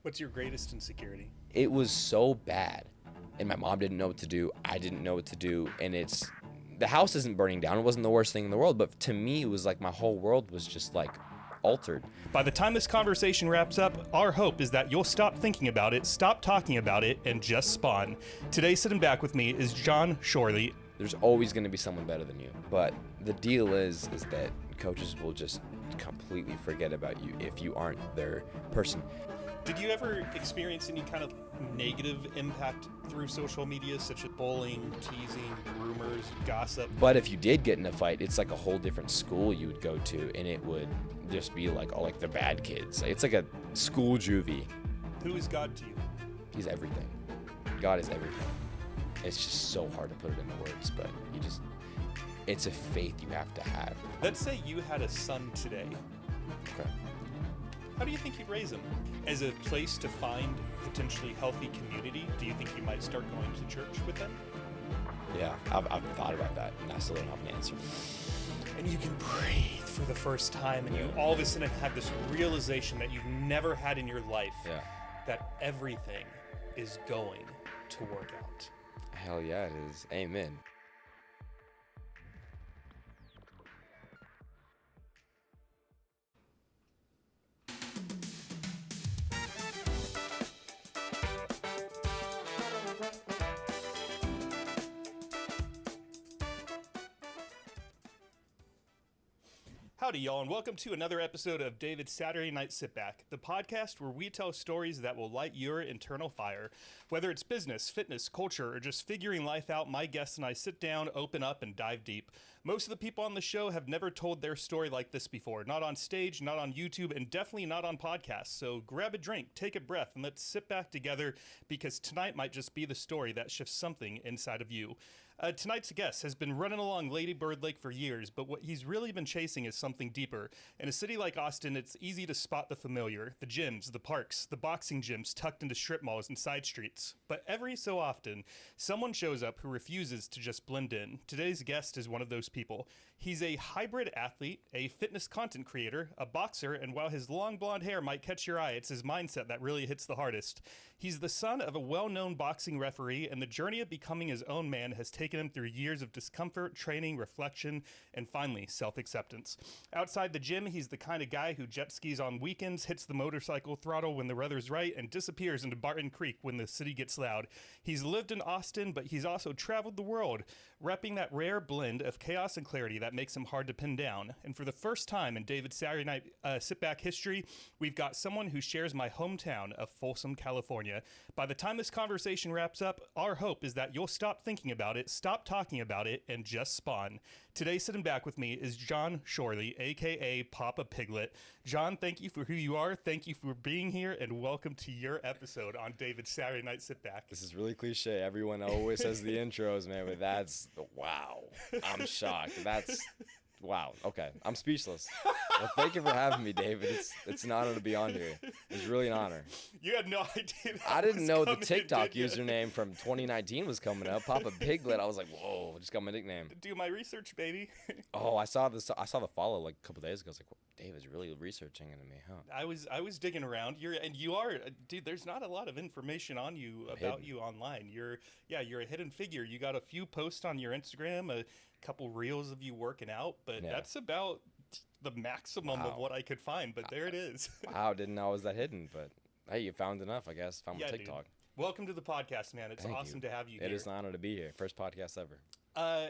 What's your greatest insecurity? It was so bad, and my mom didn't know what to do. I didn't know what to do, and the house isn't burning down. It wasn't the worst thing in the world, but to me, it was like my whole world was just like altered. By the time this conversation wraps up, our hope is that you'll stop thinking about it, stop talking about it, and just spawn. Today, sitting back with me is Jon Schorle. There's always going to be someone better than you, but the deal is that coaches will just completely forget about you if you aren't their person. Did you ever experience any kind of negative impact through social media, such as bullying, teasing, rumors, gossip? But if you did get in a fight, it's like a whole different school you would go to, and it would just be like all like the bad kids. It's like a school juvie. Who is God to you? He's everything. God is everything. It's just so hard to put it into words, but it's a faith you have to have. Let's say you had a son today. Okay. How do you think you'd raise him? As a place to find potentially healthy community, do you think you might start going to church with them? Yeah, I've thought about that, and I still don't have an answer. And you can breathe for the first time, and you all of a sudden have this realization that you've never had in your life, that everything is going to work out. Hell yeah, it is. Amen. Howdy, y'all, and welcome to another episode of David's Saturday Night Sitback, the podcast where we tell stories that will light your internal fire. Whether it's business, fitness, culture, or just figuring life out, my guests and I sit down, open up, and dive deep. Most of the people on the show have never told their story like this before. Not on stage, not on YouTube, and definitely not on podcasts. So grab a drink, take a breath, and let's sit back together, because tonight might just be the story that shifts something inside of you. Tonight's guest has been running along Lady Bird Lake for years, but what he's really been chasing is something deeper. In a city like Austin, it's easy to spot the familiar, the gyms, the parks, the boxing gyms tucked into strip malls and side streets. But every so often, someone shows up who refuses to just blend in. Today's guest is one of those people. He's a hybrid athlete, a fitness content creator, a boxer, and while his long blonde hair might catch your eye, it's his mindset that really hits the hardest. He's the son of a well-known boxing referee, and the journey of becoming his own man has taken him through years of discomfort, training, reflection, and finally, self-acceptance. Outside the gym, he's the kind of guy who jet skis on weekends, hits the motorcycle throttle when the weather's right, and disappears into Barton Creek when the city gets loud. He's lived in Austin, but he's also traveled the world, repping that rare blend of chaos and clarity that makes him hard to pin down. And for the first time in David's Saturday Night Sitback history, we've got someone who shares my hometown of Folsom, California. By the time this conversation wraps up, our hope is that you'll stop thinking about it, stop talking about it, and just spawn. Today, sitting back with me is Jon Schorle, aka Papa Piglet. Jon, thank you for who you are. Thank you for being here, and welcome to your episode on David's Saturday Night Sitback. This is really cliche. Everyone always says the intros, man, but that's wow. I'm shocked. Wow. Okay. I'm speechless. Well, thank you for having me, David. It's an honor to be on here. It's really an honor. You had no idea. I didn't know the TikTok username from 2019 was coming up. Papa Piglet. I was like, whoa, just got my nickname. Do my research, baby. Oh, I saw the follow like a couple days ago. I was like, well, David's really researching into me, huh? I was digging around. You are, dude. There's not a lot of information on you about you online. You're a hidden figure. You got a few posts on your Instagram, a couple reels of you working out, but that's about the maximum of what I could find. But there it is. Wow, didn't know I was that hidden, but hey, you found enough, I guess. Found my TikTok. Dude. Welcome to the podcast, man. It's awesome to have you here. It is an honor to be here. First podcast ever.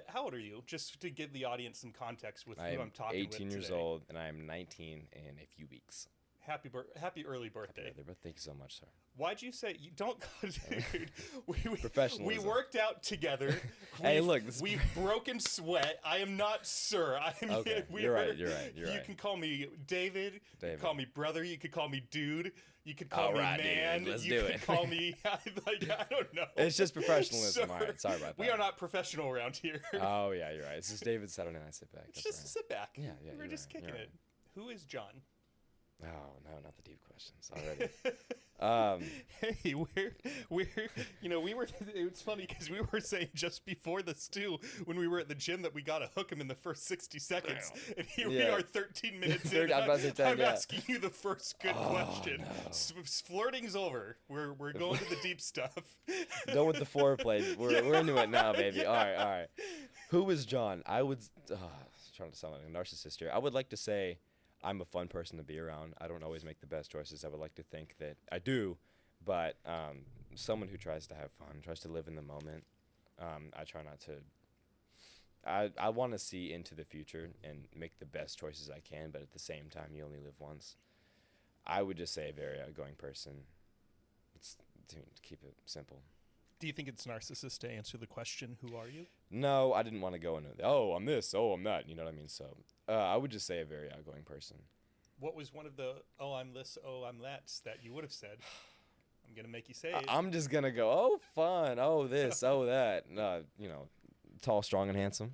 How old are you? Just to give the audience some context with who I'm talking with today. 18 years old, and I am 19 in a few weeks. Happy early birthday. Thank you so much, sir. Why'd you say you don't go, dude? Professionalism. We worked out together. Hey, look, we've broken sweat. I am not sir. Okay, you're right. You can call me David. You can call me brother. You could call me dude. You could call me man. Dude, let's you do could it. call me I don't know. It's just professionalism. All right, sorry about that. We are not professional around here. Oh yeah, you're right. It's just David's Saturday Night Sitback. It's just a sit back. Yeah. We're just kicking it. Who is Jon? Oh, no, not the deep questions already. Hey, we're, we were, it's funny because we were saying just before this too, when we were at the gym, that we got to hook him in the first 60 seconds. And here we Yeah. are 13 minutes in. I'm about to say 10, I'm yeah. asking you the first good question. No. Flirting's over. We're going to the deep stuff. Done with the foreplay. We're into it now, baby. All right. Who is Jon? I would, trying to sound like a narcissist here. I would like to say I'm a fun person to be around. I don't always make the best choices. I would like to think that I do, but someone who tries to have fun, tries to live in the moment. I try not to. I want to see into the future and make the best choices I can, but at the same time, you only live once. I would just say a very outgoing person. It's to keep it simple. Do you think it's narcissist to answer the question, who are you? No, I didn't want to go into I'm this, I'm that. You know what I mean? So I would just say a very outgoing person. What was one of the I'm this, I'm that you would have said? I'm going to make you say it. I'm just going to go, fun, this, that. Tall, strong, and handsome.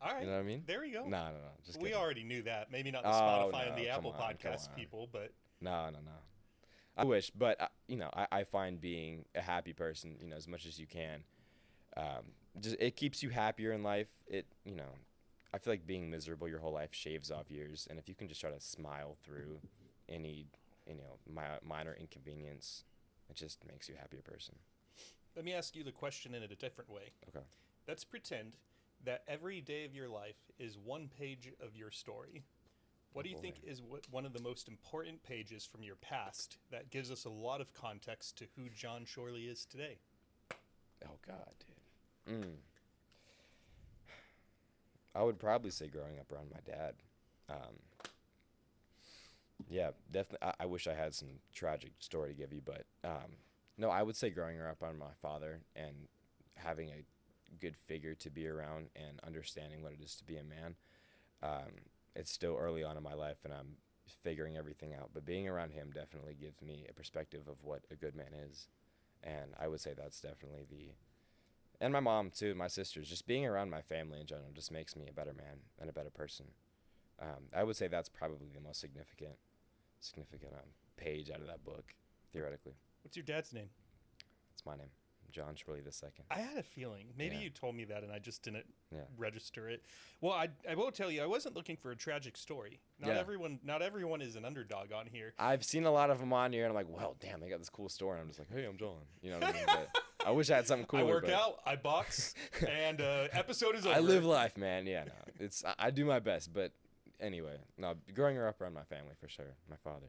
All right. You know what I mean? There we go. No. Just we kidding. already knew that. Maybe not the Spotify and the Apple come Podcast on. people, but... No. I wish, but, I find being a happy person, as much as you can, it keeps you happier in life. I feel like being miserable your whole life shaves off years, and if you can just try to smile through any, minor inconvenience, it just makes you a happier person. Let me ask you the question in a different way. Okay. Let's pretend that every day of your life is one page of your story. What do you think is one of the most important pages from your past that gives us a lot of context to who Jon Schorle is today? Oh, God, dude. I would probably say growing up around my dad. Yeah, definitely. I wish I had some tragic story to give you, but no, I would say growing up around my father and having a good figure to be around and understanding what it is to be a man. It's still early on in my life, and I'm figuring everything out. But being around him definitely gives me a perspective of what a good man is. And I would say that's definitely and my mom, too, my sisters. Just being around my family in general just makes me a better man and a better person. I would say that's probably the most significant page out of that book, theoretically. What's your dad's name? It's my name. Jon Schorle II. I had a feeling. Maybe Yeah. you told me that and I just didn't Yeah. register it. Well, I will tell you, I wasn't looking for a tragic story. Not everyone is an underdog on here. I've seen a lot of them on here, and I'm like, well, damn, they got this cool story. And I'm just like, hey, I'm Jon. You know what I mean? But I wish I had something cooler. I work out, I box, and episode is over. I live life, man. Yeah, no. I do my best. But anyway, no, growing up around my family, for sure. My father.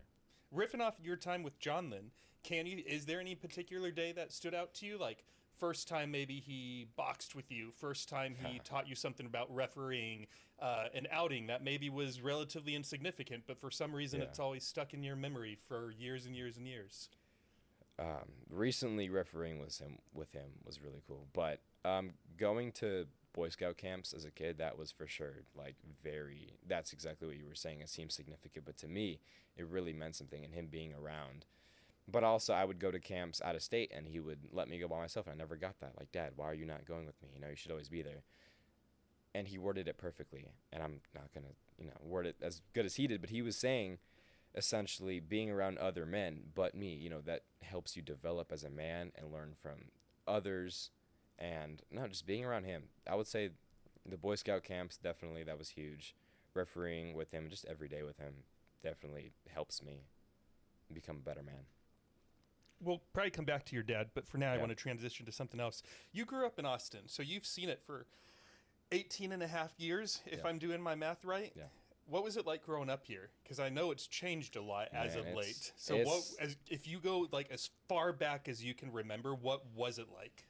Riffing off your time with Jon then, is there any particular day that stood out to you? Like, first time maybe he boxed with you, first time he taught you something about refereeing, an outing that maybe was relatively insignificant, but for some reason it's always stuck in your memory for years and years and years. Recently refereeing with him was really cool. But going to Boy Scout camps as a kid, that was for sure that's exactly what you were saying. It seems significant, but to me, it really meant something, and him being around. But also, I would go to camps out of state, and he would let me go by myself, and I never got that. Like, Dad, why are you not going with me? You should always be there. And he worded it perfectly, and I'm not going to, word it as good as he did, but he was saying, essentially, being around other men, but me, that helps you develop as a man and learn from others, and just being around him. I would say the Boy Scout camps, definitely, that was huge. Refereeing with him, just every day with him, definitely helps me become a better man. We'll probably come back to your dad, but for now I want to transition to something else. You grew up in Austin, so you've seen it for 18 and a half years, if I'm doing my math right. Yeah. What was it like growing up here? Because I know it's changed a lot as of late. So if you go like as far back as you can remember, what was it like?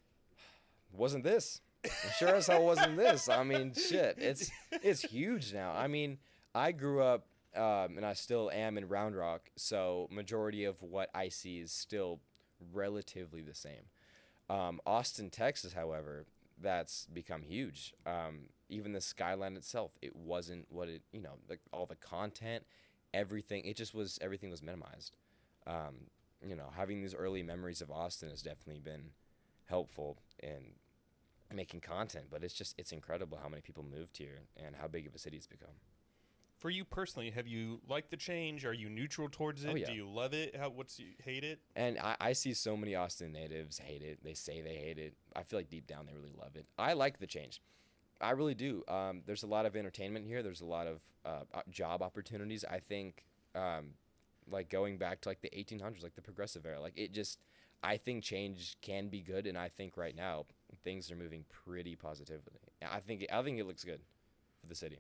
Wasn't this. I'm sure as hell wasn't this. I mean, shit, it's huge now. I mean, I grew up, and I still am in Round Rock, so majority of what I see is still relatively the same. Austin, Texas, however, that's become huge. Even the skyline itself, it wasn't what it, like all the content, everything, everything was minimized. Having these early memories of Austin has definitely been helpful in making content, but it's incredible how many people moved here and how big of a city it's become. For you personally, have you liked the change? Are you neutral towards it? Oh, yeah. Do you love it? You hate it? And I see so many Austin natives hate it. They say they hate it. I feel like deep down they really love it. I like the change. I really do. There's a lot of entertainment here. There's a lot of job opportunities. I think like going back to like the 1800s, like the progressive era, like it just, I think change can be good. And I think right now things are moving pretty positively. I think it looks good for the city.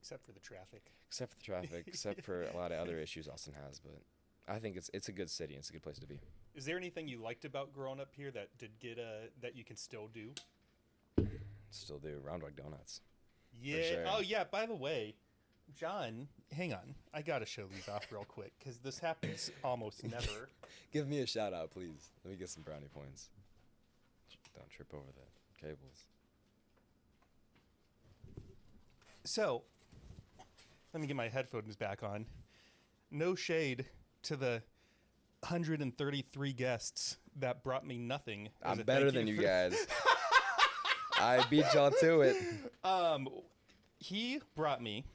Except for the traffic. Except for the traffic, except for a lot of other issues Austin has, but I think it's a good city and it's a good place to be. Is there anything you liked about growing up here that did get that you can still do? Still do Round Rock Donuts. Yeah. Sure. Oh yeah. By the way, John, hang on. I gotta show these off real quick because this happens almost never. Give me a shout out, please. Let me get some brownie points. Don't trip over the cables. So, let me get my headphones back on. No shade to the 133 guests that brought me nothing. I'm better than you guys. I beat y'all to it. He brought me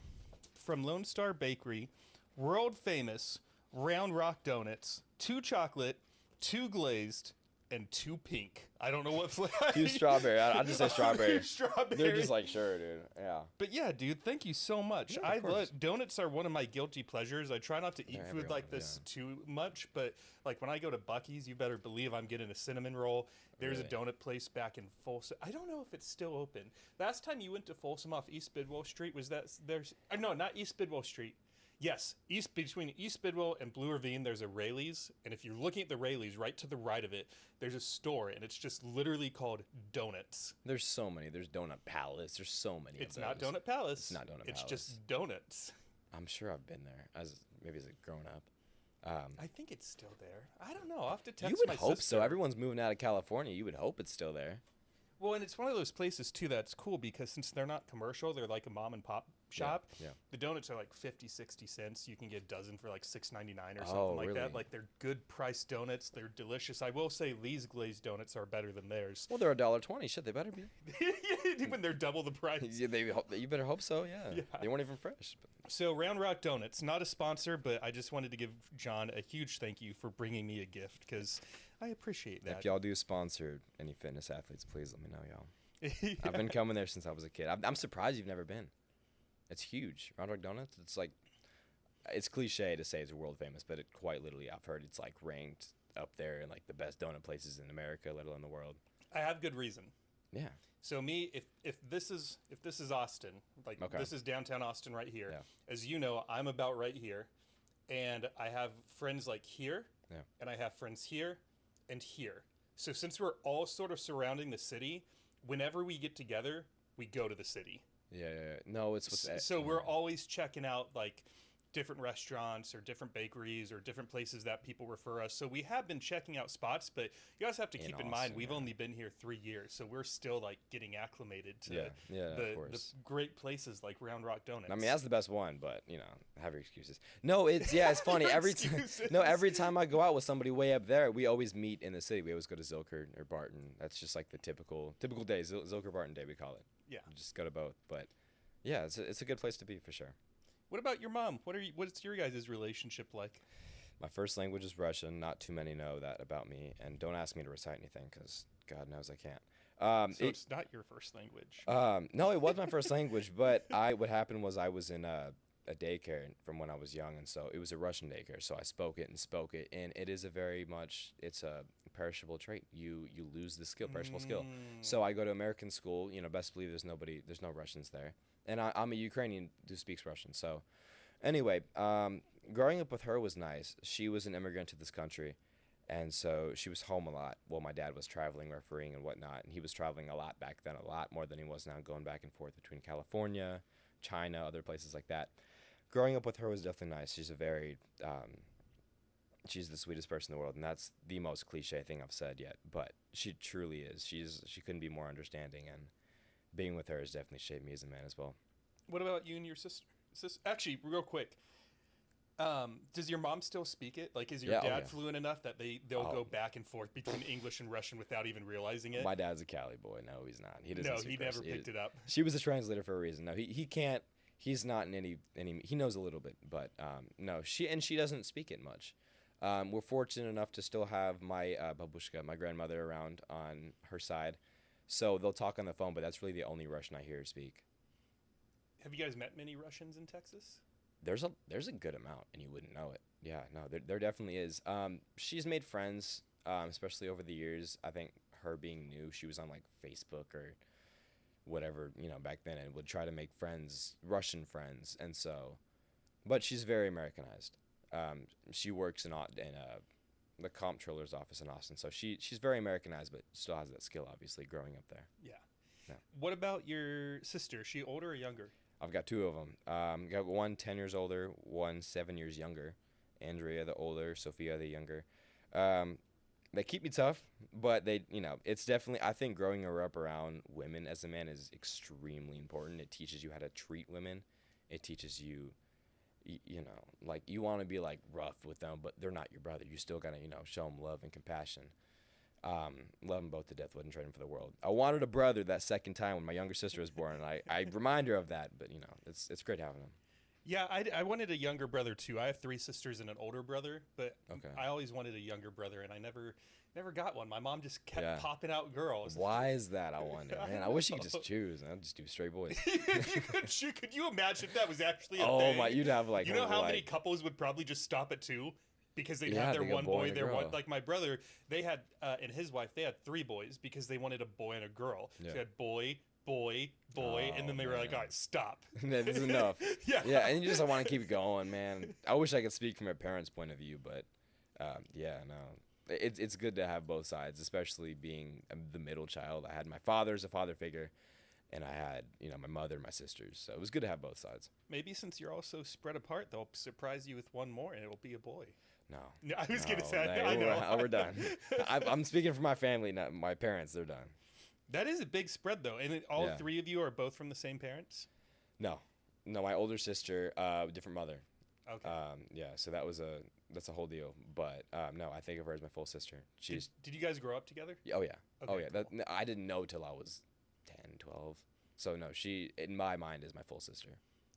from Lone Star Bakery, world famous Round Rock Donuts, 2 chocolate, 2 glazed, and 2 pink. I don't know what flavor. 2 strawberry. I'll just say strawberry. Strawberry. They're just like, sure, dude. Yeah. But yeah, dude, thank you so much. Yeah, of course. Donuts are one of my guilty pleasures. I try not to eat They're food like this too much, but like when I go to Buc-ee's, you better believe I'm getting a cinnamon roll. There's Really? a donut place back in Folsom. I don't know if it's still open. Last time you went to Folsom off East Bidwell Street, was that there's no, not East Bidwell Street. Yes, between East Bidwell and Blue Ravine, there's a Rayleigh's, and if you're looking at the Rayleigh's, right to the right of it, there's a store, and it's just literally called Donuts. There's so many. There's Donut Palace. There's so many. It's of not those. Donut Palace. It's not Donut It's Palace. just Donuts. I'm sure I've been there as a grown up. I think it's still there. I don't know. I'll have to text You would my hope sister. so. Everyone's moving out of California. You would hope it's still there. Well, and it's one of those places too that's cool because since they're not commercial, they're like a mom and pop shop. Yeah. The donuts are like 50, 60 cents. You can get a dozen for like $6.99 or something Oh, like really? that. Like they're good price donuts. They're delicious. I will say Lee's glazed donuts are better than theirs. Well, they're $1.20. Shit, they better be. When they're double the price. You better hope so. Yeah. Yeah. They weren't even fresh. But So Round Rock Donuts, not a sponsor, but I just wanted to give John a huge thank you for bringing me a gift because I appreciate that. if y'all do sponsor any fitness athletes, please let me know, y'all. Yeah. I've been coming there since I was a kid. I'm surprised you've never been. It's huge. Round Rock Donuts. It's like, it's cliche to say it's world famous, but it quite literally, I've heard it's like ranked up there in like the best donut places in America, let alone the world. I have good reason. Yeah. So me, if this is Austin, like Okay. this is downtown Austin right here. Yeah. As you know, I'm about right here, and I have friends like here, Yeah. and I have friends here, and here. So since we're all sort of surrounding the city, whenever we get together, we go to the city. Yeah. No, it's what's So we're always checking out like different restaurants or different bakeries or different places that people refer us. So we have been checking out spots, but you guys have to keep in mind Austin, we've yeah. only been here 3 years, so we're still like getting acclimated to Yeah, of the course. great places like Round Rock Donuts. I mean, that's the best one, but have your excuses. No, it's funny. Your every time, excuses. every time I go out with somebody way up there, we always meet in the city. We always go to Zilker or Barton. That's just like the typical day, Zilker Barton Day we call it. Yeah. We just go to both, but yeah, it's a good place to be for sure. What about your mom? What's your guys' relationship like? My first language is Russian. Not too many know that about me, and don't ask me to recite anything because God knows I can't. So it's not your first language. No, it was my first language, but what happened was I was in a daycare from when I was young, and so it was a Russian daycare, so I spoke it, and it is it's a perishable trait. You lose the skill, perishable skill. So I go to American school, best believe there's no Russians there, and I'm a Ukrainian who speaks Russian. So anyway, growing up with her was nice. She was an immigrant to this country, and so she was home a lot while my dad was traveling, refereeing and whatnot, and he was traveling a lot back then, a lot more than he was now, going back and forth between California, China, other places like that. Growing up with her was definitely nice. She's she's the sweetest person in the world, and that's the most cliche thing I've said yet, but she truly is. She couldn't be more understanding, and being with her has definitely shaped me as a man as well. What about you and your sister? Actually, real quick, does your mom still speak it? Like, is your dad fluent enough that they'll go back and forth between English and Russian without even realizing it? My dad's a Cali boy. No, he's not. He doesn't. No, he never picked it up. She was a translator for a reason. No, he can't. He's not in any. He knows a little bit, but no. She doesn't speak it much. We're fortunate enough to still have my babushka, my grandmother, around on her side, so they'll talk on the phone. But that's really the only Russian I hear her speak. Have you guys met many Russians in Texas? There's a good amount, and you wouldn't know it. Yeah, no, there definitely is. She's made friends, especially over the years. I think her being new, she was on like Facebook or whatever, back then, and would try to make friends, Russian friends, and so. But she's very Americanized. She works in the comptroller's office in Austin, so she's very Americanized, but still has that skill, obviously, growing up there. Yeah. Yeah. What about your sister? Is she older or younger? I've got two of them. Got one 10 years older, one 7 years younger. Andrea, the older, Sophia, the younger. They keep me tough, but it's definitely, I think growing her up around women as a man is extremely important. It teaches you how to treat women. It teaches you, like you want to be like rough with them, but they're not your brother. You still got to, show them love and compassion. Love them both to death, wouldn't trade them for the world. I wanted a brother that second time when my younger sister was born, and I remind her of that, but it's great having him. Yeah, I wanted a younger brother too. I have 3 sisters and an older brother, but Okay. I always wanted a younger brother, and I never got one. My mom just kept popping out girls. Why is that, I wonder? Man, I wish you could just choose. I'd just do straight boys. Could you imagine if that was actually a Oh thing? my, you'd have like. You know how many couples would probably just stop at 2? Because they'd have their they got one boy boy, and a their one, girl. like my brother, they had, and his wife, they had 3 boys because they wanted a boy and a girl. Yeah. So they had boy, and then they were like, all right, stop. This is enough. Yeah. Yeah, and you just want to keep going, man. I wish I could speak from a parent's point of view, but yeah, no. It's good to have both sides, especially being the middle child. I had my father as a father figure, and I had, my mother and my sisters. So it was good to have both sides. Maybe since you're all so spread apart, they'll surprise you with one more and it'll be a boy. No. I was going to say, Hey, I know. We're done. I'm speaking for my family, not my parents. They're done. That is a big spread, though. And all Yeah. 3 of you are both from the same parents? No, my older sister, different mother. Okay. Yeah, so that's a whole deal. But no, I think of her as my full sister. She's. Did you guys grow up together? Oh yeah. Okay, Oh yeah. cool. I didn't know till I was 10, 12. So no, she in my mind is my full sister.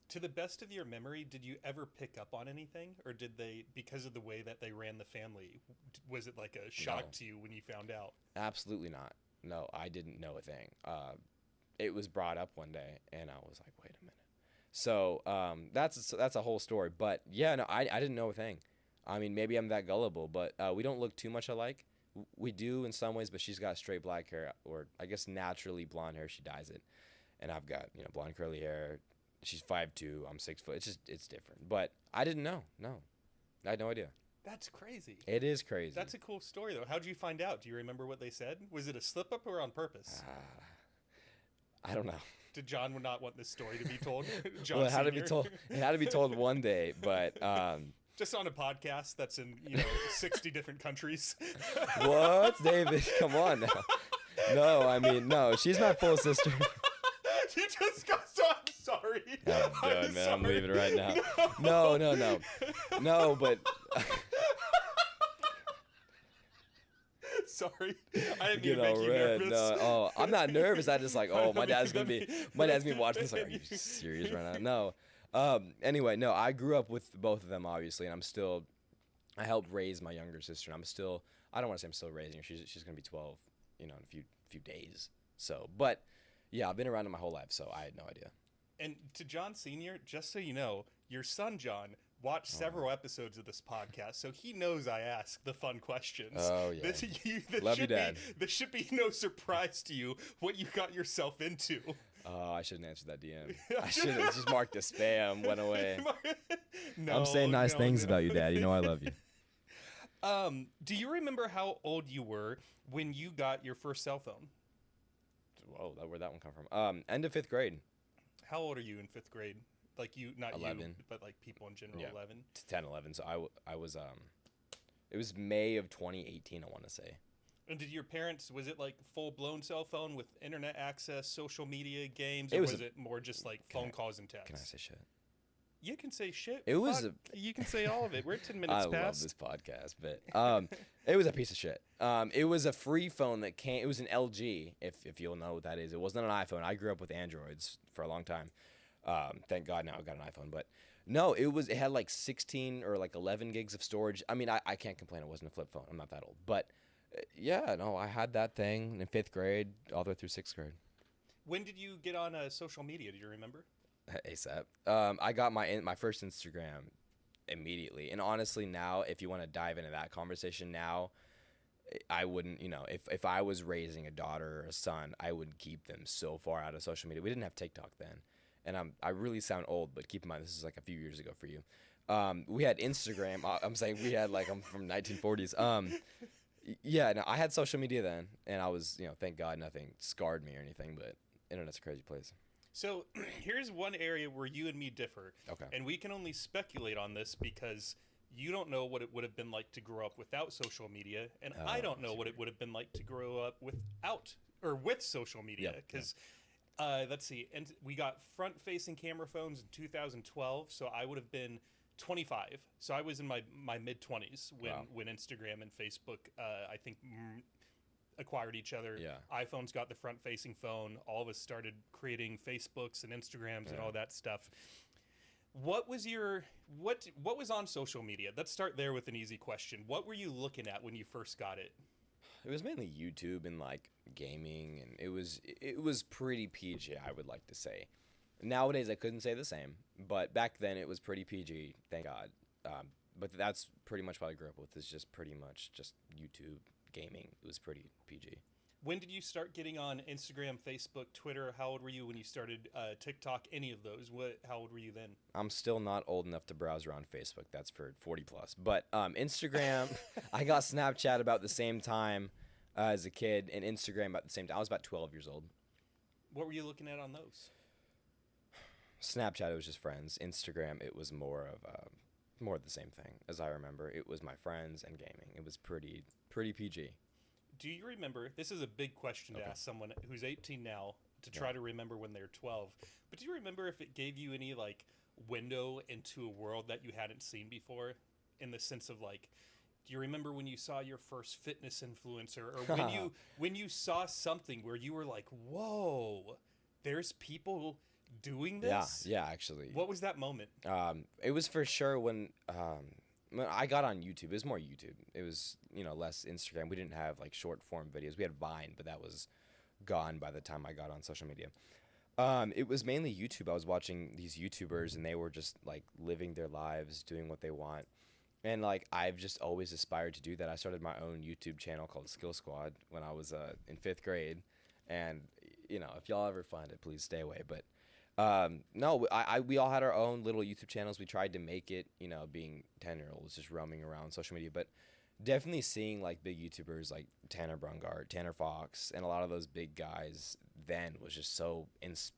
To the best of your memory, did you ever pick up on anything? Or did they, because of the way that they ran the family, was it like a shock No. to you when you found out? Absolutely not. No, I didn't know a thing. It was brought up one day, and I was like, wait a minute. So that's a whole story. But yeah, no, I didn't know a thing. I mean, maybe I'm that gullible, but we don't look too much alike. We do in some ways, but she's got straight black hair, or I guess naturally blonde hair. She dyes it, and I've got blonde curly hair. She's 5'2". I'm 6 foot. It's different. But I didn't know. No, I had no idea. That's crazy. It is crazy. That's a cool story, though. How'd you find out? Do you remember what they said? Was it a slip up or on purpose? I don't know. Did John not want this story to be told? John Well, it had to be Senior? told. It had to be told one day, but Just on a podcast that's in 60 different countries. what, David? Come on now. No, I mean no. She's my full sister. You just got so. I'm sorry. I'm done, man. I'm sorry. leaving right now. No, but. Sorry, I didn't mean to make you red. nervous. No, I'm not nervous. I just like, my dad's gonna Let be, me- my dad's gonna be watching this. Like, are you serious right now? No. Anyway, no. I grew up with both of them, obviously, and I helped raise my younger sister, and I don't want to say I'm still raising her. She's gonna be 12, in a few days. So, but yeah, I've been around her my whole life, so I had no idea. And to John Senior, just so you know, your son John watched several episodes of this podcast, so he knows I ask the fun questions. Oh, yeah. Love you, Dad. This should be no surprise to you what you got yourself into. Oh, I shouldn't answer that DM. I should have just marked as spam. Went away. No, I'm saying nice things no. about you, Dad. You know I love you. Do you remember how old you were when you got your first cell phone? Whoa, where'd that one come from? End of 5th grade. How old are you in 5th grade? Like you, not 11. you, but like people in general. Yeah. 11. 10, 11. So I was it was May of 2018. I want to say. And did your parents? Was it like full blown cell phone with internet access, social media, games, It or was was it more just like phone calls and texts? Can I say shit? You can say shit. It was Fuck, you can say all of it. We're 10 minutes I past. love this podcast, but it was a piece of shit. It was a free phone that came. It was an LG, if you'll know what that is. It wasn't an iPhone. I grew up with Androids for a long time. Thank God now I got an iPhone, but no, it had like 16 or like 11 gigs of storage. I mean, I can't complain. It wasn't a flip phone. I'm not that old, but yeah, no, I had that thing in 5th grade all the way through 6th grade. When did you get on social media? Do you remember? ASAP. I got my first Instagram immediately, and honestly, now if you want to dive into that conversation now, I wouldn't, if I was raising a daughter or a son, I would keep them so far out of social media. We didn't have TikTok then, and I really sound old, but keep in mind this is like a few years ago for you. We had Instagram. I'm saying we had like, I'm from 1940s. Yeah, no, I had social media then, and I was, thank God nothing scarred me or anything, but internet's a crazy place. So here's one area where you and me differ. Okay. And we can only speculate on this because you don't know what it would have been like to grow up without social media, and I don't know what it would have been like to grow up without or with social media. Because let's see, and we got front-facing camera phones in 2012, so I would have been 25. So I was in my mid-20s when Instagram and Facebook, I think, acquired each other. Yeah. iPhones got the front-facing phone. All of us started creating Facebooks and Instagrams and all that stuff. What was what was on social media? Let's start there with an easy question. What were you looking at when you first got it? It was mainly YouTube and like gaming, and it was pretty PG, I would like to say. Nowadays I couldn't say the same, but back then it was pretty PG, thank God. But that's pretty much what I grew up with, is just pretty much just YouTube, gaming. It was pretty PG. When did you start getting on Instagram, Facebook, Twitter? How old were you when you started TikTok, any of those? How old were you then? I'm still not old enough to browse around Facebook. That's for 40 plus. But Instagram, I got Snapchat about the same time as a kid, and Instagram about the same time. I was about 12 years old. What were you looking at on those? Snapchat, it was just friends. Instagram, it was more of the same thing. As I remember, it was my friends and gaming. It was pretty PG. Do you remember, this is a big question to ask someone who's 18 now to try to remember when they're 12, but do you remember if it gave you any like window into a world that you hadn't seen before, in the sense of like, do you remember when you saw your first fitness influencer, or when you saw something where you were like, whoa, there's people doing this? Yeah, actually. What was that moment? It was for sure when I got on YouTube. It was more YouTube. It was, less Instagram. We didn't have like short form videos. We had Vine, but that was gone by the time I got on social media. It was mainly YouTube. I was watching these YouTubers, and they were just like living their lives, doing what they want. And like, I've just always aspired to do that. I started my own YouTube channel called Skill Squad when I was in 5th grade. And, if y'all ever find it, please stay away. But no, we all had our own little YouTube channels. We tried to make it, being 10-year-olds just roaming around social media, but definitely seeing like big YouTubers like Tanner Brungart, Tanner Fox, and a lot of those big guys then was just so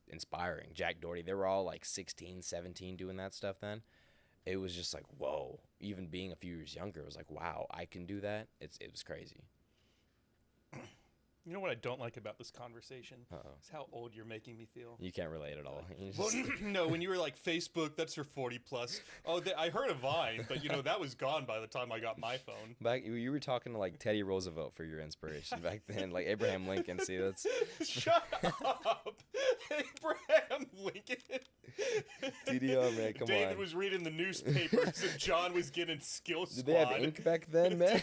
inspiring. Jack Doherty, they were all like 16, 17 doing that stuff then. It was just like, whoa. Even being a few years younger, it was like, wow, I can do that. It was crazy. You know what I don't like about this conversation? Uh-oh. Is how old you're making me feel. You can't relate at all. Well, no, when you were like, Facebook, that's for 40 plus. Oh, I heard of Vine, but that was gone by the time I got my phone. Back, you were talking to like Teddy Roosevelt for your inspiration back then, like Abraham Lincoln. See, that's shut up, Abraham Lincoln. TDO, man, come on. David was reading the newspapers, and John was getting Skill Squad. Did they have ink back then, man?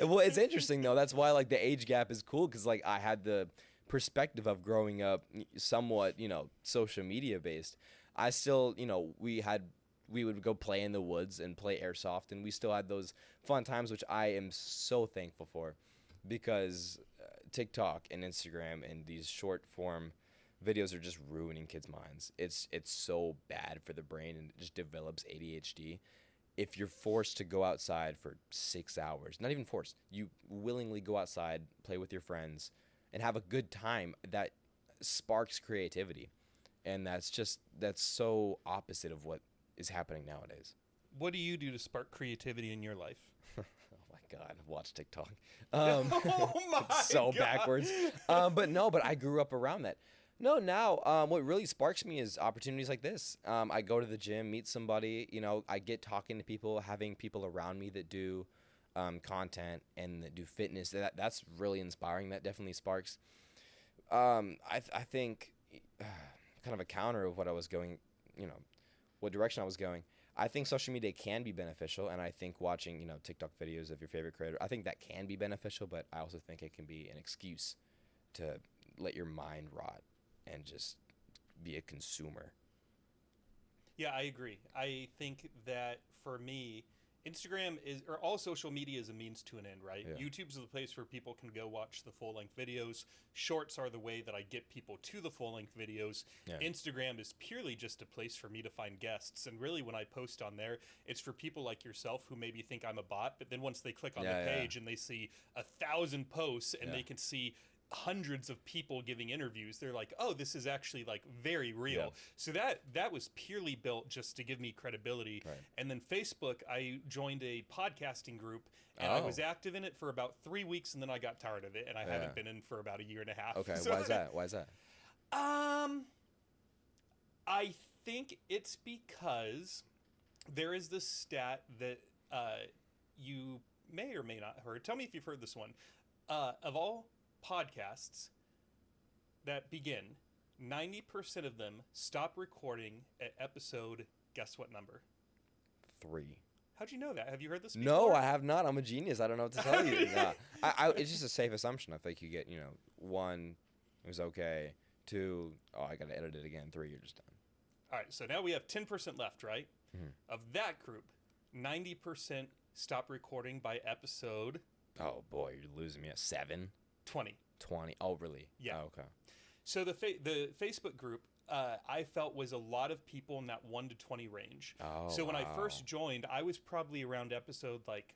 Well, it's interesting though. That's why like the age gap is cool, because like I had the perspective of growing up somewhat, social media based. I still, we would go play in the woods and play airsoft, and we still had those fun times, which I am so thankful for, because TikTok and Instagram and these short form videos are just ruining kids' minds. It's so bad for the brain, and it just develops ADHD. If you're forced to go outside for 6 hours, not even forced, you willingly go outside, play with your friends, and have a good time, that sparks creativity. And that's so opposite of what is happening nowadays. What do you do to spark creativity in your life? Oh my God, watch TikTok. Oh my so God. Backwards. But I grew up around that. No, now what really sparks me is opportunities like this. I go to the gym, meet somebody, I get talking to people, having people around me that do content and that do fitness. That's really inspiring. That definitely sparks. I think kind of a counter of what I was going, what direction I was going. I think social media can be beneficial, and I think watching, TikTok videos of your favorite creator, I think that can be beneficial, but I also think it can be an excuse to let your mind rot and just be a consumer. Yeah, I agree. I think that for me, Instagram or all social media is a means to an end, right? Yeah. YouTube's the place where people can go watch the full-length videos. Shorts are the way that I get people to the full-length videos. Yeah. Instagram is purely just a place for me to find guests. And really, when I post on there, it's for people like yourself who maybe think I'm a bot, but then once they click on the page and they see 1,000 posts and they can see hundreds of people giving interviews, they're like, oh, this is actually like very real. Yeah. So that was purely built just to give me credibility. Right. And then Facebook, I joined a podcasting group, and I was active in it for about 3 weeks, and then I got tired of it, and I haven't been in for about a year and a half. Okay, So, why is that? I think it's because there is this stat that you may or may not have heard. Tell me if you've heard this one. Of all podcasts that begin, 90% of them stop recording at episode, guess what number? 3. How'd you know that? Have you heard this before? No, I have not. I'm a genius. I don't know what to tell you. Nah. It's just a safe assumption. I think you get, 1, it was okay. 2, I got to edit it again. 3, you're just done. All right, so now we have 10% left, right? Mm-hmm. Of that group, 90% stop recording by episode Oh, boy, you're losing me at 7? 20. 20. Oh, really? Yeah. Oh, okay. So the Facebook group, I felt was a lot of people in that 1 to 20 range. Oh, so when I wow. first joined, I was probably around episode like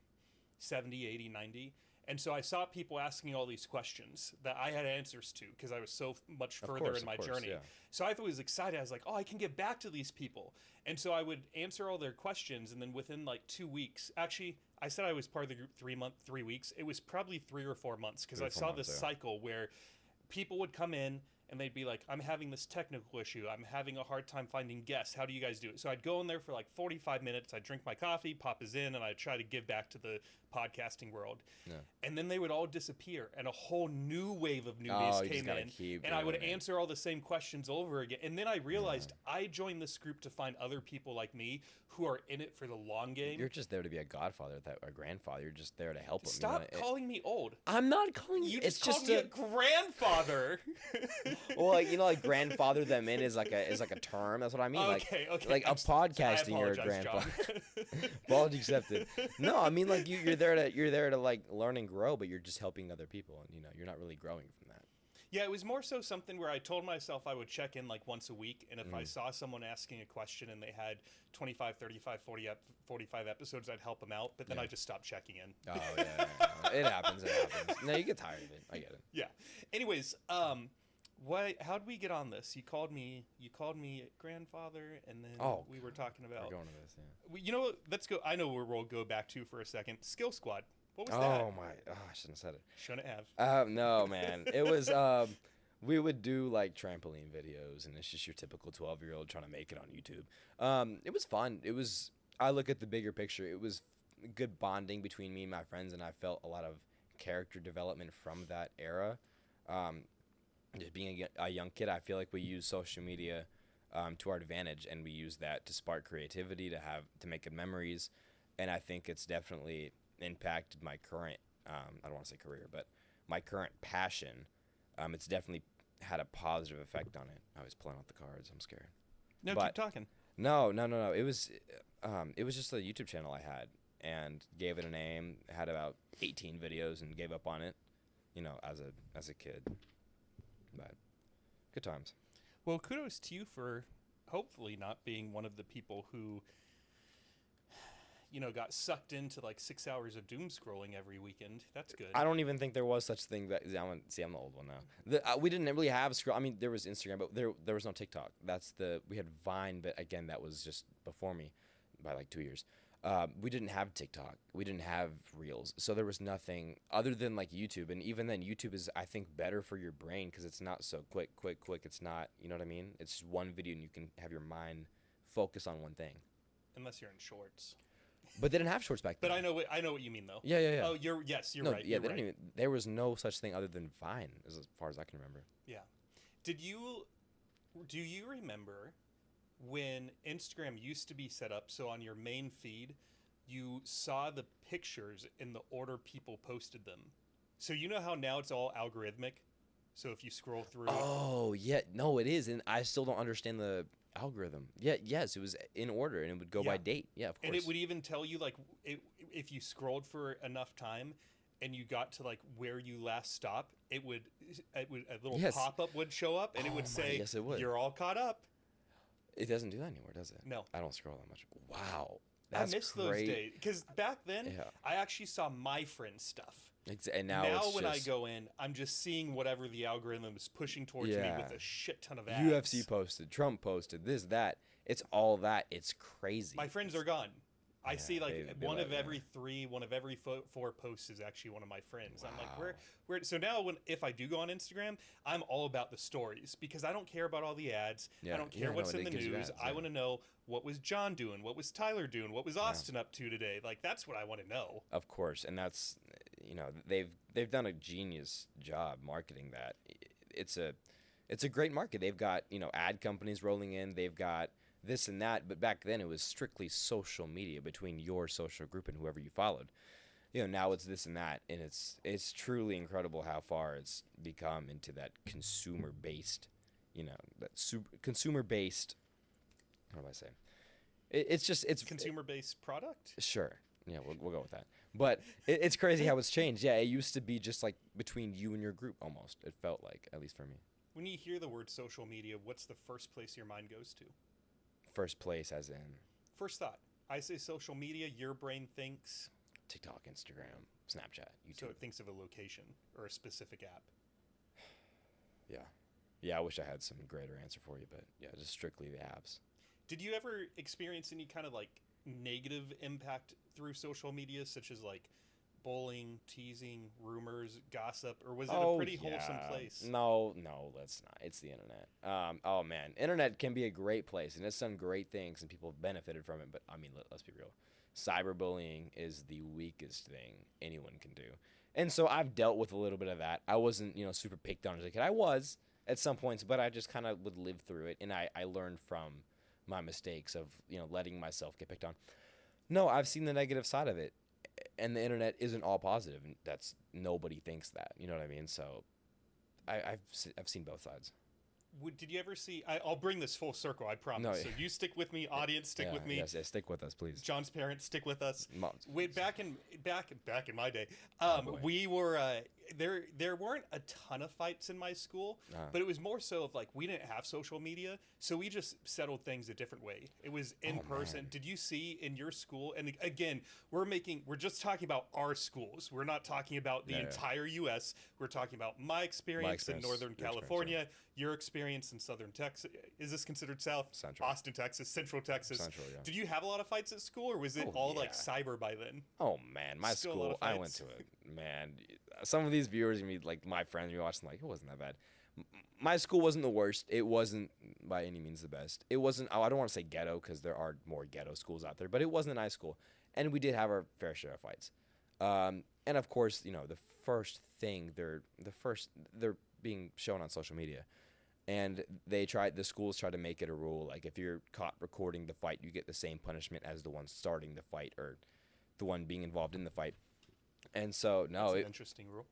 70, 80, 90. And so I saw people asking all these questions that I had answers to because I was so much further in my journey. Yeah. So I was excited. I was like, oh, I can get back to these people. And so I would answer all their questions. And then within like 2 weeks, actually, I said I was part of the group 3 weeks. It was probably 3 or 4 months because I saw this cycle where people would come in and they'd be like, I'm having this technical issue. I'm having a hard time finding guests. How do you guys do it? So I'd go in there for like 45 minutes. I'd drink my coffee, pop us in, and I'd try to give back to the podcasting world. Yeah. And then they would all disappear, and a whole new wave of newbies came in. And I would answer all the same questions over again. And then I realized I joined this group to find other people like me who are in it for the long game. You're just there to be a godfather, a grandfather. You're just there to help them. Stop calling me old. I'm not calling you. You just called me a grandfather. Well, like grandfather them in is like a term. That's what I mean. Okay. Like a podcasting, you're a grandfather. Apology accepted. No, I mean like you're there to like learn and grow, but you're just helping other people, and you're not really growing from that. Yeah, it was more so something where I told myself I would check in like once a week, and if I saw someone asking a question and they had 25, 35, 45 episodes, I'd help them out, but then I just stopped checking in. Oh, yeah. It happens. No, you get tired of it. I get it. Yeah. Anyways, how'd we get on this? You called me grandfather, and then we were talking about... We're going to this, yeah. You know what? Let's go... I know where we'll go back to for a second. Skill Squad. What was that? Oh, my... Oh, I shouldn't have said it. Shouldn't have. No, man. It was... we would do, like, trampoline videos, and it's just your typical 12-year-old trying to make it on YouTube. It was fun. It was... I look at the bigger picture. It was good bonding between me and my friends, and I felt a lot of character development from that era. Just being a young kid, I feel like we use social media to our advantage, and we use that to spark creativity, to make good memories, and I think it's definitely impacted my current, I don't want to say career, but my current passion. It's definitely had a positive effect on it. I was pulling out the cards. I'm scared. No, keep talking. No. It was just a YouTube channel I had, and gave it a name. Had about 18 videos, and gave up on it, as a kid. But good times. Well, kudos to you for hopefully not being one of the people who, got sucked into like 6 hours of doom scrolling every weekend. That's good. I don't even think there was such thing that I'm the old one now. We didn't really have scroll. I mean, there was Instagram, but there was no TikTok. We had Vine, but again, that was just before me by like 2 years. We didn't have TikTok. We didn't have Reels. So there was nothing other than like YouTube. And even then, YouTube is, I think, better for your brain because it's not so quick. It's not, you know what I mean? It's just one video and you can have your mind focus on one thing. Unless you're in shorts. But they didn't have shorts back then. But I know what you mean, though. Yeah. Oh, you're right. Yeah, you're right. There was no such thing other than Vine, as far as I can remember. Yeah. Did you Do you remember when Instagram used to be set up so on your main feed, you saw the pictures in the order people posted them? So you know how now it's all algorithmic? So if you scroll through, Oh, yeah. No, it is. And I still don't understand the algorithm. Yeah, yes, it was in order and it would go by yeah, date. Yeah, of course. and it would even tell you like if you scrolled for enough time and you got to like where you last stopped, it would a little Yes. pop up would show up and it Oh would my, say yes, it would. you're all caught up. It doesn't do that anymore, does it? No. I don't scroll that much. Wow. That's I miss those great. days because back then Yeah. I actually saw my friend's stuff. And now, Now it's when just I go in, I'm just seeing whatever the algorithm is pushing towards me Yeah. with a shit ton of ads. UFC posted, Trump posted, this, that. It's all that. It's crazy. My friends are gone. I Yeah, see like they one let- of every three, one of every four posts is actually one of my friends. I'm like, Wow. where? So now if I do go on Instagram, I'm all about the stories because I don't care about all the ads. Yeah. I don't care Yeah, what's no, in it the gives you news. ads, I yeah. want to know what was John doing, what was Tyler doing, what was Austin up to today. Like that's what I want to know. Of course, and that's they've done a genius job marketing that. It's a great market. They've got ad companies rolling in. They've got this and that. But back then it was strictly social media between your social group and whoever you followed. Now it's this and that, and it's truly incredible how far it's become into that consumer based, consumer based. What do I say? It's Consumer based product. Sure. Yeah, we'll go with that. But it's crazy how it's changed. Yeah, it used to be just like between you and your group almost. It felt like, at least for me. When you hear the word social media, what's the first place your mind goes to? First place as in First thought. I say social media, your brain thinks, TikTok, Instagram, Snapchat, so YouTube. it thinks of a location or a specific app. Yeah. Yeah, I wish I had some greater answer for you, but yeah, just strictly the apps. Did you ever experience any kind of like negative impact through social media, such as like bullying, teasing, rumors, gossip, or was it a pretty wholesome place? No, let's not. It's the internet. Oh man, internet can be a great place, and it's done great things, and people have benefited from it. But I mean, let's be real. Cyberbullying is the weakest thing anyone can do, and so I've dealt with a little bit of that. I wasn't, super picked on as a kid. I was at some points, but I just kind of would live through it, and I learned from my mistakes of letting myself get picked on. No, I've seen the negative side of it, and the internet isn't all positive, and that's nobody thinks that. You know what I mean? So, I've seen both sides. Did you ever see? I'll bring this full circle. I promise. No, So you stick with me, audience. Stick Yeah, with me. Yes, stick with us, please. John's parents, stick with us. Moms, Wait, back in my day, boy. we were there weren't a ton of fights in my school, but it was more so of like we didn't have social media, so we just settled things a different way. It was in person. man. Did you see in your school? And again, we're just talking about our schools. We're not talking about the Yeah. entire U.S. We're talking about my experience in experience, Northern your experience, California, your experience in Southern Texas. Is this considered South? Central. Austin, Texas, Central Texas. Central, yeah. Did you have a lot of fights at school, or was it Oh, all like yeah. cyber by then? Oh man, my Still a lot school. of I went fights. to it. Man, some of these viewers, like my friends, be watching, like it wasn't that bad. My school wasn't the worst. It wasn't by any means the best. It wasn't. I don't want to say ghetto because there are more ghetto schools out there, but it wasn't a nice school, and we did have our fair share of fights. And of course, the first thing they're being shown on social media, and the schools try to make it a rule, like if you're caught recording the fight, you get the same punishment as the one starting the fight or the one being involved in the fight. And so no, That's an interesting rule.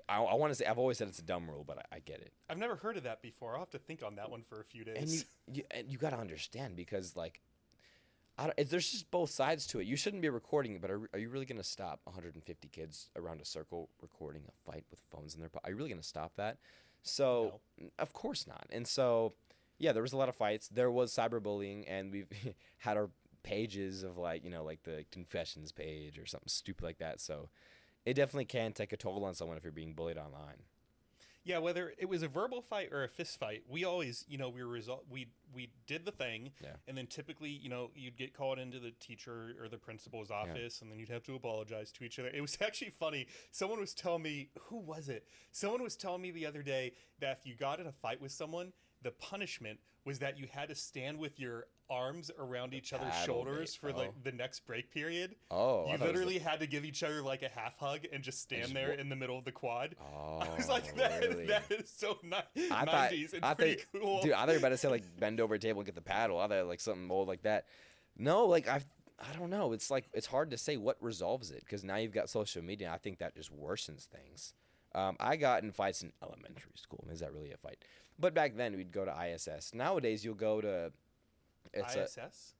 I want to say, I've always said it's a dumb rule, but I get it. I've never heard of that before. I'll have to think on that one for a few days. And you got to understand, because like there's just both sides to it. You shouldn't be recording it, but are you really going to stop 150 kids around a circle recording a fight with phones in their pocket? Are you really going to stop that? So of course not. And so yeah, there was a lot of fights. There was cyberbullying, and we've had our pages of like the confessions page or something stupid like that. So it definitely can take a toll on someone if you're being bullied online. Yeah, whether it was a verbal fight or a fist fight, we always, we did the thing, Yeah. and then typically, you'd get called into the teacher or the principal's office, and then you'd have to apologize to each other. It was actually funny. Someone was telling me, who was it? Someone was telling me the other day that if you got in a fight with someone, the punishment was that you had to stand with your arms around each other's paddle shoulders mate. for like the next break period. Oh, I You thought it was literally had to give each other like a half hug and just stand just there in the middle of the quad. Oh, I was like, really? that is so 90s and I pretty thought, cool. dude, I thought you were about to say like bend over a table and get the paddle. I thought like something old like that. No, like I don't know. It's like it's hard to say what resolves it because now you've got social media. I think that just worsens things. I got in fights in elementary school. Is that really a fight? But back then we'd go to ISS. Nowadays you'll go to ISS?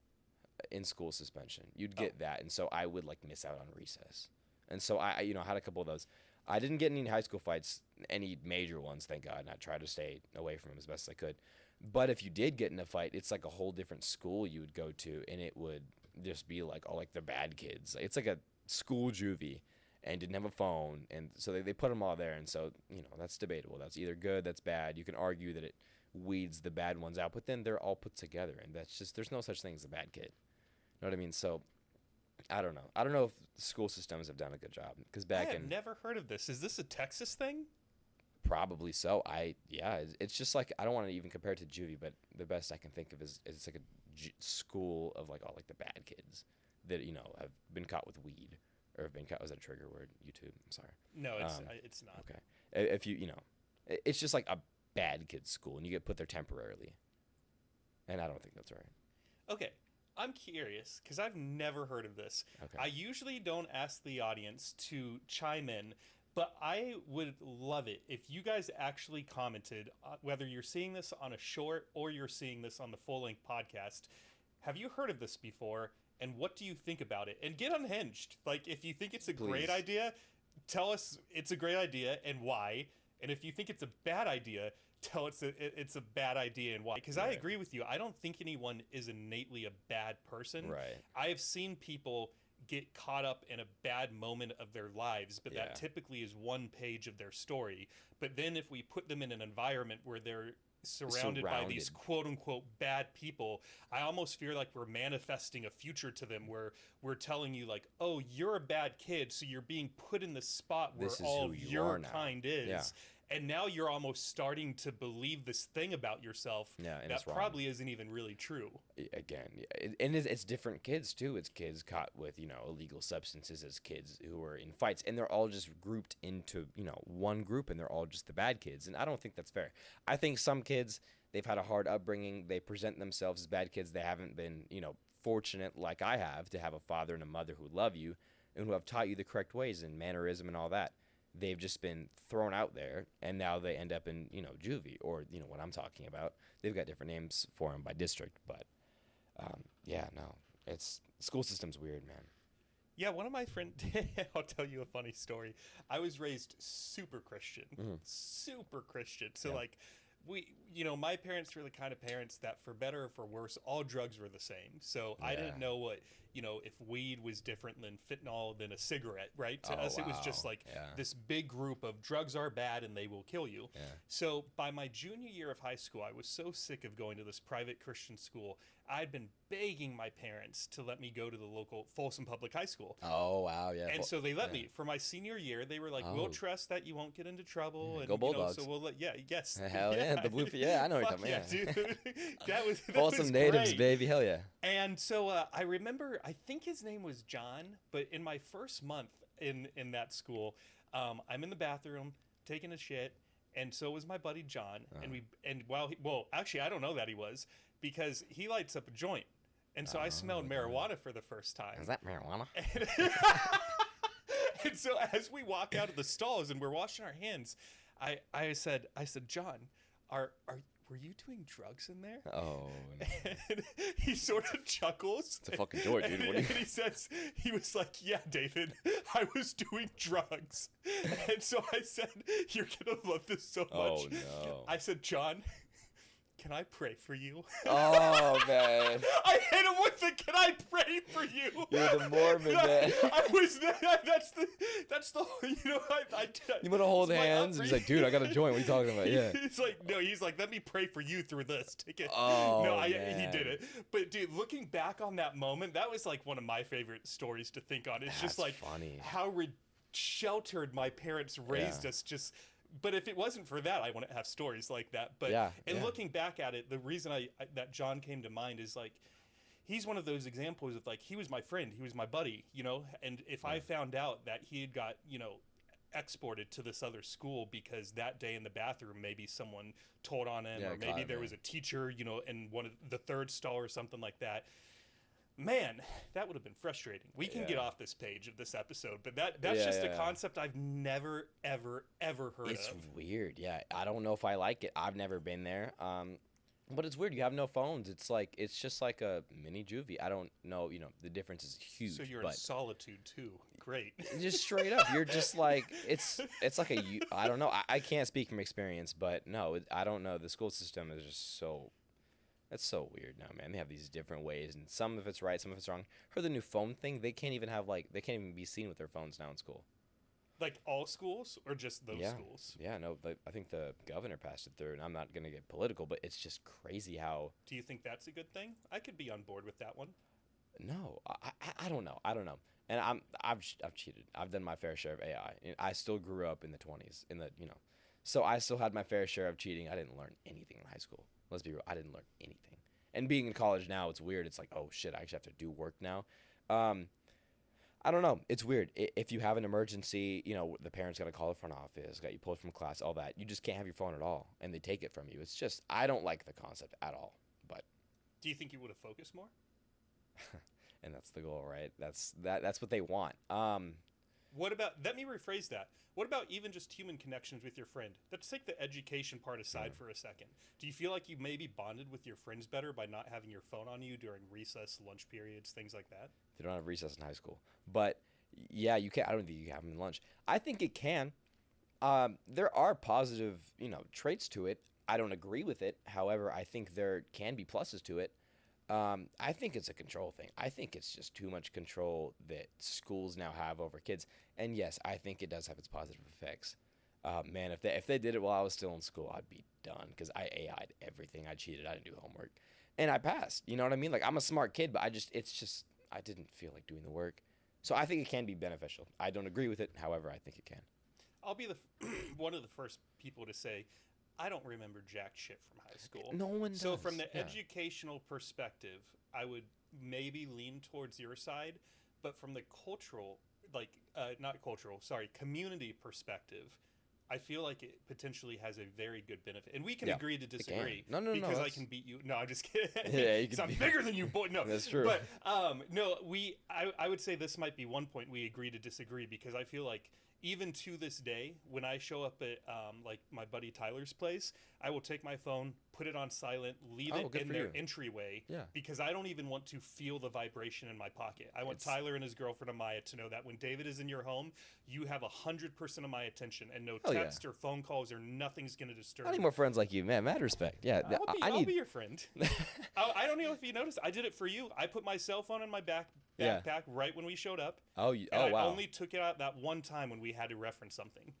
In school suspension. You'd get that, and so I would like miss out on recess. And so I had a couple of those. I didn't get any high school fights, any major ones, thank God. And I tried to stay away from them as best as I could. But if you did get in a fight, it's like a whole different school you would go to, and it would just be like all like the bad kids. It's like a school juvie, and didn't have a phone, and so they put them all there. And so that's debatable. That's either good, that's bad. You can argue that it weeds the bad ones out, but then they're all put together, and that's just there's no such thing as a bad kid. You know what I mean? So I don't know. I don't know if the school systems have done a good job because I have never heard of this. Is this a Texas thing? Probably so. It's just like I don't want to even compare it to juvie, but the best I can think of is it's like a school of like all like the bad kids that have been caught with weed or have been caught. Was that a trigger word? YouTube. I'm sorry. No, it's not. Okay. If it's just like a bad kids school, and you get put there temporarily, and I don't think that's right. Okay. I'm curious because I've never heard of this. Okay. I usually don't ask the audience to chime in, but I would love it if you guys actually commented, whether you're seeing this on a short or you're seeing this on the full-length podcast. Have you heard of this before, and what do you think about it? And get unhinged. Like, if you think it's a great idea, tell us it's a great idea and why. And if you think it's a bad idea, tell it's a bad idea and why. Because I agree with you. I don't think anyone is innately a bad person. Right. I have seen people get caught up in a bad moment of their lives, but that typically is one page of their story. But then if we put them in an environment where they're surrounded by these quote unquote bad people, I almost feel like we're manifesting a future to them where we're telling you like, oh, you're a bad kid, so you're being put in the spot where all of your kind is. Yeah. And now you're almost starting to believe this thing about yourself that probably isn't even really true. Again, and it's different kids too. It's kids caught with illegal substances as kids who are in fights, and they're all just grouped into one group, and they're all just the bad kids. And I don't think that's fair. I think some kids, they've had a hard upbringing. They present themselves as bad kids. They haven't been fortunate like I have to have a father and a mother who love you and who have taught you the correct ways and mannerism and all that. They've just been thrown out there, and now they end up in juvie or what I'm talking about. They've got different names for them by district, but it's school system's weird, man. Yeah, one of my friends, I'll tell you a funny story. I was raised super Christian, super Christian. So like my parents were the kind of parents that for better or for worse, all drugs were the same. So I didn't know what, if weed was different than fentanyl than a cigarette, right? To us, it was just like this big group of drugs are bad and they will kill you. Yeah. So by my junior year of high school, I was so sick of going to this private Christian school. I'd been begging my parents to let me go to the local Folsom Public High School. Oh, wow, yeah. And so they let me. For my senior year, they were like, we'll trust that you won't get into trouble. And, go Bulldogs. So we'll let, yes. Hell yeah, the blue, I know what you're talking about. Dude. that was Folsom natives, great. Baby, hell yeah. And so I remember, I think his name was John, but in my first month in that school, I'm in the bathroom taking a shit, and so was my buddy John. Actually, I don't know that he was, because he lights up a joint. And so I smelled marijuana for the first time. Is that marijuana? And so as we walk out of the stalls and we're washing our hands, I said, John, were you doing drugs in there? Oh, no. And he sort of chuckles. It's a fucking joy, dude. And he says, he was like, yeah, David, I was doing drugs. And so I said, you're going to love this so much. Oh, no. I said, John, can I pray for you? Oh, man. I hit him with the, can I pray for you? You're the Mormon, man. That's the, you want to hold hands? He's like, dude, I got a joint. What are you talking about? Yeah. He's like, let me pray for you through this. Take it. Oh, man. He did it. But dude, looking back on that moment, that was like one of my favorite stories to think on. It's just like funny. how sheltered my parents raised us, just But if it wasn't for that, I wouldn't have stories like that. But Yeah, and yeah. looking back at it, the reason that John came to mind is like he's one of those examples of like he was my friend, he was my buddy, you know. And if I found out that he had got exported to this other school because that day in the bathroom maybe someone told on him, Yeah, or maybe there was a teacher, in one of the third stall or something like that. Man, that would have been frustrating. We can get Yeah. off this page of this episode, but that's Yeah, just a yeah. concept I've never, ever, ever heard It's of. weird. Yeah, I don't know if I like it. I've never been there. But it's weird. You have no phones. It's just like a mini juvie. I don't know. The difference is huge. So you're in but solitude too. Great. just straight up, you're just like it's like I don't know. I can't speak from experience, but no, I don't know. The school system is just so. That's so weird now, man. They have these different ways, and some of it's right, some of it's wrong. Heard the new phone thing. They can't even be seen with their phones now in school. Like all schools or just those Yeah. schools? Yeah, no, but I think the governor passed it through, and I'm not gonna get political, but it's just crazy how. Do you think that's a good thing? I could be on board with that one. No, I don't know. I don't know. And I've cheated. I've done my fair share of AI. And I still grew up in the 20s, so I still had my fair share of cheating. I didn't learn anything in high school. Let's be real. I didn't learn anything. And being in college now, it's weird. It's like, oh shit, I actually have to do work now. I don't know. It's weird. If you have an emergency, the parents got to call the front office, got you pulled from class, all that. You just can't have your phone at all, and they take it from you. It's just, I don't like the concept at all. But Do you think you would have focused more? and that's the goal, right? That's what they want. What about, let me rephrase that. What about even just human connections with your friend? Let's take the education part aside for a second. Do you feel like you maybe bonded with your friends better by not having your phone on you during recess, lunch periods, things like that? They don't have recess in high school. But yeah, you can't. I don't think you can have them in lunch. I think it can. There are positive, traits to it. I don't agree with it. However, I think there can be pluses to it. I think it's a control thing. I think it's just too much control that schools now have over kids. And yes, I think it does have its positive effects. Man, if they did it while I was still in school, I'd be done because I AI'd everything. I cheated. I didn't do homework, and I passed. You know what I mean? Like I'm a smart kid, but I didn't feel like doing the work. So I think it can be beneficial. I don't agree with it. However, I think it can. I'll be one of the first people to say, I don't remember jack shit from high school. No one So does, from the yeah. educational perspective, I would maybe lean towards your side, but from the cultural, community perspective, I feel like it potentially has a very good benefit. And we can Yeah, agree to it can. disagree. No, because I that's- can beat you. No, I'm just kidding. Yeah, you 'Cause can I'm beat- bigger than you, boy. No, That's true. But no, I would say this might be one point we agree to disagree, because I feel like even to this day, when I show up at like my buddy Tyler's place, I will take my phone, put it on silent, leave Oh, it good in for their you. entryway, Yeah. because I don't even want to feel the vibration in my pocket. I want Tyler and his girlfriend Amaya to know that when David is in your home, you have 100% of my attention, and no Hell yeah. text or phone calls or nothing's going to disturb I need me. more friends like you, man. Mad respect. Yeah, I'll be your friend. I don't know if you noticed. I did it for you. I put my cell phone in my Yeah. backpack right when we showed up. Oh, And I wow. only took it out that one time when we had to reference something.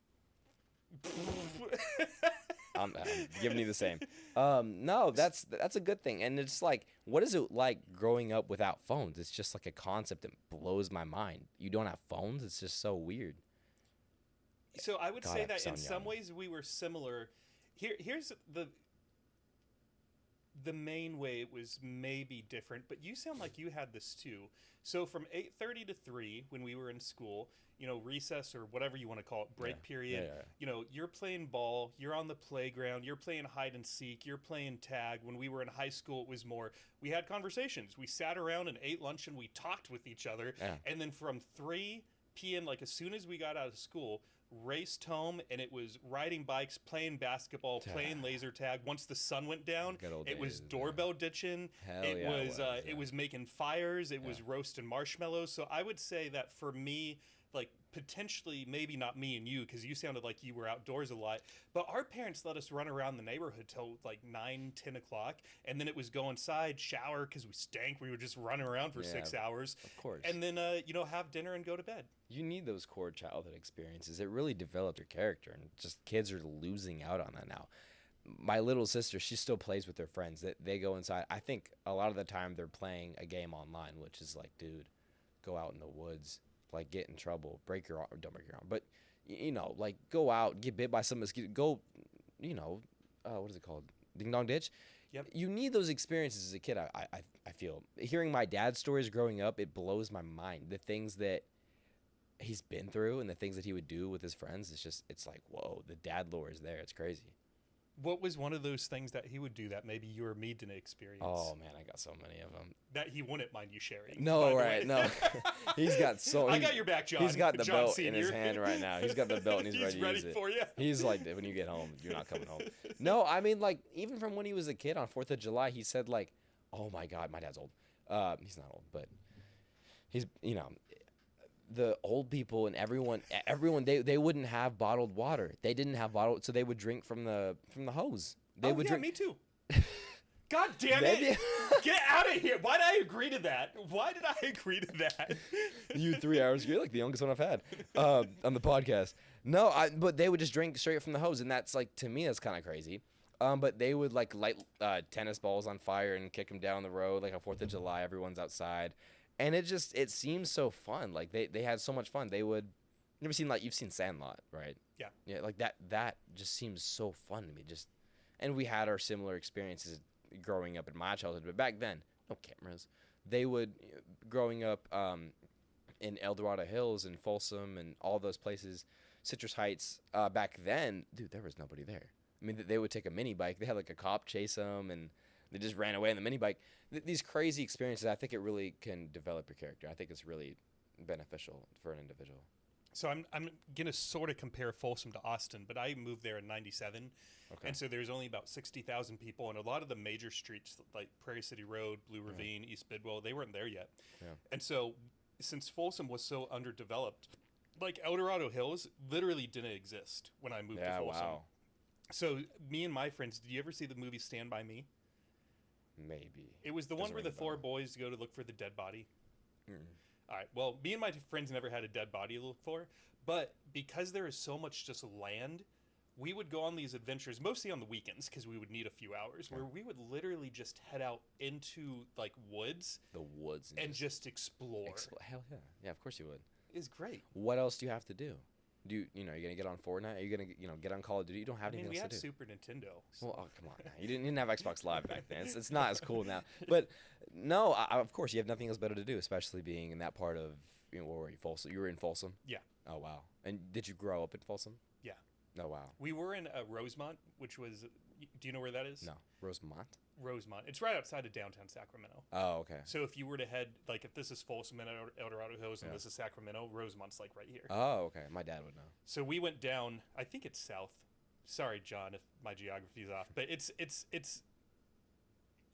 I'm giving you the same. No, that's a good thing. And it's like, what is it like growing up without phones? It's just like a concept that blows my mind. You don't have phones? It's just so weird. So I would God, say I that in sound some young. ways we were similar. Here's the main way it was maybe different, but you sound like you had this too. So from 8:30 to 3 when we were in school, recess or whatever you want to call it, break Yeah. period, Yeah. You're playing ball, you're on the playground, you're playing hide and seek, you're playing tag. When we were in high school, it was more, we had conversations. We sat around and ate lunch and we talked with each other. Yeah. And then from 3 p.m., like as soon as we got out of school, raced home, and it was riding bikes, playing basketball, playing laser tag. Once the sun went down, Good old it was days, doorbell ditching. Hell It yeah, was yeah. it was making fires. It was roasting marshmallows. So I would say that for me, like potentially maybe not me and you, because you sounded like you were outdoors a lot, but our parents let us run around the neighborhood till like 9-10 o'clock, and then it was go inside, shower because we stank. We would just run around for 6 hours, Of course. and then have dinner and go to bed. You need those core childhood experiences. It really developed your character, and just kids are losing out on that now. My little sister, she still plays with their friends. They go inside. I think a lot of the time they're playing a game online, which is like, dude, go out in the woods, like get in trouble, break your arm, don't break your arm. But like go out, get bit by some mosquito, go, what is it called? Ding dong ditch. Yep. You need those experiences as a kid. I feel hearing my dad's stories growing up, it blows my mind. The things that he's been through and the things that he would do with his friends. It's like, whoa, the dad lore is there. It's crazy. What was one of those things that he would do that maybe you or me didn't experience? Oh man, I got so many of them. That he wouldn't mind you sharing. No, right? No, he's got so. I got your back, John. He's got the John belt Senior. in his hand right now. He's got the belt and he's ready to use it. For you. He's like, when you get home, you're not coming home. No, I mean, like, even from when he was a kid on 4th of July, he said, like, oh my God, my dad's old. He's not old, but he's, the old people and everyone, they wouldn't have bottled water. They didn't have bottled, so they would drink from the hose. They would drink. Me too. God damn it! Get out of here! Why did I agree to that? Why did I agree to that? You 3 hours. You're like the youngest one I've had on the podcast. No, but they would just drink straight from the hose, and that's like, to me, that's kind of crazy. But they would like light tennis balls on fire and kick them down the road like on 4th of July. Everyone's outside, and it seems so fun. Like they had so much fun. They would. You've seen Sandlot, right? Yeah. Yeah, like that just seems so fun to me. And we had our similar experiences growing up in my childhood, but back then, no cameras. They would, growing up in El Dorado Hills and Folsom and all those places, Citrus Heights, back then, dude, there was nobody there. I mean, they would take a mini bike. They had like a cop chase them, and they just ran away on the mini bike. These crazy experiences, I think it really can develop your character. I think it's really beneficial for an individual. So I'm gonna sort of compare Folsom to Austin, but I moved there in '97, and so there's only about 60,000 people, and a lot of the major streets like Prairie City Road, Blue Ravine, East Bidwell, they weren't there yet. Yeah. And so since Folsom was so underdeveloped, like El Dorado Hills literally didn't exist when I moved to Folsom. Wow. So me and my friends, did you ever see the movie Stand By Me? Maybe. It was the one where the four boys go to look for the dead body. All right. Well, me and my friends never had a dead body to look for, but because there is so much just land, we would go on these adventures, mostly on the weekends, because we would need a few hours, where we would literally just head out into like woods. The woods. And just explore. Hell yeah. Yeah, of course you would. It's great. What else do you have to do? You're going to get on Fortnite? Are you going to, get on Call of Duty? You don't have anything else to do. We had Super Nintendo. So. Well, oh, come on now. You didn't have Xbox Live back then. It's not as cool now. But, no, of course, you have nothing else better to do, especially being in that part of, where were you, Folsom? You were in Folsom? Yeah. Oh, wow. And did you grow up in Folsom? Yeah. Oh, wow. We were in Rosemont, which was, do you know where that is? No. Rosemont? Rosemont. It's right outside of downtown Sacramento. Oh, okay. So if you were to head, like if this is Folsom and El Dorado Hills and this is Sacramento, Rosemont's like right here. Oh, okay. My dad would know. So we went down, I think it's south. Sorry, John, if my geography's off, but it's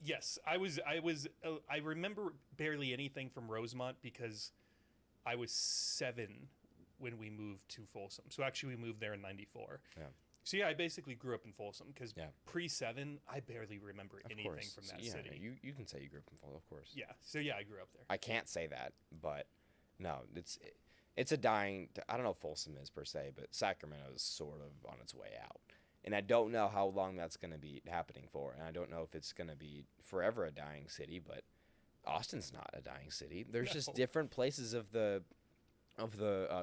yes, I remember barely anything from Rosemont because I was 7 when we moved to Folsom. So actually we moved there in 94. Yeah. So yeah, I basically grew up in Folsom because pre-7, I barely remember anything from that city. You can say you grew up in Folsom, of course. Yeah, so yeah, I grew up there. I can't say that, but no, it's a dying. I don't know if Folsom is per se, but Sacramento is sort of on its way out, and I don't know how long that's going to be happening for, and I don't know if it's going to be forever a dying city. But Austin's not a dying city. There's just different places of the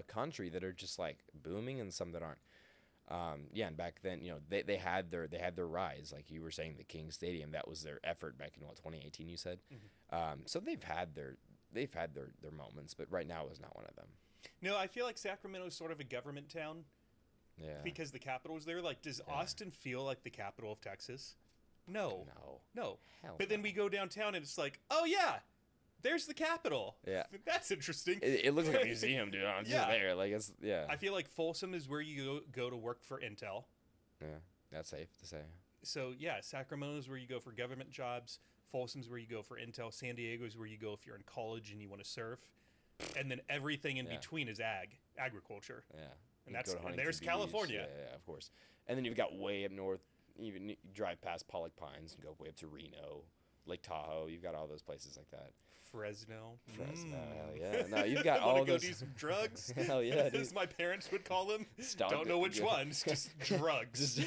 country that are just like booming, and some that aren't. And back then, they had their rise, like you were saying, the King Stadium. That was their effort back in 2018. You said, so they've had their moments, but right now is not one of them. No, I feel like Sacramento is sort of a government town. Yeah. Because the capital's there. Like, does Austin feel like the capital of Texas? No. Hell but then we go downtown and it's like, oh yeah, there's the Capitol. Yeah. That's interesting. It looks like a museum, dude. I'm just there. Like, it's, I feel like Folsom is where you go to work for Intel. Yeah, that's safe to say. So, yeah, Sacramento is where you go for government jobs. Folsom's where you go for Intel. San Diego is where you go if you're in college and you want to surf. And then everything in between is agriculture. Yeah. And there's Beach. California. Yeah, of course. And then you've got way up north, even you drive past Pollock Pines and go way up to Reno, Lake Tahoe. You've got all those places like that. Fresno, hell yeah. No, you've got all those. Want to go do some drugs? Hell yeah, dude. As my parents would call them. Don't know which ones, just drugs.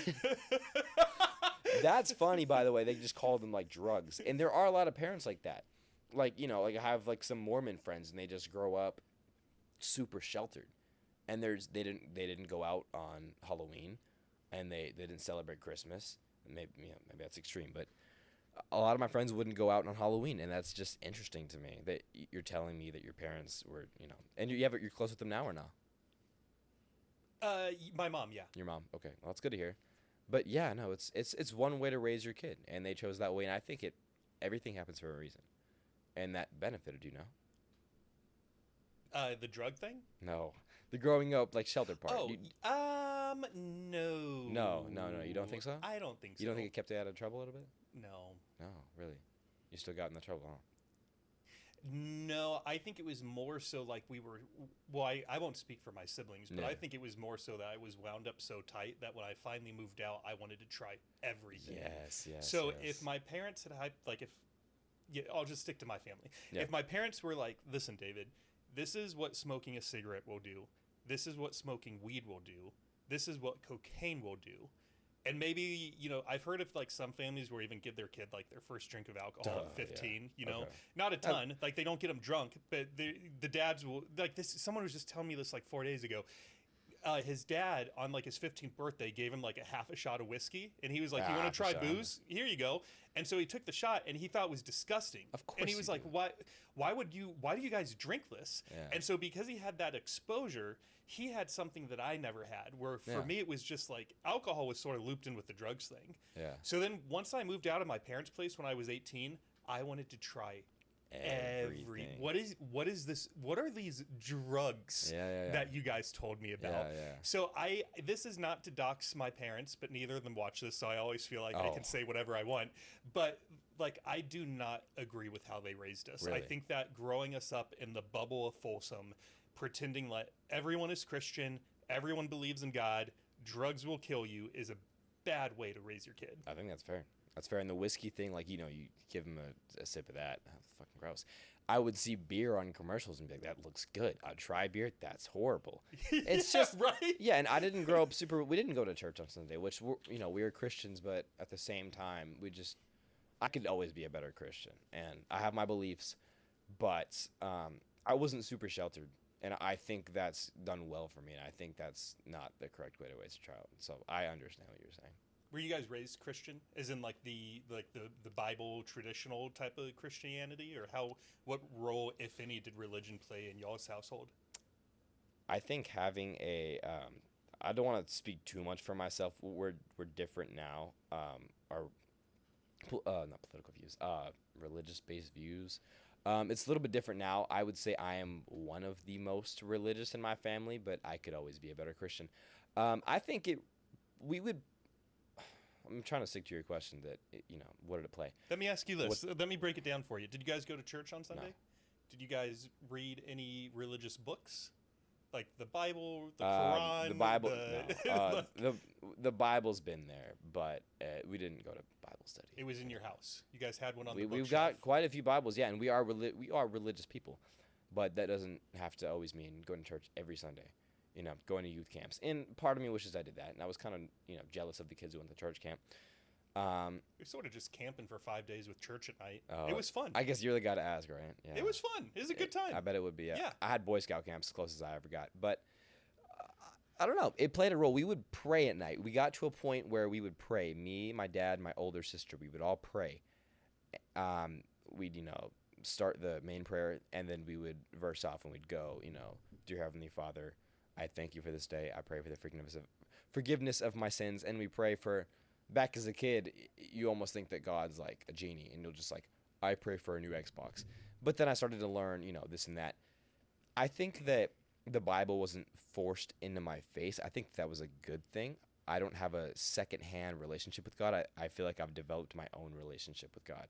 That's funny, by the way. They just call them like drugs. And there are a lot of parents like that. Like, like I have like some Mormon friends and they just grow up super sheltered. and they didn't go out on Halloween, and they didn't celebrate Christmas. Maybe maybe that's extreme, but a lot of my friends wouldn't go out on Halloween, and that's just interesting to me that you're telling me that your parents were, and you're close with them now or no? My mom, yeah. Your mom, okay, well that's good to hear. But yeah, no, it's one way to raise your kid, and they chose that way, and I think everything happens for a reason, and that benefited you, no? The drug thing? No, the growing up like shelter part. Oh, no. No, you don't think so? I don't think so. You don't think it kept you out of trouble a little bit? No. No, really. You still got in the trouble, huh? No, I think it was more so like we were. Well, I won't speak for my siblings, but Yeah. I think it was more so that I was wound up so tight that when I finally moved out, I wanted to try everything. Yes. So yes. if my parents had I'll just stick to my family. Yeah. If my parents were like, listen, David, this is what smoking a cigarette will do. This is what smoking weed will do. This is what cocaine will do. And maybe, I've heard of like some families where even give their kid like their first drink of alcohol at 15, Okay. not a ton, like they don't get them drunk, but the dads will like this. Someone was just telling me this like 4 days ago. His dad on like his 15th birthday gave him like a half a shot of whiskey, and he was like, "You want to try booze? Here you go." And so he took the shot, and he thought it was disgusting. Of course. And he was like, "Why do you guys drink this?" Yeah. And so because he had that exposure, he had something that I never had. Where for me it was just like alcohol was sort of looped in with the drugs thing. Yeah. So then once I moved out of my parents' place when I was 18, I wanted to try Everything. what is this? What are these drugs that you guys told me about? Yeah. So this is not to dox my parents, but neither of them watch this, so I always feel like I can say whatever I want. But like, I do not agree with how they raised us. Really? I think that growing us up in the bubble of Folsom, pretending like everyone is Christian, everyone believes in God, drugs will kill you, is a bad way to raise your kid. I think that's fair. That's fair. And the whiskey thing, like, you give them a sip of that. Oh, fucking gross. I would see beer on commercials and be like, that looks good. I'd try beer. That's horrible. It's just, right? Yeah, and I didn't grow up we didn't go to church on Sunday, which, we were Christians, but at the same time, I could always be a better Christian. And I have my beliefs, but I wasn't super sheltered. And I think that's done well for me. And I think that's not the correct way to raise a child. So I understand what you're saying. Were you guys raised Christian, as in like the Bible traditional type of Christianity, or what role, if any, did religion play in y'all's household? I think having I don't want to speak too much for myself. We're different now. Our not political views, religious based views. It's a little bit different now. I would say I am one of the most religious in my family, but I could always be a better Christian. I think we would. I'm trying to stick to your question that, what did it play? Let me ask you this. Let me break it down for you. Did you guys go to church on Sunday? No. Did you guys read any religious books? Like the Bible, the Quran? The Bible, no. The Bible's been there, but we didn't go to Bible study. It was in your house. You guys had one on the bookshelf. We've got quite a few Bibles, yeah, and we are religious people, but that doesn't have to always mean going to church every Sunday. Going to youth camps. And part of me wishes I did that. And I was kind of, jealous of the kids who went to church camp. You're sort of just camping for 5 days with church at night. It was fun. I guess you're the guy to ask, right? Yeah. It was fun. It was a good time. I bet it would be. Yeah. I had Boy Scout camps as close as I ever got. But I don't know. It played a role. We would pray at night. We got to a point where we would pray. Me, my dad, my older sister, we would all pray. We'd, start the main prayer, and then we would verse off, and we'd go, Dear Heavenly Father, I thank you for this day. I pray for the forgiveness of my sins. And we pray for, back as a kid, you almost think that God's like a genie. And you'll just like, I pray for a new Xbox. But then I started to learn, this and that. I think that the Bible wasn't forced into my face. I think that was a good thing. I don't have a secondhand relationship with God. I feel like I've developed my own relationship with God.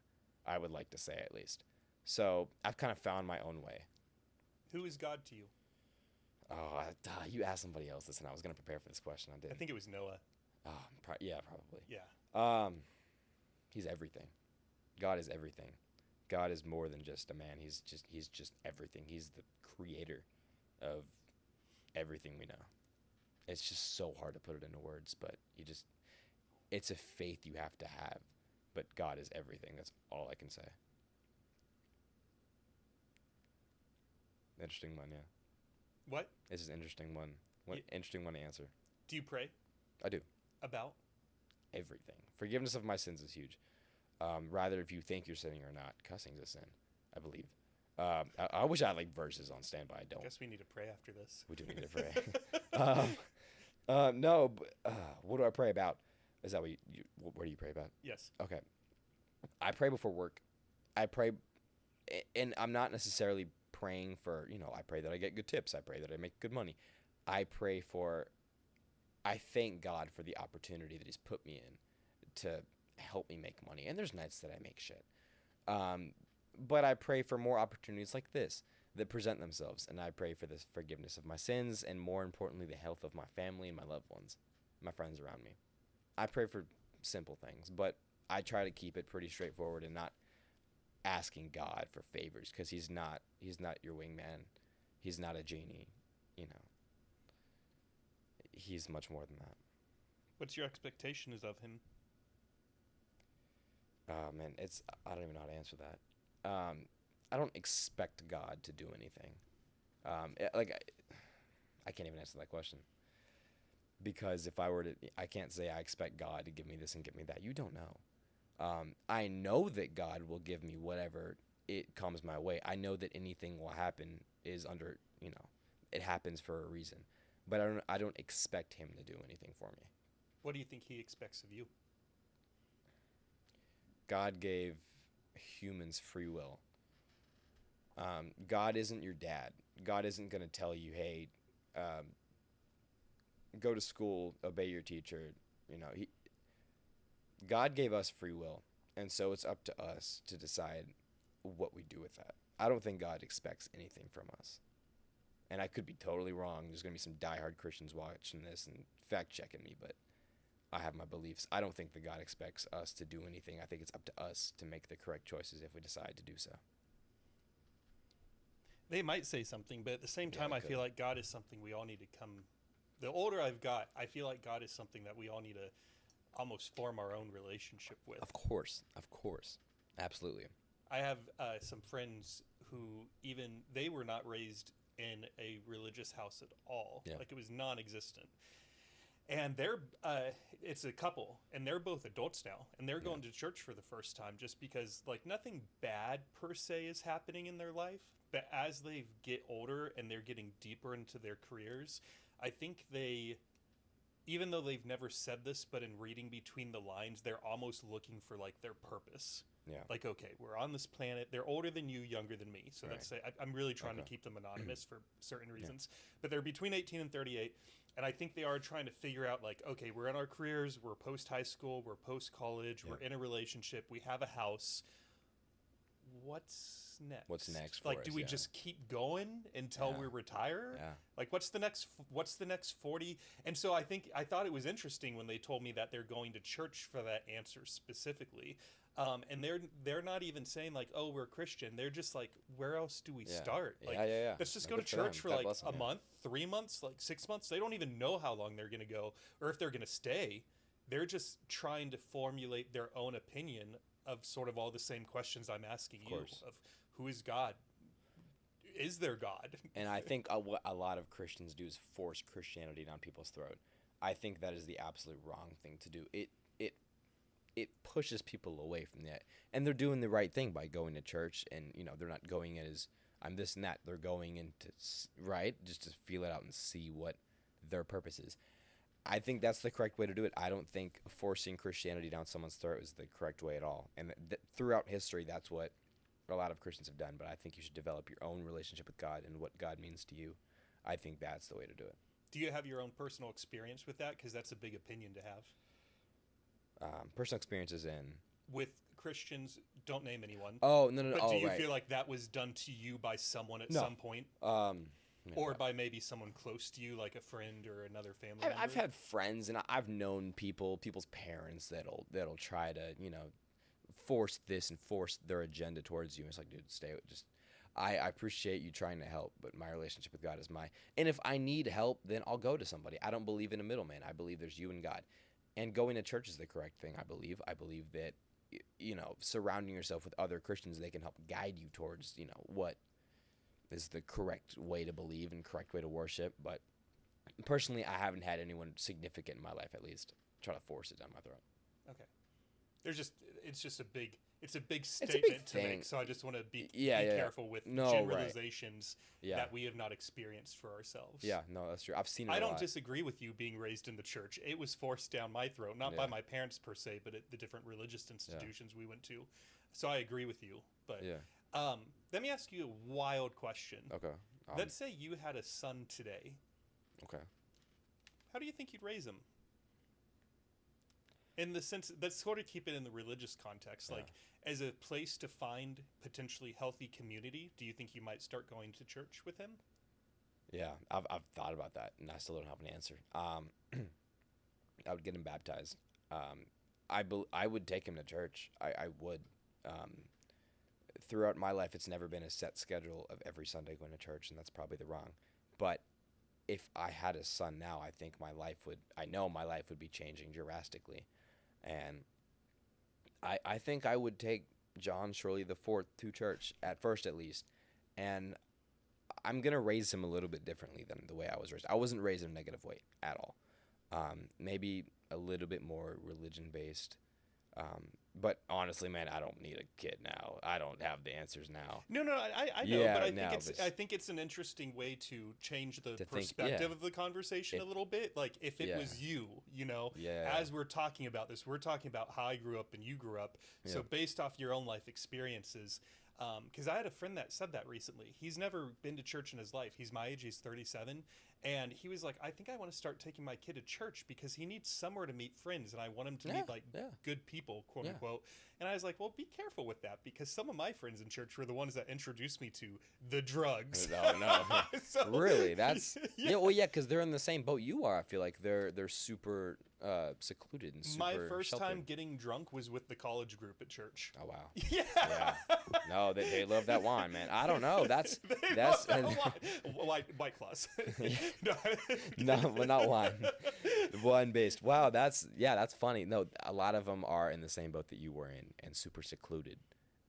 I would like to say, at least. So I've kind of found my own way. Who is God to you? Oh, you asked somebody else this, and I was going to prepare for this question. I did. I think it was Noah. Oh, yeah, probably. Yeah. He's everything. God is everything. God is more than just a man. He's just everything. He's the creator of everything we know. It's just so hard to put it into words, but it's a faith you have to have. But God is everything. That's all I can say. Interesting one, yeah. What? This is an interesting one. Y- Interesting one to answer. Do you pray I do. about? Everything. Forgiveness of my sins is huge. Rather if you think you're sinning or not, cussing's a sin, I believe. I wish I had like verses on standby. I don't. Guess we need to pray after this. We do need to pray. No, but, what do I pray about? Is that what do you pray about? Yes. Okay. I pray before work. I pray, and I'm not necessarily praying for, I pray that I get good tips. I pray that I make good money. I thank God for the opportunity that he's put me in to help me make money. And there's nights that I make shit. But I pray for more opportunities like this that present themselves. And I pray for the forgiveness of my sins and, more importantly, the health of my family and my loved ones, my friends around me. I pray for simple things, but I try to keep it pretty straightforward and not asking God for favors, because he's not your wingman. He's not a genie, He's much more than that. What's your expectations of him? Man, I don't even know how to answer that. I don't expect God to do anything. I can't even answer that question. Because if I were to, I can't say I expect God to give me this and give me that. You don't know. I know that God will give me whatever it comes my way. I know that anything will happen is under, it happens for a reason. But I don't expect him to do anything for me. What do you think he expects of you? God gave humans free will. God isn't your dad. God isn't going to tell you, hey, go to school, obey your teacher. God gave us free will, and so it's up to us to decide what we do with that. I don't think God expects anything from us. And I could be totally wrong. There's going to be some diehard Christians watching this and fact-checking me, but I have my beliefs. I don't think that God expects us to do anything. I think it's up to us to make the correct choices if we decide to do so. They might say something, but at the same time, they I feel like God is something we all need to come. The older I've got, I feel like God is something that we all need to almost form our own relationship with. Of course. Absolutely. I have some friends who they were not raised in a religious house at all. Yeah. Like, it was non-existent. And it's a couple, and they're both adults now, and they're going to church for the first time just because, like, nothing bad per se is happening in their life, but as they get older and they're getting deeper into their careers, I think even though they've never said this, but in reading between the lines, they're almost looking for, like, their purpose. Yeah. Like, okay, we're on this planet. They're older than you, younger than me. So let's say I'm really trying to keep them anonymous for certain reasons. But they're between 18 and 38. And I think they are trying to figure out, like, okay, we're in our careers. We're post-high school. We're post-college. We're in a relationship. We have a house. What's next? What's next for like, us? do we just keep going until we retire? Yeah. Like, what's the next 40? And so I thought it was interesting when they told me that they're going to church for that answer specifically. And they're not even saying, like, oh, we're Christian. They're just like, where else do we start? Like, let's just go to church for like a month, 3 months, like 6 months. They don't even know how long they're going to go or if they're going to stay. They're just trying to formulate their own opinion of sort of all the same questions I'm asking you of who is God? Is there God? And I think what a lot of Christians do is force Christianity down people's throat. I think that is the absolute wrong thing to do. It pushes people away from that. And they're doing the right thing by going to church, and they're not going in as I'm this and that. They're going into just to feel it out and see what their purpose is. I think that's the correct way to do it. I don't think forcing Christianity down someone's throat is the correct way at all. And throughout history, that's what a lot of Christians have done. But I think you should develop your own relationship with God and what God means to you. I think that's the way to do it. Do you have your own personal experience with that? Because that's a big opinion to have. Personal experiences with Christians, don't name anyone. Oh, no. But do you feel like that was done to you by someone at some point? Or by maybe someone close to you, like a friend or another family member? I've had friends, and I've known people's parents that'll try to, force this and force their agenda towards you. It's like, dude, I appreciate you trying to help, but my relationship with God is and if I need help, then I'll go to somebody. I don't believe in a middleman. I believe there's you and God. And going to church is the correct thing, I believe. I believe that, surrounding yourself with other Christians, they can help guide you towards, what is the correct way to believe and correct way to worship. But personally, I haven't had anyone significant in my life, at least, try to force it down my throat. Okay. It's just a big It's statement a big to thing. make. So I just want to be Yeah. careful with No, right. generalizations Yeah. that we have not experienced for ourselves. Yeah, no, that's true. I've seen it I a don't lot. disagree with you being raised in the church. It was forced down my throat, not by my parents per se, but at the different religious institutions we went to. So I agree with you. But Yeah. let me ask you a wild question. Okay. Let's say you had a son today. Okay. How do you think you'd raise him? In the sense, let's sort of keep it in the religious context. Like, as a place to find potentially healthy community, do you think you might start going to church with him? Yeah, I've thought about that, and I still don't have an answer. I would get him baptized. I would take him to church. I would. Throughout my life, it's never been a set schedule of every Sunday going to church, and that's probably the wrong. But if I had a son now, I know my life would be changing drastically. And I think I would take Jon Schorle IV to church, at first at least. And I'm going to raise him a little bit differently than the way I was raised. I wasn't raised in a negative way at all. Maybe a little bit more religion-based. But honestly, man, I don't need a kid now. I don't have the answers now. No, I know, Yeah, but I now, think it's an interesting way to change the To think, perspective yeah. of the conversation a little bit. Like, if it Yeah. was you, Yeah. as we're talking about this, we're talking about how I grew up and you grew up. So Yep. based off your own life experiences, because I had a friend that said that recently. He's never been to church in his life. He's my age. He's 37. And he was like, I think I want to start taking my kid to church because he needs somewhere to meet friends. And I want him to meet good people, quote unquote. And I was like, well, be careful with that because some of my friends in church were the ones that introduced me to the drugs. Oh, no. So, Really? That's because they're in the same boat you are. I feel like they're super secluded and super my first sheltered. time getting drunk was with the college group at church. Oh wow. Yeah. No, they love that wine, man. I don't know. That's love that white claws. no, but not wine. Wine based. Wow, that's funny. No, a lot of them are in the same boat that you were in and super secluded,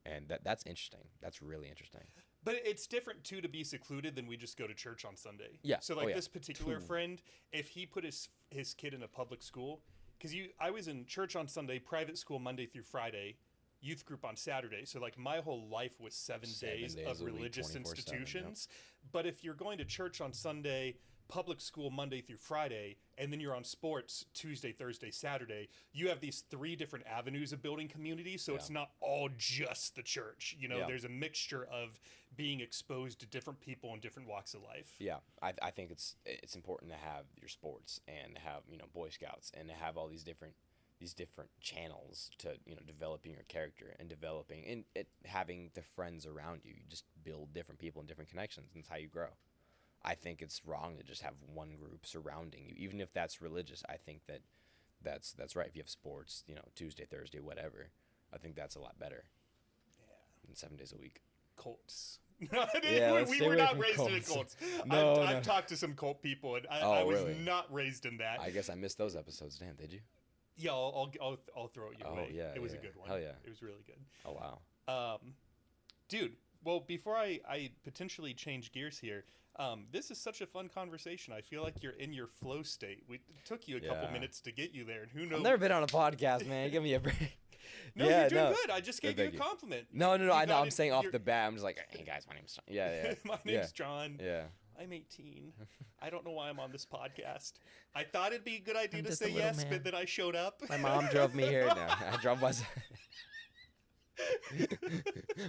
and that's interesting. That's really interesting. But it's different too to be secluded than we just go to church on Sunday. Yeah. So like this particular friend, if he put his kid in a public school, because I was in church on Sunday, private school Monday through Friday, youth group on Saturday. So like my whole life was 7 days of religious institutions. But if you're going to church on Sunday, public school Monday through Friday, and then you're on sports Tuesday, Thursday, Saturday, you have these 3 different avenues of building community. So it's not all just the church. There's a mixture of being exposed to different people in different walks of life. Yeah, I think it's important to have your sports and to have Boy Scouts and to have all these different channels to developing your character and developing and having the friends around you. You just build different people and different connections, and that's how you grow. I think it's wrong to just have one group surrounding you, even if that's religious. I think that's right. If you have sports, Tuesday, Thursday, whatever, I think that's a lot better. Yeah. Than 7 days a week. Colts. we were not raised in a cult. No, I've talked to some cult people, and I was not raised in that. I guess I missed those episodes. Damn, did you? Yeah, I'll throw it your way. Yeah, it was a good one. Hell yeah. It was really good. Oh, wow. Dude, well, before I potentially change gears here, this is such a fun conversation. I feel like you're in your flow state. It took you a couple minutes to get you there, and who knows? I've never been on a podcast, man. Give me a break. No, you're doing good. I just gave you a compliment. No. I know. I'm saying off the bat. I'm just like, hey guys, my name's John. Yeah. My name's John. Yeah. I'm 18. I don't know why I'm on this podcast. I thought it'd be a good idea to say yes, man. but then I showed up. My mom drove me here. No, I drove myself.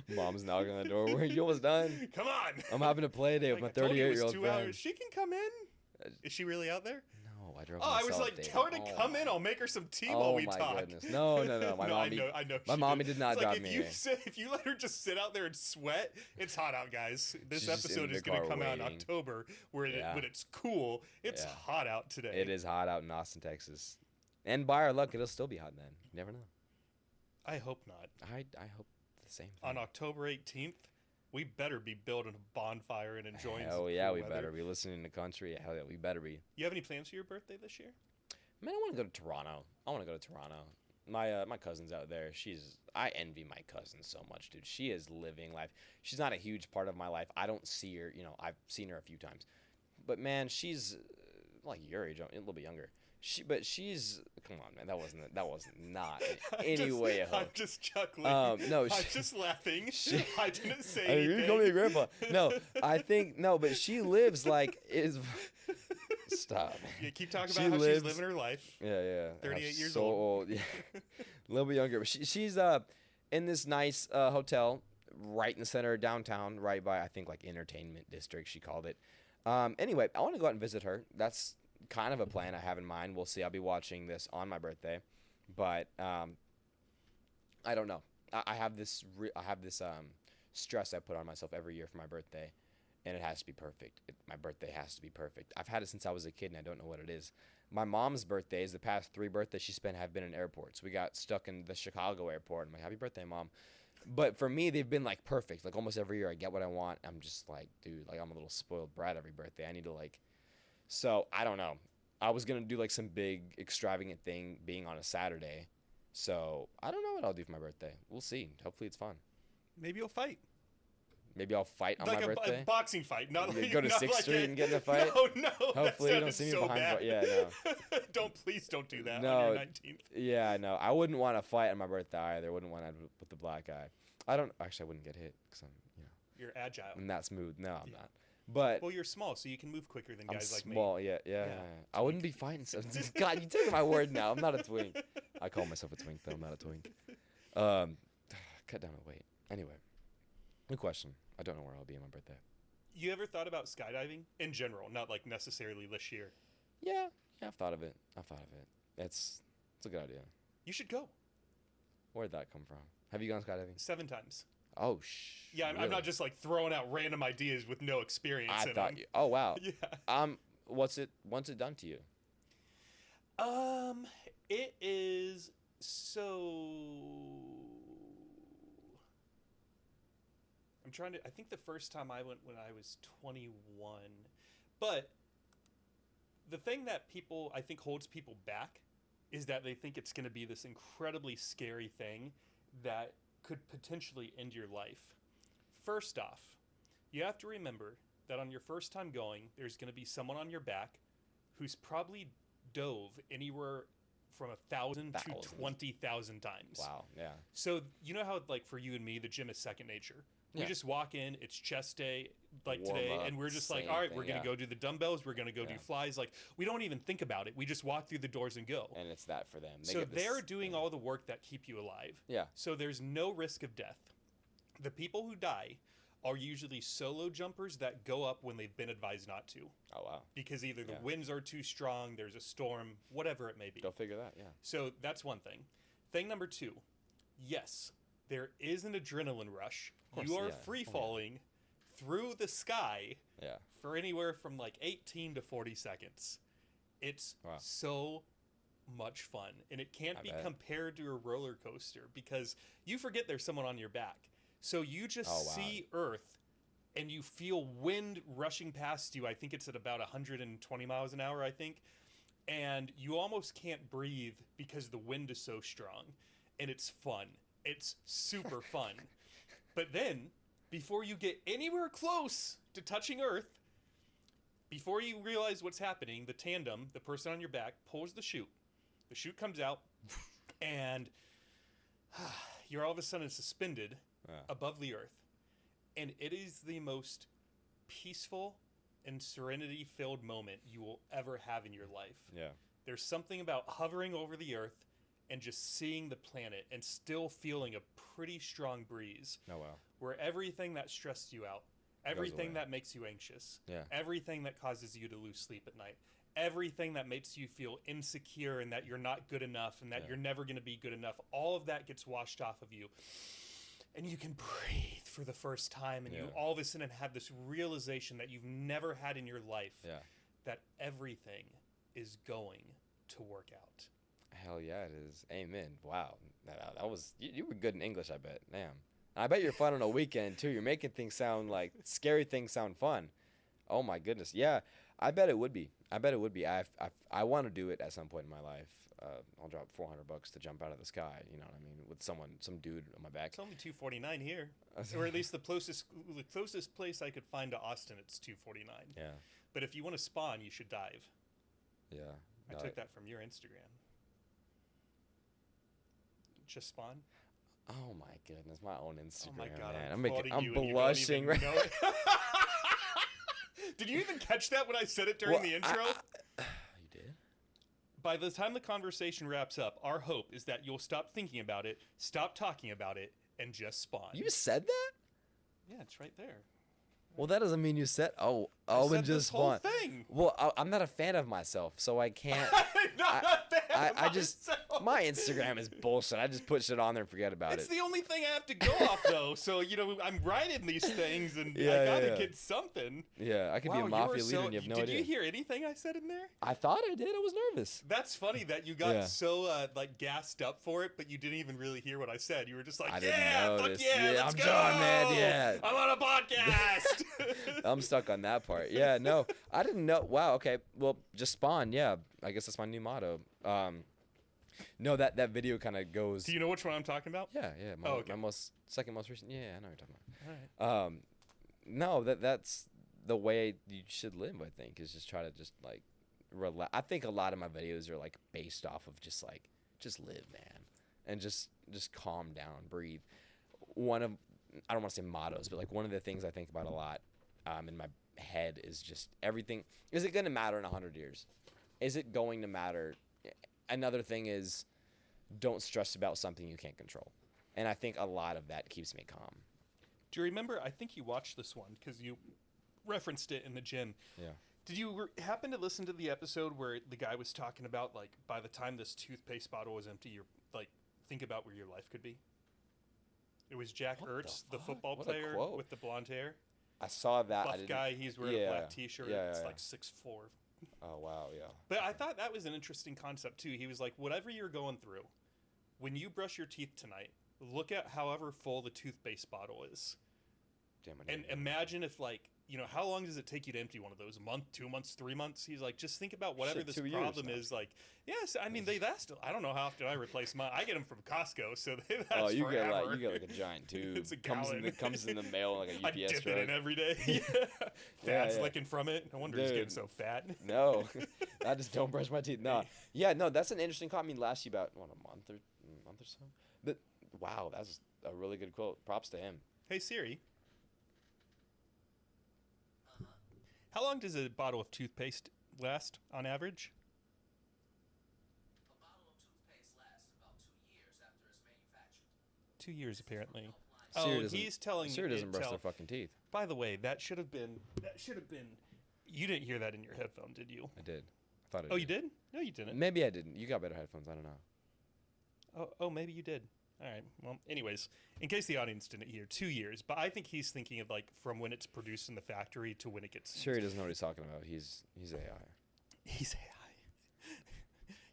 Mom's knocking on the door. Where you almost done? Come on. I'm having a play day with my 38-year-old friend. 2 hours. She can come in. Is she really out there? No, I drove. I was like, David. tell her to come in. I'll make her some tea while we talk. Oh my goodness. No. My mommy. I know. My mommy did not drive me here. If you let her just sit out there and sweat, it's hot out, guys. This She's just in episode the is going to car come out in waiting. October, when it's cool. It's hot out today. It is hot out in Austin, Texas, and by our luck, it'll still be hot then. You never know. I hope not. I hope the same thing. On October 18th, we better be building a bonfire and enjoying some Hell yeah, cool we weather. better be listening to country. Hell yeah, we better be. You have any plans for your birthday this year? Man, I want to go to Toronto. My cousin's out there. I envy my cousin so much, dude. She is living life. She's not a huge part of my life. I don't see her. I've seen her a few times, but man, she's like your age, a little bit younger. But she's come on, man. That was not in any way a hook. I'm just chuckling. No, I'm just laughing. I didn't say I mean, anything. you call me a grandpa. No, I think no, but she lives like is. Stop. Yeah, keep talking about how she's living her life. Yeah. 38 years so old. Yeah, a little bit younger. But she's in this nice hotel right in the center of downtown, right by I think like entertainment district she called it. Anyway, I want to go out and visit her. That's kind of a plan I have in mind. We'll see. I'll be watching this on my birthday, but I don't know. I have this stress I put on myself every year for my birthday, and it has to be perfect. My birthday has to be perfect. I've had it since I was a kid, and I don't know what it is. My mom's birthdays, the past 3 birthdays she spent have been in airports. We got stuck in the Chicago airport. I'm like, happy birthday, Mom. But for me, they've been like perfect. Like almost every year I get what I want. I'm just like, dude, like I'm a little spoiled brat every birthday. I need to like, so I don't know. I was going to do like some big extravagant thing being on a Saturday. So I don't know what I'll do for my birthday. We'll see. Hopefully it's fun. Maybe you'll fight. Maybe I'll fight on like my birthday. A boxing fight, not like go to not 6th like Street and get in a fight. No. Hopefully you don't see me so behind. Bad. Yeah, no. Please don't do that No. on your 19th. Yeah, no. I wouldn't want to fight on my birthday either. I wouldn't want to with the black eye. I wouldn't get hit because You're agile. I'm that smooth. No, I'm not. But well, you're small, so you can move quicker than guys like me. I'm small. Yeah. I wouldn't be fighting. God, you took my word now. I'm not a twink. I call myself a twink, though. I'm not a twink. Cut down the weight. Anyway, good question. I don't know where I'll be on my birthday. You ever thought about skydiving in general, not like necessarily this year? Yeah, I've thought of it. It's a good idea. You should go. Where'd that come from? Have you gone skydiving? 7 times. Oh, yeah, really? I'm not just like throwing out random ideas with no experience. Oh wow. Yeah. What's it done to you? It is so. I think the first time I went when I was 21, but the thing that I think holds people back is that they think it's going to be this incredibly scary thing that could potentially end your life. First off, you have to remember that on your first time going, there's going to be someone on your back who's probably dove anywhere from 1,000 to 20,000 times. Wow, yeah. So you know how like for you and me, the gym is second nature. We just walk in, it's chest day like Warm today, up, and we're just like, same all right, thing, we're going to go do the dumbbells, we're going to go do flies. Like we don't even think about it. We just walk through the doors and go. And it's that for them. They're doing all the work that keep you alive. Yeah. So there's no risk of death. The people who die are usually solo jumpers that go up when they've been advised not to. Oh, wow. Because either the winds are too strong, there's a storm, whatever it may be. Go figure that, yeah. So that's one thing. Thing number 2, yes, there is an adrenaline rush. You are free falling through the sky for anywhere from like 18 to 40 seconds. It's so much fun. And it can't be compared to a roller coaster because you forget there's someone on your back. So you just see Earth and you feel wind rushing past you. I think it's at about 120 miles an hour, I think. And you almost can't breathe because the wind is so strong. And it's fun. It's super fun. But then, before you get anywhere close to touching Earth, before you realize what's happening, the tandem, the person on your back, pulls the chute. The chute comes out, and you're all of a sudden suspended above the Earth. And it is the most peaceful and serenity-filled moment you will ever have in your life. Yeah. There's something about hovering over the Earth and just seeing the planet and still feeling a pretty strong breeze. Oh, wow. Where everything that stressed you out, everything that makes you anxious, everything that causes you to lose sleep at night, everything that makes you feel insecure and that you're not good enough and that you're never going to be good enough, all of that gets washed off of you. And you can breathe for the first time, and you all of a sudden have this realization that you've never had in your life that everything is going to work out. Hell yeah, it is. Amen. Wow. That was you were good in English, I bet. Damn. I bet you're fun on a weekend too. You're making things sound like scary things sound fun. Oh my goodness. Yeah. I bet it would be. I want to do it at some point in my life. I'll drop $400 to jump out of the sky. You know what I mean? With some dude on my back. It's only $249 here, or at least the closest place I could find to Austin. It's $249. Yeah. But if you want to spawn, you should dive. Yeah. I took that from your Instagram. Just spawn. Oh my goodness, my own Instagram. Oh my God, man. I'm you blushing right now. Did you even catch that when I said it during the intro? You did? By the time the conversation wraps up, our hope is that you'll stop thinking about it, stop talking about it, and just spawn. You said that? Yeah, it's right there. Well, that doesn't mean you said, I and said just this whole spawn. thing. Well, I'm not a fan of myself, so I can't. I just, my Instagram is bullshit. I just put shit on there and forget about It's it. the only thing I have to go off, though. So, I'm writing these things, and Yeah, I gotta yeah. get something. Yeah, I could be a mafia leader and you have no idea. Did you hear anything I said in there? I thought I did. I was nervous. That's funny that you got Yeah. so gassed up for it, but you didn't even really hear what I said. You were just like, I didn't "Yeah, fuck notice. yeah, Yeah, let's I'm go! done, man, yeah." I'm on a podcast." I'm stuck on that part. Yeah, no, I didn't know. Wow, okay. Well, just spawn. Yeah, I guess that's my new motto. No, that video kind of goes. Do you know which one I'm talking about? Yeah. Okay. My second most recent. Yeah, I know what you're talking about. All right. No, that's the way you should live. I think is just try to just like relax. I think a lot of my videos are like based off of just live, man, and just calm down, breathe. I don't want to say mottos, but like one of the things I think about a lot in my head is just everything. Is it going to matter in 100 years? Is it going to matter? Another thing is don't stress about something you can't control. And I think a lot of that keeps me calm. Do you remember? I think you watched this one because you referenced it in the gym. Yeah. Did you happen to listen to the episode where the guy was talking about like by the time this toothpaste bottle was empty, you're like think about where your life could be? It was Jack What Ertz, the the fuck? football What a player quote. with the blonde hair. I saw that. Buff guy, he's wearing a black t-shirt. Yeah, it's yeah. like 6'4". Oh, wow, yeah. But I thought that was an interesting concept too. He was like, whatever you're going through, when you brush your teeth tonight, look at however full the toothpaste bottle is. Damn, I And didn't know. imagine if how long does it take you to empty one of those? A month, 2 months, 3 months? He's like, just think about whatever Shit, this 2 years problem now. is. Like, yes, I mean, they last, I don't know how often I replace mine. I get them from Costco, so they last Oh, you forever. get like a giant tube. It's a comes in the mail like a I UPS dip truck. it in every day. Dad's yeah. licking from it. No wonder he's getting Dude. so fat. No, I just don't brush my teeth. No, yeah, no, that's an interesting quote. I mean, lasts you about a month or so. But wow, that's a really good quote. Props to him. Hey, Siri. How long does a bottle of toothpaste last on average? A bottle of toothpaste lasts about 2 years after it's manufactured. 2 years, apparently. Siri Oh, doesn't- he's telling Siri doesn't it brush tell- their fucking teeth. By the way, that should have been. You didn't hear that in your headphone, did you? I did. I thought I did. Oh, you did? No, you didn't. Maybe I didn't. You got better headphones. I don't know. Oh, maybe you did. All right. Well, anyways, in case the audience didn't hear, 2 years. But I think he's thinking of like from when it's produced in the factory to when it gets. Siri doesn't know what he's talking about. He's AI. He's AI.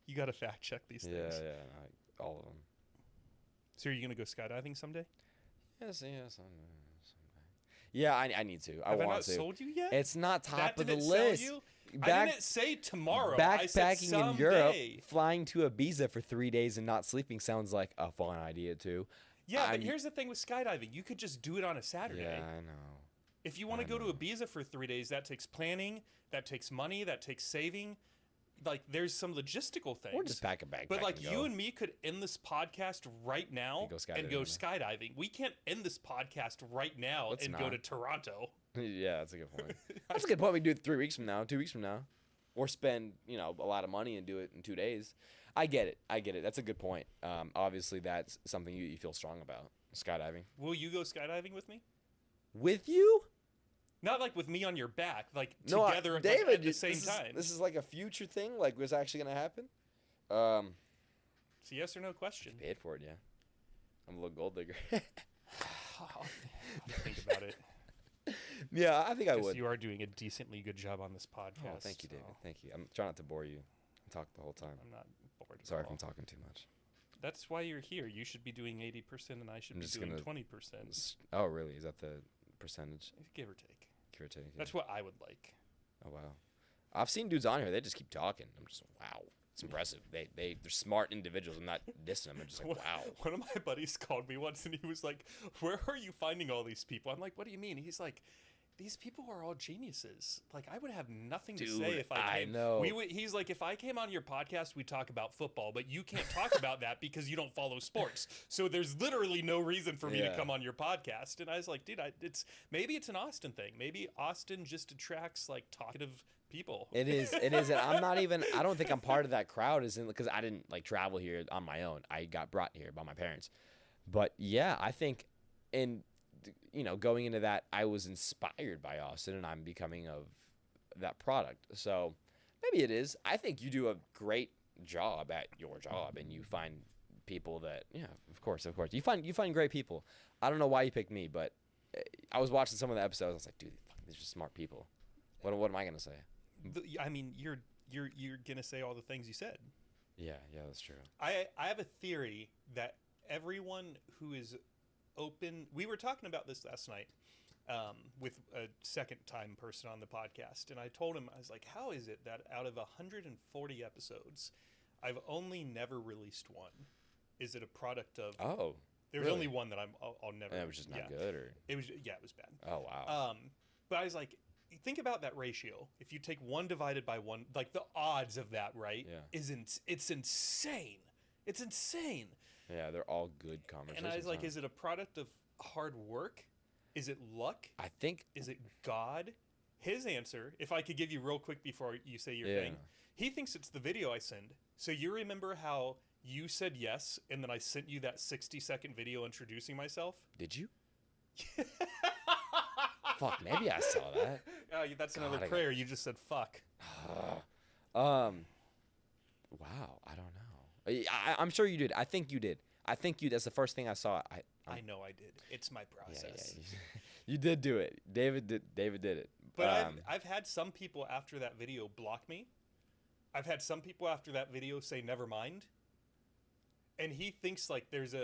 You got to fact check these Yeah, things. yeah, all of them. So are you gonna go skydiving someday? Yes, someday. Yeah, I need to. I Have I want not to. sold you yet? It's not top That of the didn't sell list. you? I Back, didn't say tomorrow. I said backpacking in Europe, someday. flying to Ibiza for 3 days and not sleeping sounds like a fun idea too. Yeah, but I'm- here's the thing with skydiving. You could just do it on a Saturday. Yeah, I know. If you want to I go to know. Ibiza for 3 days, that takes planning, that takes money, that takes saving. Like, there's some logistical things. Or just pack a backpack. But like and you go. and me could end this podcast right now And go skydiving. skydiving. We can't end this podcast right now Let's and go not. to Toronto. Yeah, that's a good point. That's a good point. We can do it 3 weeks from now, 2 weeks from now, or spend a lot of money and do it in 2 days. I get it. That's a good point. Obviously, that's something you feel strong about. Skydiving. Will you go skydiving with me? With you? Not like with me on your back, like No, together David. at the same time. This is like a future thing. Like, what's actually gonna happen? It's a yes or no question. Paid for it, yeah. I'm a little gold digger. I'll think about it. Yeah, I think I 'Cause would. you are doing a decently good job on this podcast. Oh, thank you, David. so Thank you. I'm trying not to bore you. I talk the whole time. I'm not bored at Sorry if all. I'm talking too much. That's why you're here. You should be doing 80% and I should I'm be just doing gonna 20%. Oh, really? Is that the percentage? Give or take. Give or take. That's what I would like. Oh, wow. I've seen dudes on here. They just keep talking. I'm just wow. It's impressive. They're smart individuals. I'm not dissing them. I'm just like, wow. One of my buddies called me once, and he was like, "Where are you finding all these people?" I'm like, "What do you mean?" He's like, "These people are all geniuses. Like, I would have nothing to say if I came." I know. He's like, "If I came on your podcast, we talk about football, but you can't talk about that because you don't follow sports. So there's literally no reason for me to come on your podcast." And I was like, "Dude, maybe it's an Austin thing. Maybe Austin just attracts like talkative people." It is. And I'm not even. I don't think I'm part of that crowd. Because I didn't like travel here on my own. I got brought here by my parents. But yeah, I think, going into that, I was inspired by Austin, and I'm becoming of that product. So maybe it is. I think you do a great job at your job, and you find people that, of course, you find great people. I don't know why you picked me, but I was watching some of the episodes. I was like, dude, these are smart people. What am I gonna say? I mean, you're gonna say all the things you said. Yeah, that's true. I have a theory that everyone who is open. We were talking about this last night with a second-time person on the podcast, and I told him, I was like, "How is it that out of 140 episodes, I've only never released one? Is it a product of?" Oh, there's really? only one that I'll never. And it was just not good, or It was it was bad. oh wow. But I was like, think about that ratio. If you take 1 divided by 1, like the odds of that, right? Yeah. It's insane. It's insane. Yeah, they're all good conversations. And I was like, huh? is it a product of hard work? Is it luck? I think Is it God? His answer, if I could give you real quick before you say your thing, he thinks it's the video I send. So you remember how you said yes, and then I sent you that 60-second video introducing myself? Did you? Fuck, maybe I saw that. That's God, another prayer. You just said fuck. Wow, I don't know. I'm sure you did. I think you did. That's the first thing I saw. I know I did. It's my process. Yeah. You did do it. David did it. But I've had some people after that video block me. I've had some people after that video say never mind. And he thinks like there's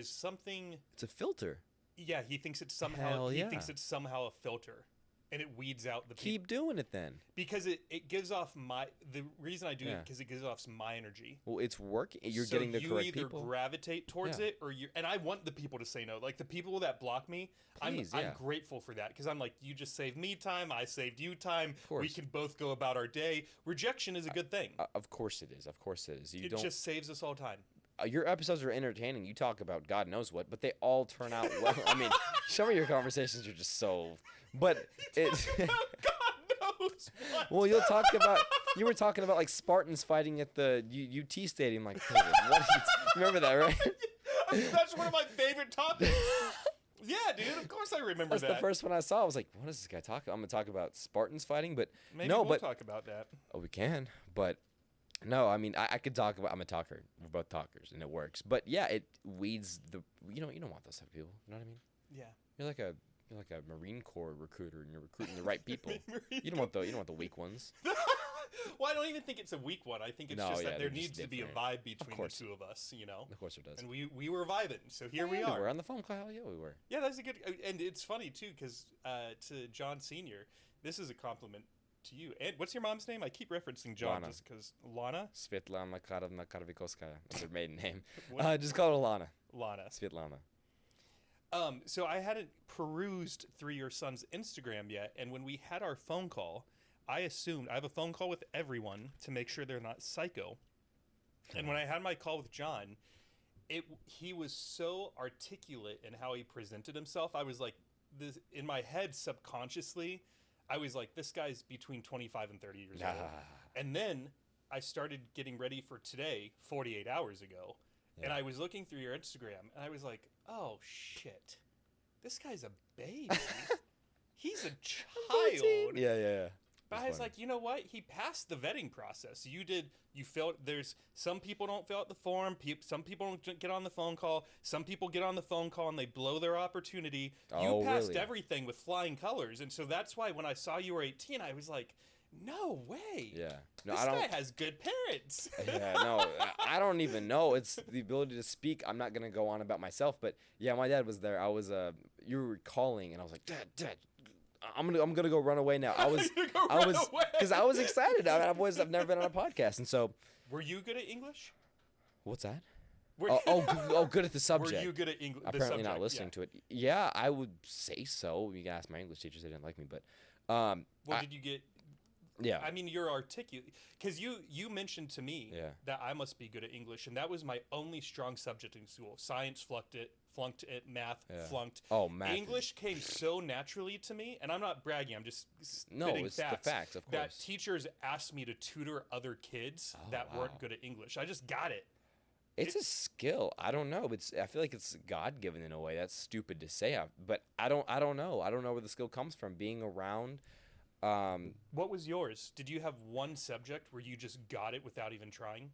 something. It's a filter. Yeah, he thinks it's somehow Hell yeah. he thinks it's somehow a filter, and it weeds out the people. Keep doing it then. Because it gives off the reason I do it Yeah. because it gives off my energy. Well, it's working. You're So getting the correct you either people. gravitate towards Yeah. it, or and I want the people to say no. Like the people that block me, Please, I'm yeah. grateful for that because I'm like, you just saved me time, I saved you time. Of course. We can both go about our day. Rejection is a good thing. Of course it is. Of course it is. It just saves us all time. Your episodes are entertaining. You talk about God knows what, but they all turn out well. I mean, some of your conversations are just so. But it. God knows what. Well, you were talking about like Spartans fighting at the UT stadium. Like, what remember that, right? That's one of my favorite topics. Yeah, dude. Of course I remember That's that. the first one I saw. I was like, what is this guy talking? I'm gonna talk about Spartans fighting, but Maybe no, we'll but talk about that. oh, we can, but. No, I mean I could talk about. I'm a talker. We're both talkers, and it works. But yeah, it weeds the. You don't want those type of people. You know what I mean? Yeah. You're like a Marine Corps recruiter, and you're recruiting the right people. You don't want the weak ones. Well, I don't even think it's a weak one. I think it's No, just yeah, that there they're just needs to be a different. vibe between the course. two of us, you know? Of course it does. And we were vibing, so here we Yeah, are. We're on the phone call. Hell yeah, we were. Yeah, that's a good. And it's funny too, because to John Senior, this is a compliment to you. And what's your mom's name? I keep referencing John Lana. just because Lana. Svetlana Karovna Karvikovskaya. That's her maiden name. What? Just call her Lana. Lana. Svetlana. So I hadn't perused through your son's Instagram yet, and when we had our phone call, I assumed I have a phone call with everyone to make sure they're not psycho. And when I had my call with John, he was so articulate in how he presented himself. I was like, this in my head subconsciously, I was like, this guy's between 25 and 30 years old. And then I started getting ready for today, 48 hours ago. Yeah. And I was looking through your Instagram, and I was like, oh, shit. This guy's a baby. He's a child. Yeah. But I was like, you know what? He passed the vetting process. You filled, there's, some people don't fill out the form. Some people don't get on the phone call. Some people get on the phone call and they blow their opportunity. Oh, You passed really? everything with flying colors. And so that's why when I saw you were 18, I was like, no way. Yeah. No, This I don't. guy has good parents. Yeah, no, I don't even know. It's the ability to speak. I'm not gonna go on about myself, but yeah, my dad was there. You were calling, and I was like, Dad, I'm gonna go run away now. Because I was excited. I've never been on a podcast, and so. Were you good at English? What's that? Were, Good at the subject. Were you good at English? Apparently not listening to it. Yeah, I would say so. You can ask my English teachers; they didn't like me, but. Did you get? Yeah. I mean, you're articulate because you mentioned to me that I must be good at English, and that was my only strong subject in school. Science flunked it, math flunked. Oh, math. English came so naturally to me, and I'm not bragging. I'm just spitting it's facts. the facts, of course. That teachers asked me to tutor other kids that weren't good at English. I just got it. It's a skill. I don't know. I feel like it's God given in a way. That's stupid to say, but I don't know. I don't know where the skill comes from. Being around. What was yours? Did you have one subject where you just got it without even trying?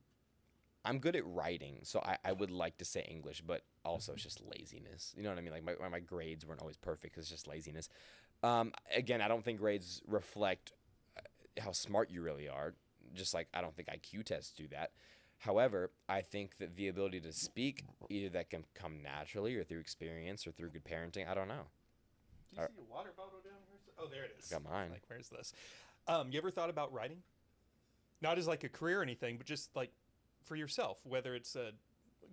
I'm good at writing, so I would like to say English, but also it's just laziness. You know what I mean? Like my grades weren't always perfect. It's just laziness. Again, I don't think grades reflect how smart you really are. Just like I don't think IQ tests do that. However, I think that the ability to speak, either that can come naturally or through experience or through good parenting, I don't know. Do you see a water bottle down here? Oh, there it is. Got mine. Like, where's this? You ever thought about writing? Not as like a career or anything, but just like for yourself, whether it's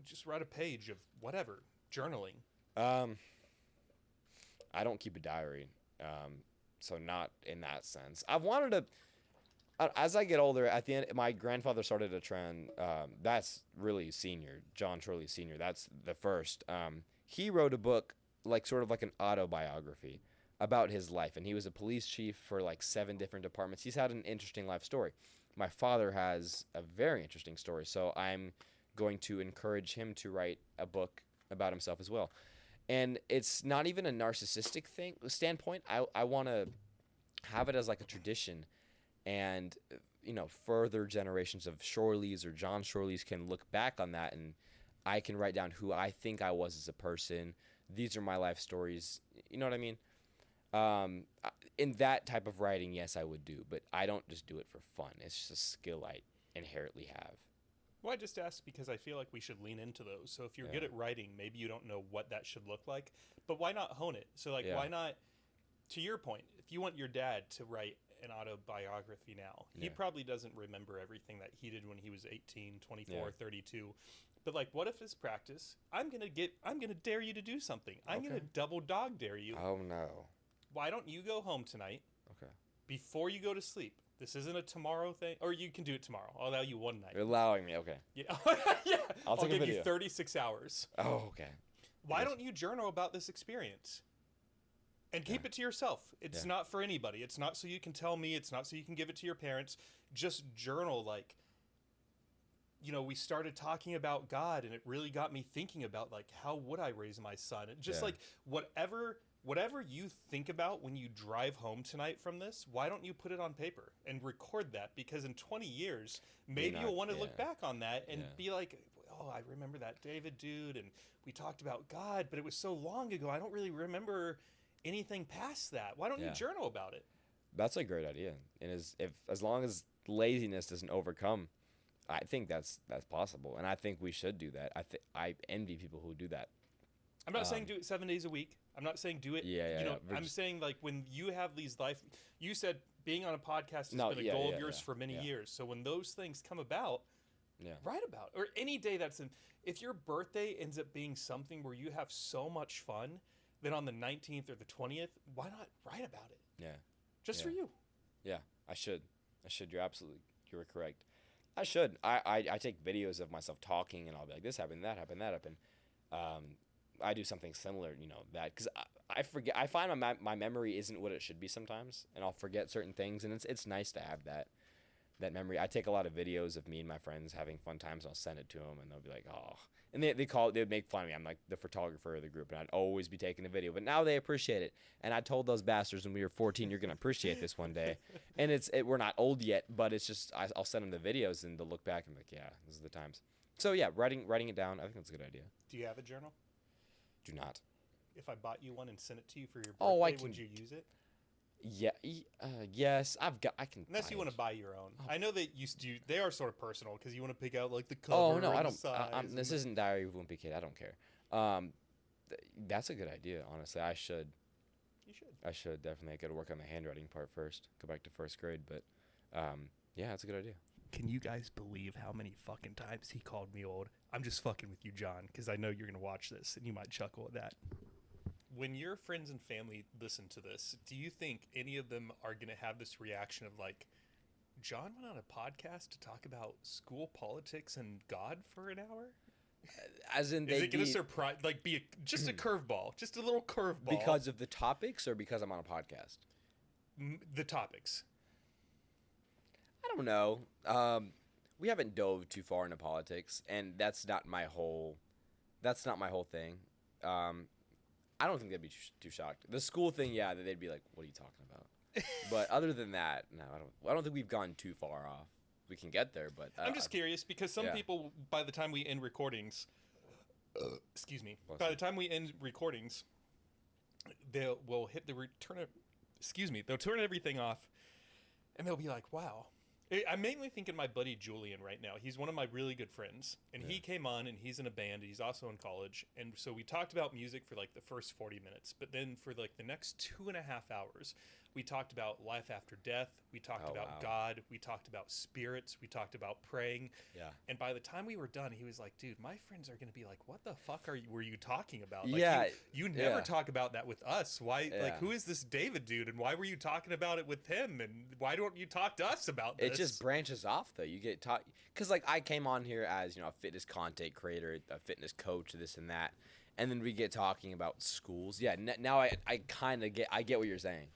just write a page of whatever, journaling. I don't keep a diary, so not in that sense. I've wanted to. As I get older, at the end, my grandfather started a trend. That's really senior, Jon Schorle Sr. That's the first. He wrote a book, like sort of like an autobiography about his life, and he was a police chief for like 7 different departments. He's had an interesting life story. My father has a very interesting story, so I'm going to encourage him to write a book about himself as well. And it's not even a narcissistic standpoint. I want to have it as like a tradition. And, further generations of Schorles or Jon Schorles can look back on that, and I can write down who I think I was as a person. These are my life stories. You know what I mean? In that type of writing, yes, I would do, but I don't just do it for fun. It's just a skill I inherently have. Well, I just asked because I feel like we should lean into those. So if you're good at writing, maybe you don't know what that should look like, but why not hone it? So why not, to your point, if you want your dad to write an autobiography now, he probably doesn't remember everything that he did when he was 18, 24, 32. But like, what if his practice, I'm going to dare you to do something. I'm going to double dog dare you. Oh no. Why don't you go home tonight? Okay. Before you go to sleep. This isn't a tomorrow thing, or you can do it tomorrow. I'll allow you one night. You're allowing me, okay. Yeah. Yeah. I'll take a give video. you 36 hours. Oh, okay. Why don't you journal about this experience? And keep it to yourself. It's not for anybody. It's not so you can tell me. It's not so you can give it to your parents. Just journal like, we started talking about God, and it really got me thinking about like, how would I raise my son? And just like whatever you think about when you drive home tonight from this, why don't you put it on paper and record that? Because in 20 years, maybe you'll want to look back on that and be like, oh, I remember that David dude, and we talked about God, but it was so long ago. I don't really remember anything past that. Why don't you journal about it? That's a great idea. And as long as laziness doesn't overcome, I think that's possible. And I think we should do that. I envy people who do that. I'm not saying do it 7 days a week. I'm not saying do it. I'm saying like when you have these you said being on a podcast has been a goal of yours for many years. So when those things come about, write about it. Or any day if your birthday ends up being something where you have so much fun, then on the 19th or the 20th, why not write about it? Yeah. Just for you. Yeah, I should. You were correct. I should. I take videos of myself talking, and I'll be like, this happened, that happened, that happened. I do something similar, that, because I forget. I find my memory isn't what it should be sometimes, and I'll forget certain things, and it's nice to have that memory. I take a lot of videos of me and my friends having fun times, and I'll send it to them, and they'll be like, oh. And they would make fun of me. I'm like the photographer of the group, and I'd always be taking a video. But now they appreciate it. And I told those bastards when we were 14, you're going to appreciate this one day. And we're not old yet, but it's just, I'll send them the videos, and they'll look back and be like, yeah, this is the times. So yeah, writing it down, I think that's a good idea. Do you have a journal? Do not. If I bought you one and sent it to you for your birthday, would you use it? Yeah. Yes. I can. Unless you want to buy your own. I know that they are sort of personal because you want to pick out like the cover. Oh no, I don't. Size this isn't Diary of a Wimpy Kid. I don't care. That's a good idea. Honestly, I should. You should. I should definitely. I got to work on the handwriting part first. Go back to first grade, but yeah, that's a good idea. Can you guys believe how many fucking times he called me old? I'm just fucking with you, John, because I know you're going to watch this and you might chuckle at that. When your friends and family listen to this, do you think any of them are going to have this reaction of like, John went on a podcast to talk about school politics and God for an hour? As in, Is it going to surprise, like, be just a curveball, just a little curveball? because of the topics or because I'm on a podcast? The topics. I don't know. We haven't dove too far into politics, and that's not my whole thing. I don't think they'd be too shocked. The school thing, yeah, they'd be like, "What are you talking about?" But other than that, no, I don't think we've gone too far off. We can get there, but I'm just curious because some people, by the time we end recordings, excuse me, by the time we end recordings, they'll hit the they'll turn everything off, and they'll be like, "Wow." I'm mainly thinking my buddy Julian right now. He's one of my really good friends, and he came on, and he's in a band. He's also in college, and so we talked about music for like the first 40 minutes, but then for like the next 2.5 hours, we talked about life after death. We talked about God. We talked about spirits. We talked about praying. Yeah. And by the time we were done, he was like, "Dude, my friends are gonna be like, what the fuck were you talking about? Like, Yeah. you never talk about that with us. Why? Like, who is this David dude? And why were you talking about it with him? And why don't you talk to us about this?" It just branches off though. You get taught because like I came on here as a fitness content creator, a fitness coach, this and that, and then we get talking about schools. Yeah. Now I kind of get what you're saying.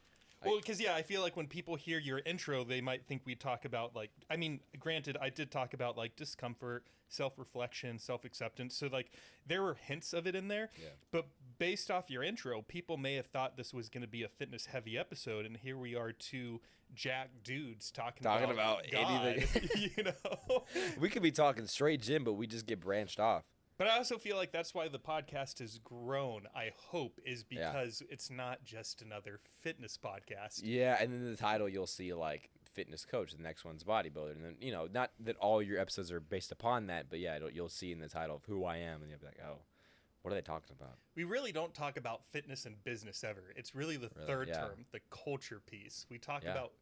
Well, because, I feel like when people hear your intro, they might think we talk about, like, I mean, granted, I did talk about, like, discomfort, self-reflection, self-acceptance. So, like, there were hints of it in there. Yeah. But based off your intro, people may have thought this was going to be a fitness-heavy episode. And here we are, two jack dudes talking about God, anything. We could be talking straight gym, but we just get branched off. But I also feel like that's why the podcast has grown, I hope, is because it's not just another fitness podcast. Yeah, and then the title you'll see like fitness coach, the next one's bodybuilder. And then, not that all your episodes are based upon that, but yeah, you'll see in the title of who I am, and you'll be like, oh, what are they talking about? We really don't talk about fitness and business ever. It's really the third term, the culture piece. We talk about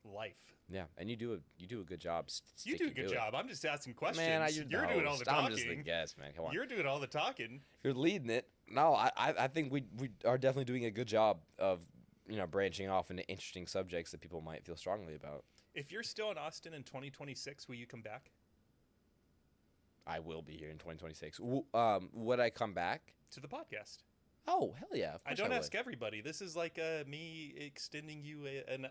life. Yeah, and you do a good job. You do a good job. I'm just asking questions. Man, you're doing all the talking. I'm just the guest, man. Come on. You're doing all the talking. You're leading it. No, I think we are definitely doing a good job of branching off into interesting subjects that people might feel strongly about. If you're still in Austin in 2026, will you come back? I will be here in 2026. Would I come back to the podcast? Oh, hell yeah. I don't ask everybody. This is like me extending you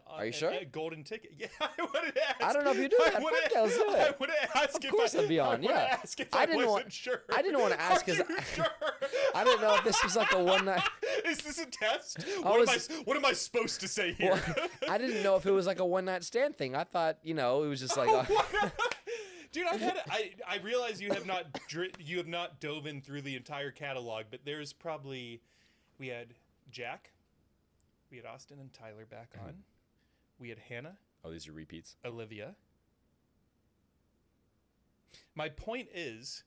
Are you sure? A golden ticket. Yeah, I would ask. I don't know if you do that. Let's do it. I would ask of course I'd be on, yeah. I wasn't sure. I didn't want to ask because sure? I didn't know if this was like a one night. Is this a test? What am I supposed to say here? Well, I didn't know if it was like a one night stand thing. I thought, it was just like. Dude, I realize you have not dove in through the entire catalog, but there's probably, we had Jack, we had Austin and Tyler back on, we had Hannah. Oh, these are repeats. Olivia. My point is,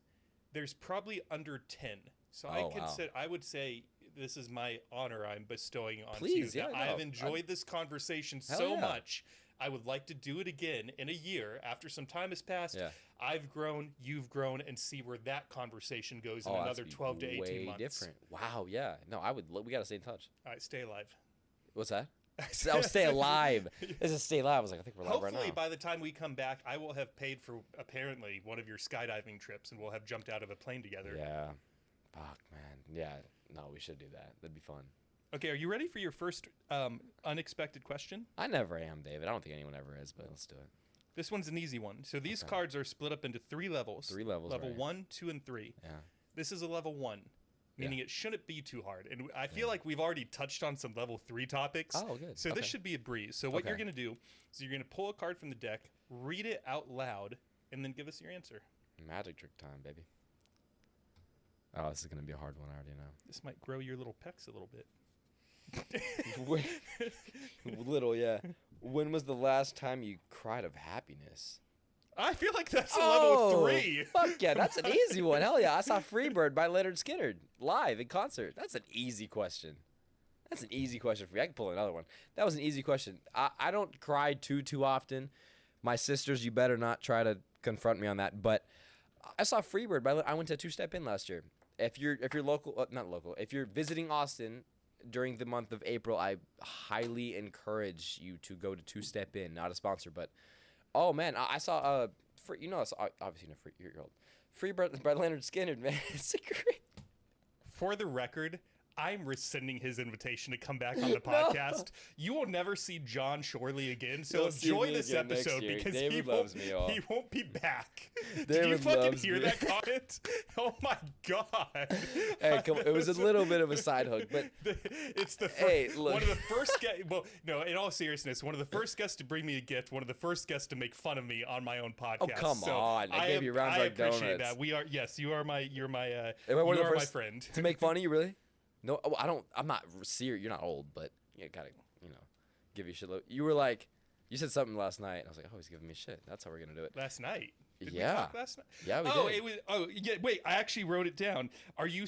there's probably under 10. So I would say this is my honor I'm bestowing on you. Yeah, I've enjoyed this conversation so much. I would like to do it again in a year after some time has passed. Yeah. I've grown, you've grown, and see where that conversation goes in another 12 to 18 months. Different. Wow, yeah. No, we got to stay in touch. All right, stay alive. What's that? Stay alive. This is stay alive. I was like, I think we're live right now. Hopefully, by the time we come back, I will have paid for apparently one of your skydiving trips, and we'll have jumped out of a plane together. Yeah. Fuck, man. Yeah. No, we should do that. That'd be fun. Okay, are you ready for your first unexpected question? I never am, David. I don't think anyone ever is, but let's do it. This one's an easy one. So these cards are split up into 3 levels. 3 levels, Level 1, 2, and 3. Yeah. This is a level 1, meaning it shouldn't be too hard. And I feel like we've already touched on some level 3 topics. Oh, good. So this should be a breeze. So what you're going to do is you're going to pull a card from the deck, read it out loud, and then give us your answer. Magic trick time, baby. Oh, this is going to be a hard one. I already know. This might grow your little pecs a little bit. Little, yeah. When was the last time you cried of happiness? I feel like that's a level 3. Fuck yeah, that's an easy one. Hell yeah, I saw Freebird by Leonard Skinner live in concert. That's an easy question. That's an easy question for me. I can pull another one. That was an easy question. I don't cry too often. My sisters, you better not try to confront me on that. But I saw Freebird. I went to Two Step In last year. If you're local, not local. If you're visiting Austin during the month of April, I highly encourage you to go to Two Step In. Not a sponsor, but oh man, I saw you know, it's obviously not you're old. Freebird by Leonard Skinner, man. It's a great. For the record, I'm rescinding his invitation to come back on the podcast. You will never see Jon Schorle again, so You'll see enjoy me this again next episode year. because David loves me all. he won't be back. Did David you fucking loves hear me. that comment? Oh my god! Hey, come on. It was a little bit of a side hook, but It's the Hey, look. one of the first guests. Well, no, in all seriousness, one of the first guests to bring me a gift, one of the first guests to make fun of me on my own podcast. Oh, come on. I gave you round I like appreciate donuts. that. We are you are my Am I you one of the are my first friend. to make fun of you, really? No, I don't. I'm not serious. You're not old, but you gotta, give you shit. You were like, you said something last night. I was like, oh, he's giving me shit. That's how we're gonna do it. Last night. Did we Yeah. talk last night? Yeah, we oh, did. it was. Oh, yeah. Wait, I actually wrote it down. Are you?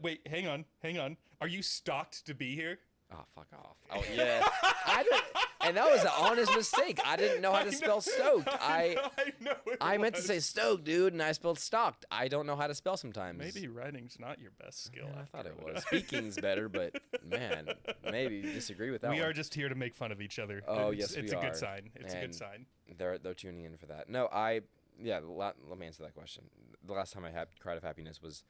Wait, hang on. Are you stalked to be here? Oh, fuck off. Oh, yeah. I didn't, and that was an honest mistake. I didn't know how to spell stoked. I know. I meant to say stoked, dude, and I spelled stalked. I don't know how to spell sometimes. Maybe writing's not your best skill. Yeah, I thought after it all. was. Speaking's better, but man, maybe you disagree with that We one. are just here to make fun of each other. Oh, it's, yes, it's we a are. good sign. It's a good And sign. They're tuning in for that. No, let me answer that question. The last time I cried of happiness was,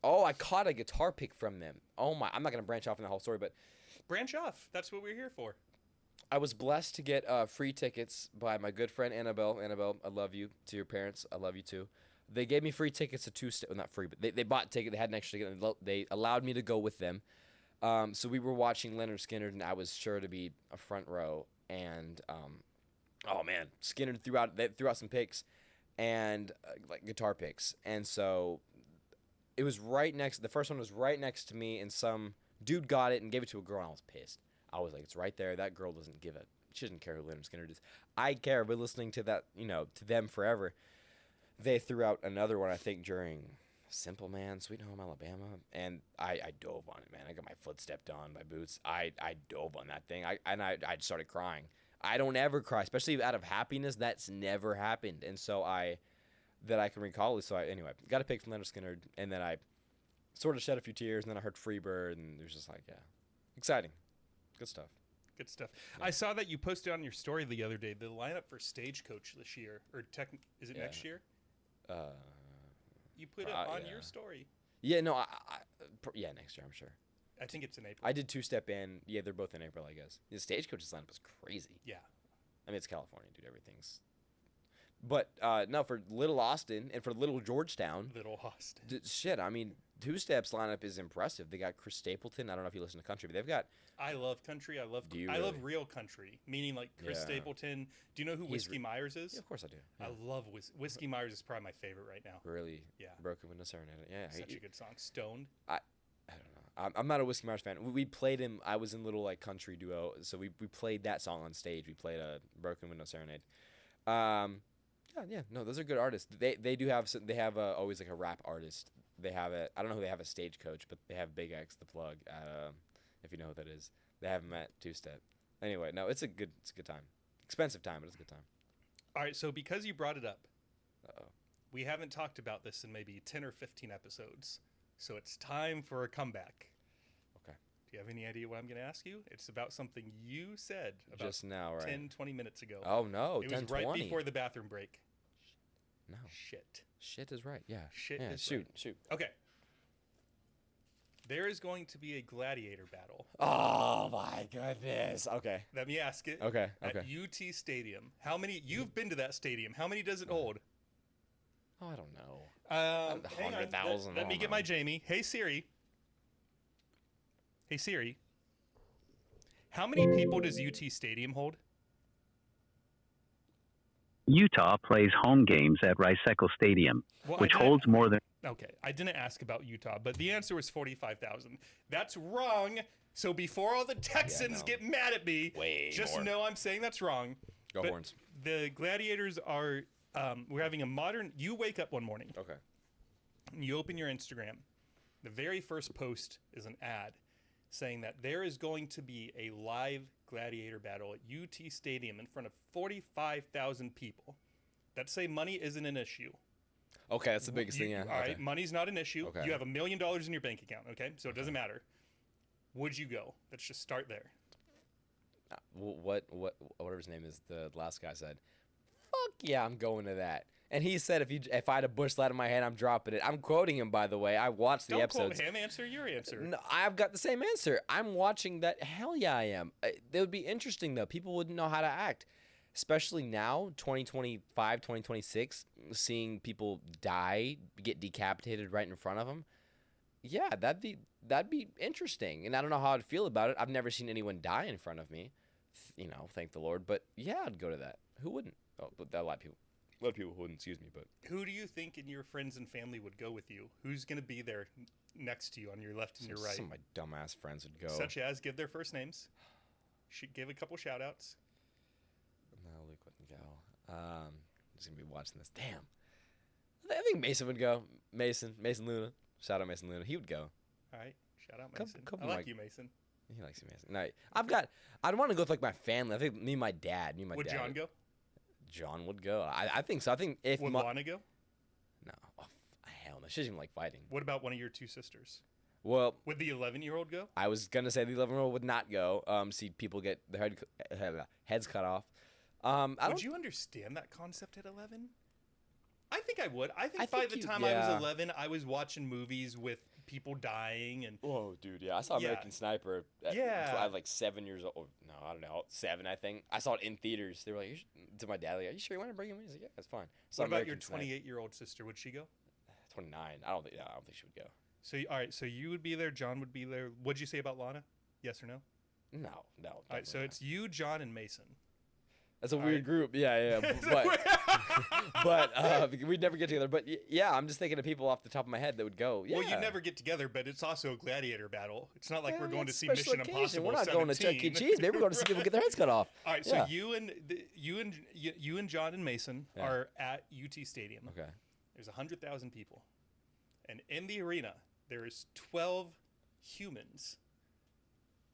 I caught a guitar pick from them. Oh my, I'm not gonna branch off in the whole story, but Branch off. That's what we're here for. I was blessed to get free tickets by my good friend Annabelle. Annabelle, I love you. To your parents, I love you too. They gave me free tickets to well, not free, but they bought tickets. They had an extra ticket. And they allowed me to go with them. So we were watching Leonard Skinner, and I was sure to be a front row. And oh man, Skinner threw out some picks, and like guitar picks. And so it was right next. The first one was right next to me, and some dude got it and gave it to a girl, and I was pissed. I was like, it's right there. That girl doesn't give it. She doesn't care who Leonard Skinner is. I care. I've been listening to that, to them forever. They threw out another one, I think, during Simple Man, Sweet Home Alabama, and I dove on it, man. I got my foot stepped on by boots. I dove on that thing. I started crying. I don't ever cry, especially out of happiness. That's never happened, and so that I can recall. So anyway, got a pick from Leonard Skinner, and then I sort of shed a few tears, and then I heard Freebird, and it was just like, yeah, exciting. Good stuff. Good stuff. Yeah. I saw that you posted on your story the other day the lineup for Stagecoach this year, or is it Yeah. next year? You put it yeah. on your story. Yeah, no, yeah, next year, I'm sure. I think it's in April. I did Two Step In. Yeah, they're both in April, I guess. The Stagecoach's lineup is crazy. Yeah. I mean, it's California, dude. Everything's. But no, for Little Austin and for Little Georgetown, Little Austin. shit. I mean, Two Steps lineup is impressive. They got Chris Stapleton. I don't know if you listen to country, but they've got. I love country. I love. Do you I love really? real country, meaning like Chris Yeah. Stapleton. Do you know who He's Whiskey Myers is? Yeah, of course I do. Yeah. I love Whiskey Myers. Is probably my favorite right now. Really. Yeah. Broken Window Serenade. Yeah. Such a good song. Stoned. I don't know. I'm not a Whiskey Myers fan. We played him. I was in little like country duo, so we played that song on stage. We played a Broken Window Serenade. Yeah. No, those are good artists. They do have always like a rap artist. They have it. I don't know who they have a Stagecoach, but they have Big X the Plug. If you know who that is, they have him at Two Step. Anyway, no, it's a good time. Expensive time, but it's a good time. All right. So because you brought it up, Uh-oh. we haven't talked about this in maybe 10 or 15 episodes. So it's time for a comeback. Okay. Do you have any idea what I'm going to ask you? It's about something you said about Just now, right? 10, 20 minutes ago. Oh no, it 10, was right 20. before the bathroom break. No. Shit. Shit is right. Yeah. Shit Yeah. is Shoot. right. Shoot. Okay. There is going to be a gladiator battle. Oh my goodness. Okay. Let me ask it. Okay. At Okay. UT Stadium. How many? You've been to that stadium. How many does it hold? Oh, I don't know. Hang on. 100,000, Let I me don't get know. my Jamie. Hey Siri. Hey Siri. How many people does UT Stadium hold? Utah plays home games at Rice-Eccles Stadium, Well, which I didn't- holds more than Okay, I didn't ask about Utah, but the answer was 45,000. That's wrong. So before all the Texans no. get mad at me, Way just more. know I'm saying that's wrong. Go But Horns. The Gladiators are. We're having a modern. You wake up one morning. Okay. And you open your Instagram. The very first post is an ad saying that there is going to be a live gladiator battle at UT Stadium in front of 45,000 people that say money isn't an issue. Okay, that's the biggest thing. Yeah. All Okay. right, money's not an issue. Okay. You have $1 million in your bank account, okay? So it doesn't matter. Would you go? Let's just start there. Whatever his name is, the last guy said, "Fuck yeah, I'm going to that." And he said, if I had a bush light in my hand, I'm dropping it. I'm quoting him, by the way. I watched the Don't episodes. quote him. Answer your answer. No, I've got the same answer. I'm watching that. Hell yeah, I am. It would be interesting, though. People wouldn't know how to act, especially now, 2025, 2026, seeing people die, get decapitated right in front of them. Yeah, that'd be interesting. And I don't know how I'd feel about it. I've never seen anyone die in front of me, thank the Lord. But yeah, I'd go to that. Who wouldn't? Oh, but a lot of people wouldn't. Excuse me, but Who do you think in your friends and family would go with you? Who's going to be there next to you on your left and your right? some of my dumbass friends would go. Such as give their first names. Give a couple shout outs. No, Luke wouldn't go. Just gonna be watching this. Damn. I think Mason would go. Mason Luna. Shout out Mason Luna. He would go. All right. Shout out Couple- Mason. couple I like Mike- you, Mason. He likes you, Mason. No, I'd want to go with like my family. I think me and my dad. Would dad. John go? John would go. I think so. I think if Would Lana go? no, hell no. She doesn't even like fighting. What about one of your two sisters? Well, Would the 11-year-old go? I was gonna say the 11-year-old would not go. See people get their heads cut off. Would you understand that concept at 11? I think I would. I think I by think the you- time I yeah. was 11, I was watching movies with people dying and Whoa, dude! Yeah, I saw Yeah. American Sniper. At, Yeah. I was like 7 years old. No, I don't know, 7. I think I saw it in theaters. They were like, to my dad, like, "Are you sure you want to bring him?" He's like, "Yeah, that's fine." So what about your American Sniper. 28-year-old sister? Would she go? 29. I don't think she would go. So all right, so you would be there, John would be there. What'd you say about Lana? Yes or no? No. All right, definitely so not. it's you, John, and Mason. That's a all weird right. group. Yeah. But we'd never get together. But yeah, I'm just thinking of people off the top of my head that would go. Yeah. Well, you never get together, but it's also a gladiator battle. It's not like Yeah, we're going to that's see special Mission occasion. Impossible. We're not going to Chuck E. 17. Cheese. Maybe we're going to see people get their heads cut off. All right, so Yeah. you and John and Mason Yeah. are at UT Stadium. Okay. There's 100,000 people, and in the arena there is 12 humans.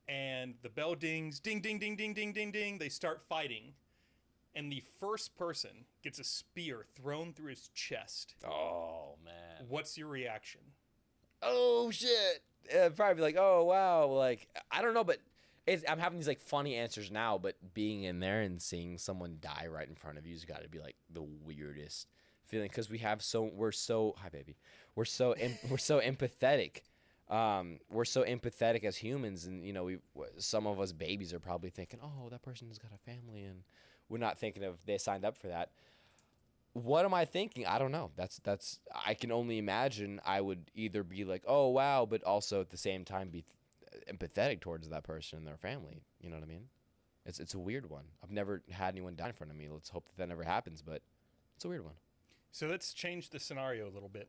And the bell dings, ding, ding, ding, ding, ding, ding, ding. They start fighting, and the first person gets a spear thrown through his chest. Oh man. What's your reaction? Oh shit. Probably be like, oh wow, like I don't know, but I'm having these like funny answers now, but being in there and seeing someone die right in front of you's got to be like the weirdest feeling because we're so hi baby, we're so empathetic. We're so empathetic as humans, and some of us babies are probably thinking, oh, that person has got a family, and we're not thinking of they signed up for that. What am I thinking? I don't know. That's I can only imagine. I would either be like, oh wow, but also at the same time be empathetic towards that person and their family. You know what I mean? It's a weird one. I've never had anyone die in front of me. Let's hope that never happens, but it's a weird one. So let's change the scenario a little bit.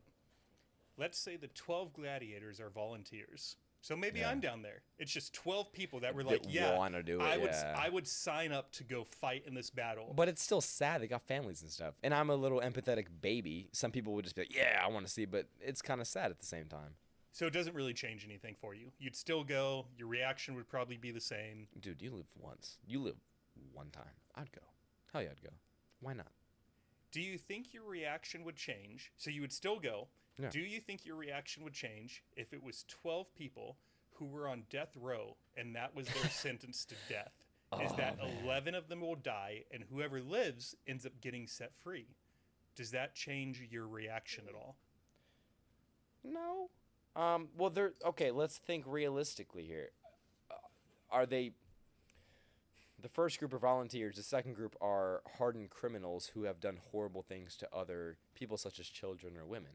Let's say the 12 gladiators are volunteers. So maybe Yeah. I'm down there. It's just 12 people that were That like, yeah, wanna do it, I would sign up to go fight in this battle. But it's still sad. They got families and stuff. And I'm a little empathetic baby. Some people would just be like, yeah, I want to see, but it's kind of sad at the same time. So it doesn't really change anything for you. You'd still go. Your reaction would probably be the same. Dude, you live once. You live one time. I'd go. Hell yeah, I'd go. Why not? Do you think your reaction would change? So you would still go. Yeah. Do you think your reaction would change if it was 12 people who were on death row and that was their sentence to death? Is that 11 of them will die and whoever lives ends up getting set free? Does that change your reaction at all? No. Well, they're okay. Let's think realistically here. Are they the first group are volunteers? The second group are hardened criminals who have done horrible things to other people, such as children or women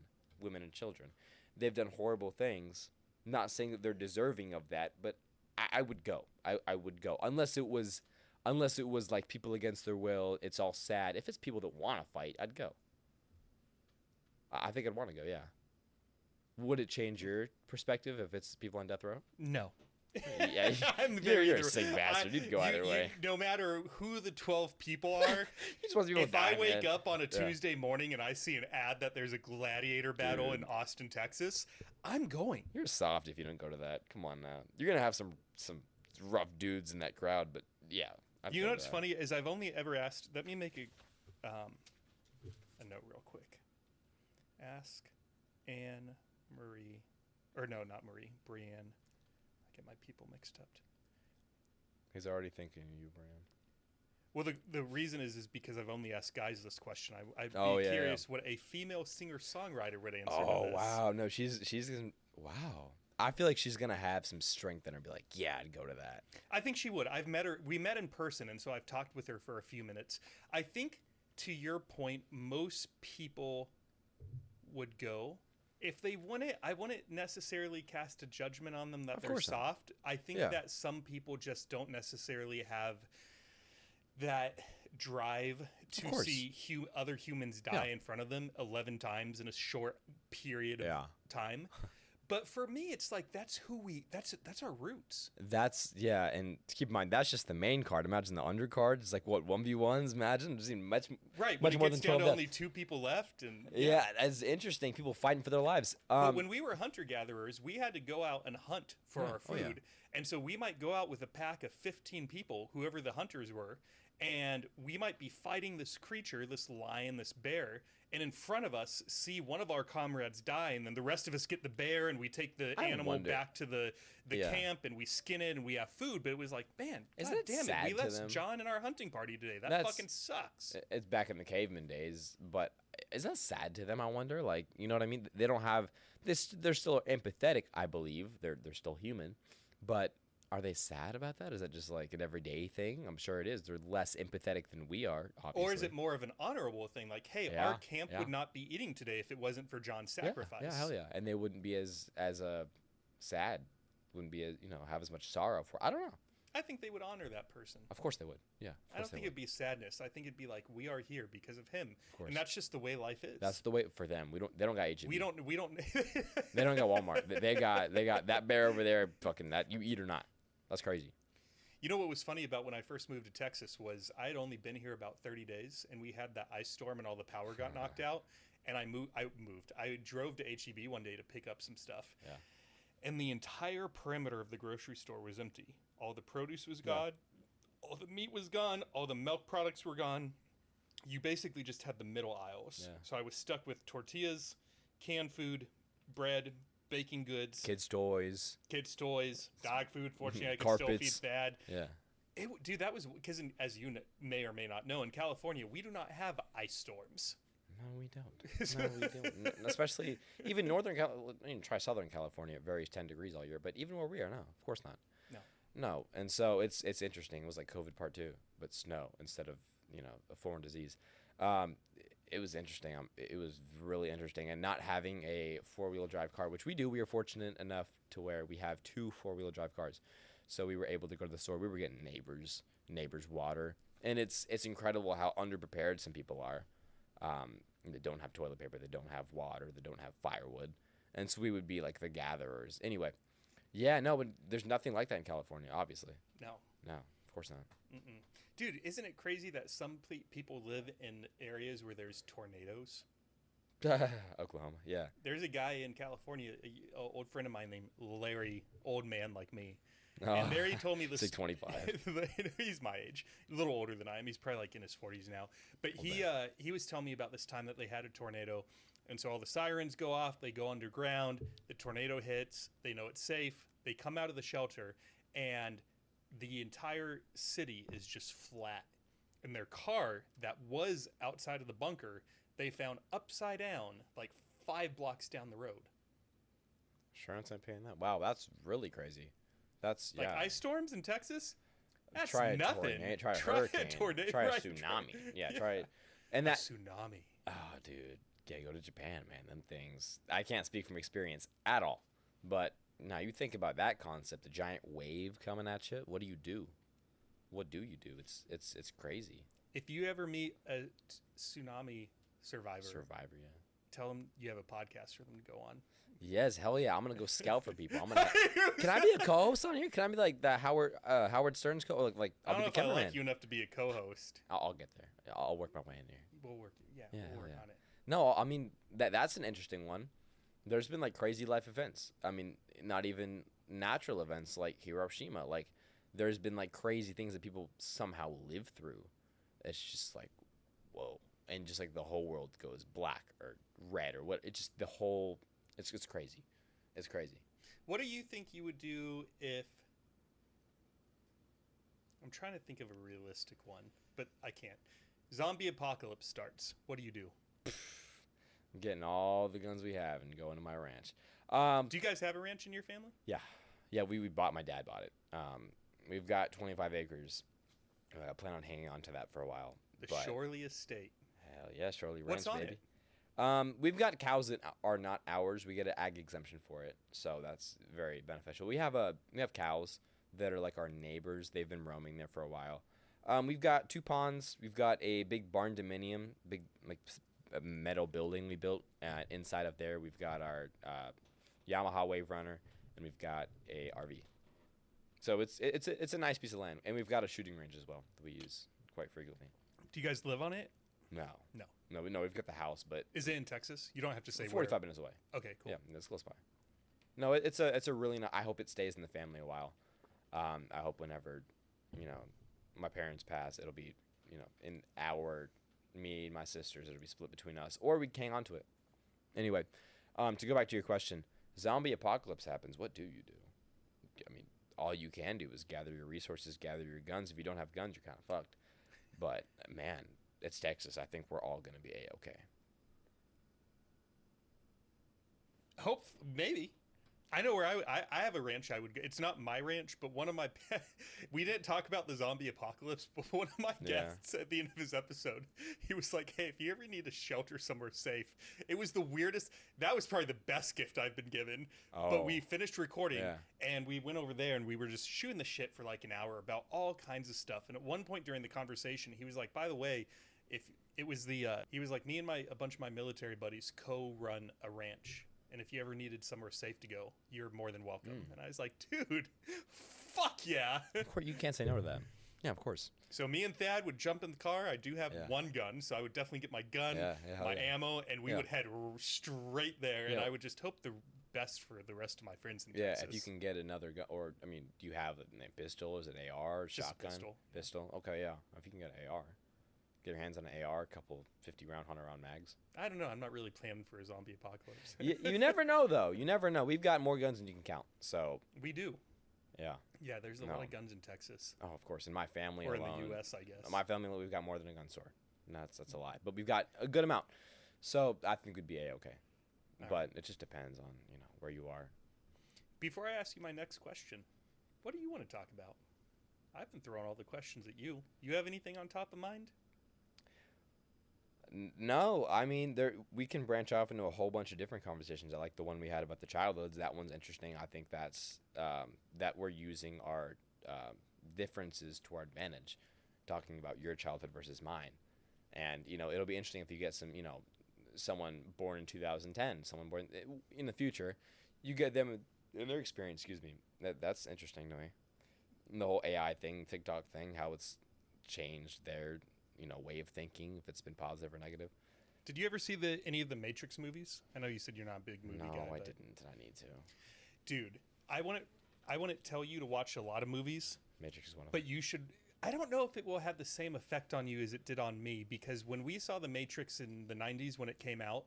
and children. They've done horrible things. Not saying that they're deserving of that, but I would go. I would go unless it was like people against their will. It's all sad. If it's people that want to fight, I'd go. I think I'd want to go. Yeah. Would it change your perspective if it's people on death row? No. Yeah, you're a sick bastard. You'd go either way. No matter who the 12 people are, You just want people to if die, I wake man. up on a Tuesday morning and I see an ad that there's a gladiator battle in Austin, Texas, I'm going. You're soft if you don't go to that. Come on now. You're gonna have some rough dudes in that crowd, but yeah. I'd You go know to what's that. funny is I've only ever asked. Let me make a note real quick. Ask Anne Marie, or no, not Marie, Brienne. I get my people mixed up. He's already thinking of you, Brian. Well, the reason is because I've only asked guys this question. I'd be Oh, yeah, curious what a female singer-songwriter would answer to Oh this. wow, no, she's gonna, wow. I feel like she's gonna have some strength in her. Be like, yeah, I'd go to that. I think she would. I've met her. We met in person, and so I've talked with her for a few minutes. I think, to your point, most people would go. If they want it, I wouldn't necessarily cast a judgment on them that they're course not. soft. I think Yeah. that some people just don't necessarily have that drive to course. see other humans die in front of them 11 times in a short period of time. But for me, it's like that's our roots. That's yeah, and keep in mind that's just the main card. Imagine the undercard. It's like what 1v1s. Imagine just much Right, much when more it gets than down 12 to deaths. only 2 people left, and Yeah, that's interesting. People fighting for their lives. But when we were hunter-gatherers, we had to go out and hunt for our Oh, yeah. food. And so we might go out with a pack of 15 people, whoever the hunters were, and we might be fighting this creature, this lion, this bear, and in front of us see one of our comrades die, and then the rest of us get the bear, and we take the I animal wonder- back to the camp, and we skin it, and we have food. But it was like, man, Isn't God it damn it, sad we to let them? John in our hunting party today. That That's- fucking sucks. It's back in the caveman days, but is that sad to them? I wonder. Like, you know what I mean? They don't have this. They're still empathetic. I believe they're still human, but are they sad about that? Is that just like an everyday thing? I'm sure it is. They're less empathetic than we are. Obviously. Or is it more of an honorable thing? Like, hey, Yeah, our camp yeah. would not be eating today if it wasn't for John's sacrifice. Yeah, hell yeah. And they wouldn't be as sad. Wouldn't be as, have as much sorrow for. I don't know. I think they would honor that person. Of course they would. Yeah. Of I course don't think they it'd be sadness. I think it'd be like, we are here because of him. Of course. And that's just the way life is. That's the way for them. They don't got H-E-B. we don't They don't got Walmart. They got that bear over there. Fucking that you eat or not. That's crazy. You know what was funny about when I first moved to Texas was I had only been here about 30 days, and we had that ice storm and all the power got knocked out. And I drove to HEB one day to pick up some stuff. Yeah. And the entire perimeter of the grocery store was empty. All the produce was gone. All the meat was gone. All the milk products were gone. You basically just had the middle aisles. Yeah. So I was stuck with tortillas, canned food, bread, baking goods, Kids' toys. toys, dog food. Fortunately, I could still Carpets. feed Dad. Yeah. Dude, that was because, as you may or may not know, in California, we do not have ice storms. No, we don't. No, we don't. Especially even Northern California. I mean, try Southern California. It varies 10 degrees all year. But even where we are, no, of course not. No. And so it's interesting. It was like COVID part 2, but snow instead of, a foreign disease. It was interesting. It was really interesting. And not having a 4-wheel drive car, which we do, we are fortunate enough to where we have 2 4-wheel drive cars. So we were able to go to the store. We were getting neighbors water. And it's incredible how underprepared some people are. They don't have toilet paper. They don't have water. They don't have firewood. And so we would be like the gatherers. Anyway, yeah, no, but there's nothing like that in California, obviously. No. No, of course not. Mm-mm. Dude, isn't it crazy that some people live in areas where there's tornadoes? Oklahoma, yeah. There's a guy in California, an old friend of mine named Larry, old man like me. Oh, And Larry told me this. He's like 25. He's my age, a little older than I am. He's probably like in his 40s now. But he was telling me about this time that they had a tornado, and so all the sirens go off. They go underground. The tornado hits. They know it's safe. They come out of the shelter, and the entire city is just flat. And their car that was outside of the bunker, they found upside down, like 5 blocks down the road. Insurance ain't paying that. Wow, that's really crazy. That's Like yeah. ice storms in Texas? That's try a nothing. tornado, try a hurricane, tornado, try a right, tsunami. Yeah, yeah. try it. And A that tsunami. oh, dude, yeah, go to Japan, man. Them things. I can't speak from experience at all. But now you think about that concept, a giant wave coming at you. What do you do? What do you do? It's crazy. If you ever meet a tsunami survivor, Survivor, yeah. tell them you have a podcast for them to go on. Yes, hell yeah. I'm gonna go scout for people. Can I be a co-host on here? Can I be like the Howard Stern's like I I'll don't know be if the I cameraman. like you enough to be a co-host. I'll get there. I'll work my way in here. We'll work. Yeah, Yeah, we'll work yeah. on it. No, I mean that's an interesting one. There's been like crazy life events. I mean, not even natural events like Hiroshima. Like there's been like crazy things that people somehow live through. It's just like, whoa, and just like the whole world goes black or red or what. It's just the whole. It's crazy. It's crazy. What do you think you would do if? I'm trying to think of a realistic one, but I can't. Zombie apocalypse starts. What do you do? I'm getting all the guns we have and going to my ranch. Do you guys have a ranch in your family? Yeah, we bought. My dad bought it. We've got 25 acres. I plan on hanging on to that for a while. The but Schorle estate. Hell yeah, Shirley Ranch, What's on baby. it? We've got cows that are not ours. We get an ag exemption for it, so that's very beneficial. We have cows that are like our neighbors. They've been roaming there for a while. We've got 2 ponds. We've got a big barn dominium, big like a metal building we built. Inside of there, we've got our Yamaha Wave Runner, and we've got a RV. So it's a nice piece of land, and we've got a shooting range as well that we use quite frequently. Do you guys live on it? No. No. We've got the house, but Is it in Texas? You don't have to say 45 minutes away. where. Okay, cool. Yeah, it's close by. No, it's a really I hope it stays in the family a while. I hope whenever, my parents pass, it'll be, me and my sisters, it'll be split between us, or we can hang on to it. Anyway, to go back to your question, zombie apocalypse happens. What do you do? I mean, all you can do is gather your resources, gather your guns. If you don't have guns, you're kind of fucked. But man, it's Texas. I think we're all gonna be a-okay. Hope maybe. I know where I have a ranch I would go. It's not my ranch, but one of my we didn't talk about the zombie apocalypse, but one of my Yeah. guests at the end of his episode, he was like, "Hey, if you ever need a shelter somewhere safe," it was the weirdest. That was probably the best gift I've been given. But we finished recording Yeah. and we went over there and we were just shooting the shit for like an hour about all kinds of stuff. And at one point during the conversation, he was like, "By the way, if it was he was like, me and a bunch of my military buddies co-run a ranch. And if you ever needed somewhere safe to go, you're more than welcome." And I was like, dude, fuck yeah. Of course, you can't say no to that. Yeah, of course. So me and Thad would jump in the car. I do have Yeah. one gun, so I would definitely get my gun, hell my yeah. ammo, and we Yeah. would head straight there. And Yeah. I would just hope the best for the rest of my friends in Yeah, Texas. if you can get another gun, or I mean, do you have a pistol? Is it AR or Just a shotgun? pistol. Pistol. Okay, yeah. If you can get an AR, get your hands on an AR, a couple 50-round, 100-round mags. I don't know. I'm not really planning for a zombie apocalypse. you never know, though. You never know. We've got more guns than you can count. So We do. yeah. Yeah, there's a No. lot of guns in Texas. Oh, of course. In my family Or alone, in the U.S., I guess. my family, we've got more than a gun store. And that's a lie. But we've got a good amount. So I think we'd be a-okay. All But it just depends on where you are. Before I ask you my next question, what do you want to talk about? I've been throwing all the questions at you. You have anything on top of mind? No, I mean, we can branch off into a whole bunch of different conversations. I like the one we had about the childhoods. That one's interesting. I think that's that we're using our differences to our advantage, talking about your childhood versus mine. And it'll be interesting if you get some someone born in 2010, someone born in the future, you get them in their experience. Excuse me. That's interesting to me. And the whole AI thing, TikTok thing, how it's changed their way of thinking, if it's been positive or negative. Did you ever see any of the Matrix movies? I know you said you're not a big movie guy. No, I but didn't, and I need to. Dude, I want to tell you to watch a lot of movies, Matrix is one of them. but you should. I don't know if it will have the same effect on you as it did on me, because when we saw the Matrix in the 90s when it came out,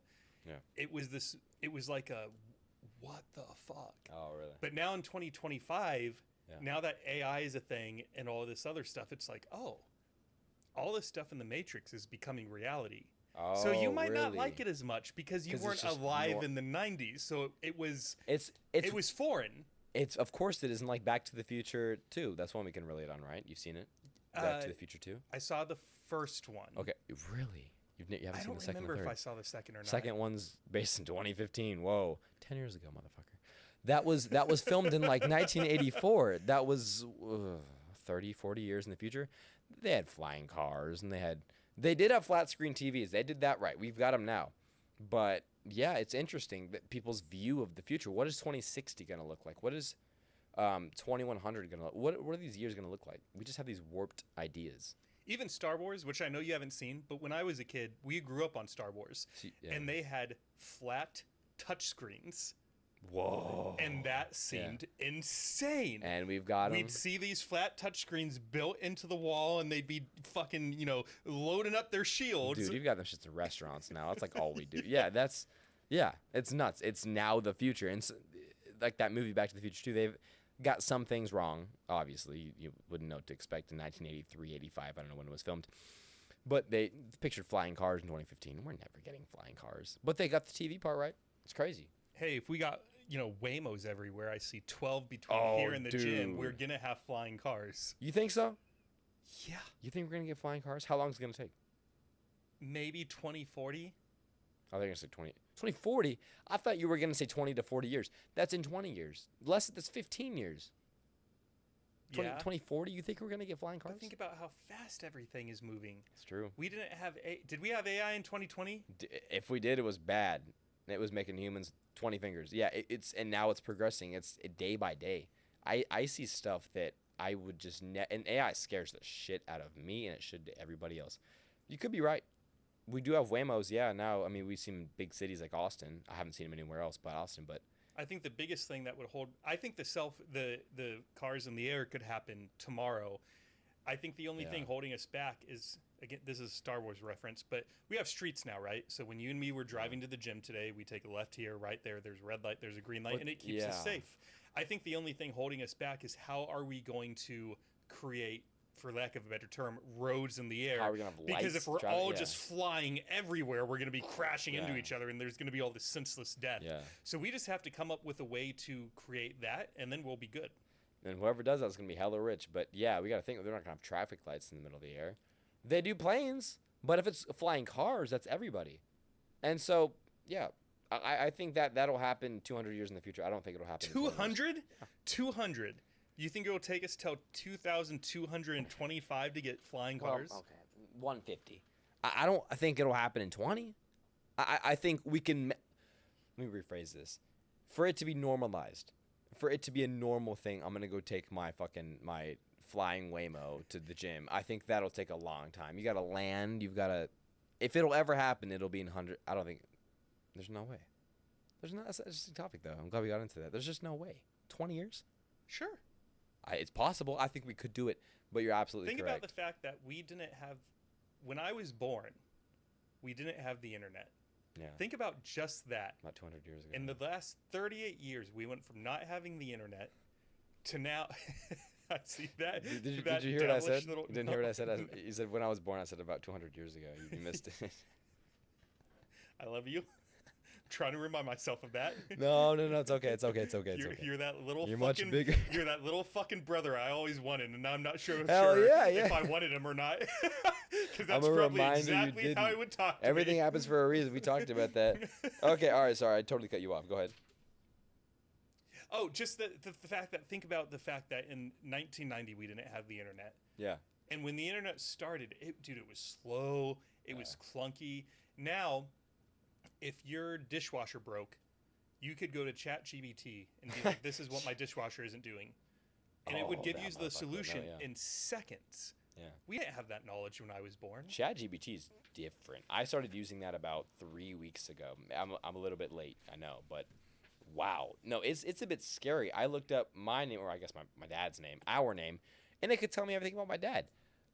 Yeah. it was like a what the fuck. Oh, really? But now in 2025, Yeah. now that AI is a thing and all this other stuff, it's like, oh, all this stuff in the Matrix is becoming reality. Oh, So you might not really? like it as much because you 'Cause it's weren't just alive more- in the 90s. So it was It's foreign. it's of course it isn't like Back to the Future 2. That's one we can relate on, right? You've seen it? Back to the Future 2? I saw the first one. Okay, really? You haven't I seen don't the second remember or if third? I saw the second or not. Second one's based in 2015. Whoa, 10 years ago, motherfucker. That was filmed in like 1984. That was 30, 40 years in the future. They had flying cars and they did have flat screen TVs. They did that right. We've got them now. But yeah, it's interesting that people's view of the future. What is 2060 going to look like? What is 2100 going to look? What are these years going to look like? We just have these warped ideas. Even Star Wars, which I know you haven't seen, but when I was a kid, we grew up on Star Wars, and they had flat touchscreens. Whoa. And that seemed insane. And we've got them. We'd see these flat touchscreens built into the wall, and they'd be fucking, loading up their shields. Dude, you've got them shits in restaurants now. That's like all we do. It's nuts. It's now the future. And like that movie Back to the Future 2, they've got some things wrong. Obviously, you wouldn't know what to expect in 1983, 85. I don't know when it was filmed. But they pictured flying cars in 2015. We're never getting flying cars. But they got the TV part right. It's crazy. Hey, if we got, Waymos everywhere, I see 12 between here and the gym, we're going to have flying cars. You think so? Yeah. You think we're going to get flying cars? How long is it going to take? Maybe 2040. I think I said 2040. I thought you were going to say 20 to 40 years. That's in 20 years. That's 15 years. 2040, you think we're going to get flying cars? But think about how fast everything is moving. It's true. We didn't have did we have AI in 2020? If we did, it was bad. It was making humans 20 fingers. Yeah, and now it's progressing. It's day by day. I see stuff that I would just and AI scares the shit out of me, and it should to everybody else. You could be right. We do have Waymos, now. I mean, we see them in big cities like Austin. I haven't seen them anywhere else but Austin, but I think the biggest thing that would hold, I think the cars in the air could happen tomorrow. I think the only thing holding us back is, again, this is a Star Wars reference, but we have streets now, right? So when you and me were driving to the gym today, we take a left here, right there, there's a red light, there's a green light, and it keeps us safe. I think the only thing holding us back is how are we going to create, for lack of a better term, roads in the air? How are we gonna have lights? Because if we're all just flying everywhere, we're going to be crashing into each other, and there's going to be all this senseless death. Yeah. So we just have to come up with a way to create that, and then we'll be good. And whoever does that's going to be hella rich. But yeah, we got to think they're not going to have traffic lights in the middle of the air. They do planes, but if it's flying cars, that's everybody. And so, yeah, I think that'll happen 200 years in the future. I don't think it'll happen 200? 200. You think it'll take us till 2225 to get flying cars? Well, okay, 150. I think it'll happen in 20. I think we can. Let me rephrase this. For it to be normalized, for it to be a normal thing, I'm gonna go take my flying Waymo to the gym. I think that'll take a long time. You gotta land. You've gotta. If it'll ever happen, it'll be in 100. I don't think. There's no way. That's just a topic though. I'm glad we got into that. There's just no way. 20 years? Sure. It's possible. I think we could do it, but you're absolutely correct. Think about the fact that we didn't have, when I was born, we didn't have the internet. Yeah. Think about just that. About 200 years ago. In the last 38 years, we went from not having the internet to now. I see that. Did you hear what I said? You didn't hear what I said? You said when I was born, I said about 200 years ago. You missed it. I love you. Trying to remind myself of that. No, it's okay. It's okay. You're that little You're fucking, much bigger. You're that little fucking brother I always wanted, and now I'm not sure if I wanted him or not. Because that's probably exactly how he would talk to Everything me. happens for a reason. We talked about that. Okay, all right, sorry. I totally cut you off. Go ahead. Oh, just the fact that, think about the fact that in 1990 we didn't have the internet. Yeah. And when the internet started, it was slow. It was clunky. Now, if your dishwasher broke, you could go to ChatGPT and be like, this is what my dishwasher isn't doing. And it would give you the solution in seconds. Yeah. We didn't have that knowledge when I was born. ChatGPT is different. I started using that about 3 weeks ago. I'm a little bit late, I know, but wow. No, it's a bit scary. I looked up my name, or I guess my dad's name, our name, and it could tell me everything about my dad.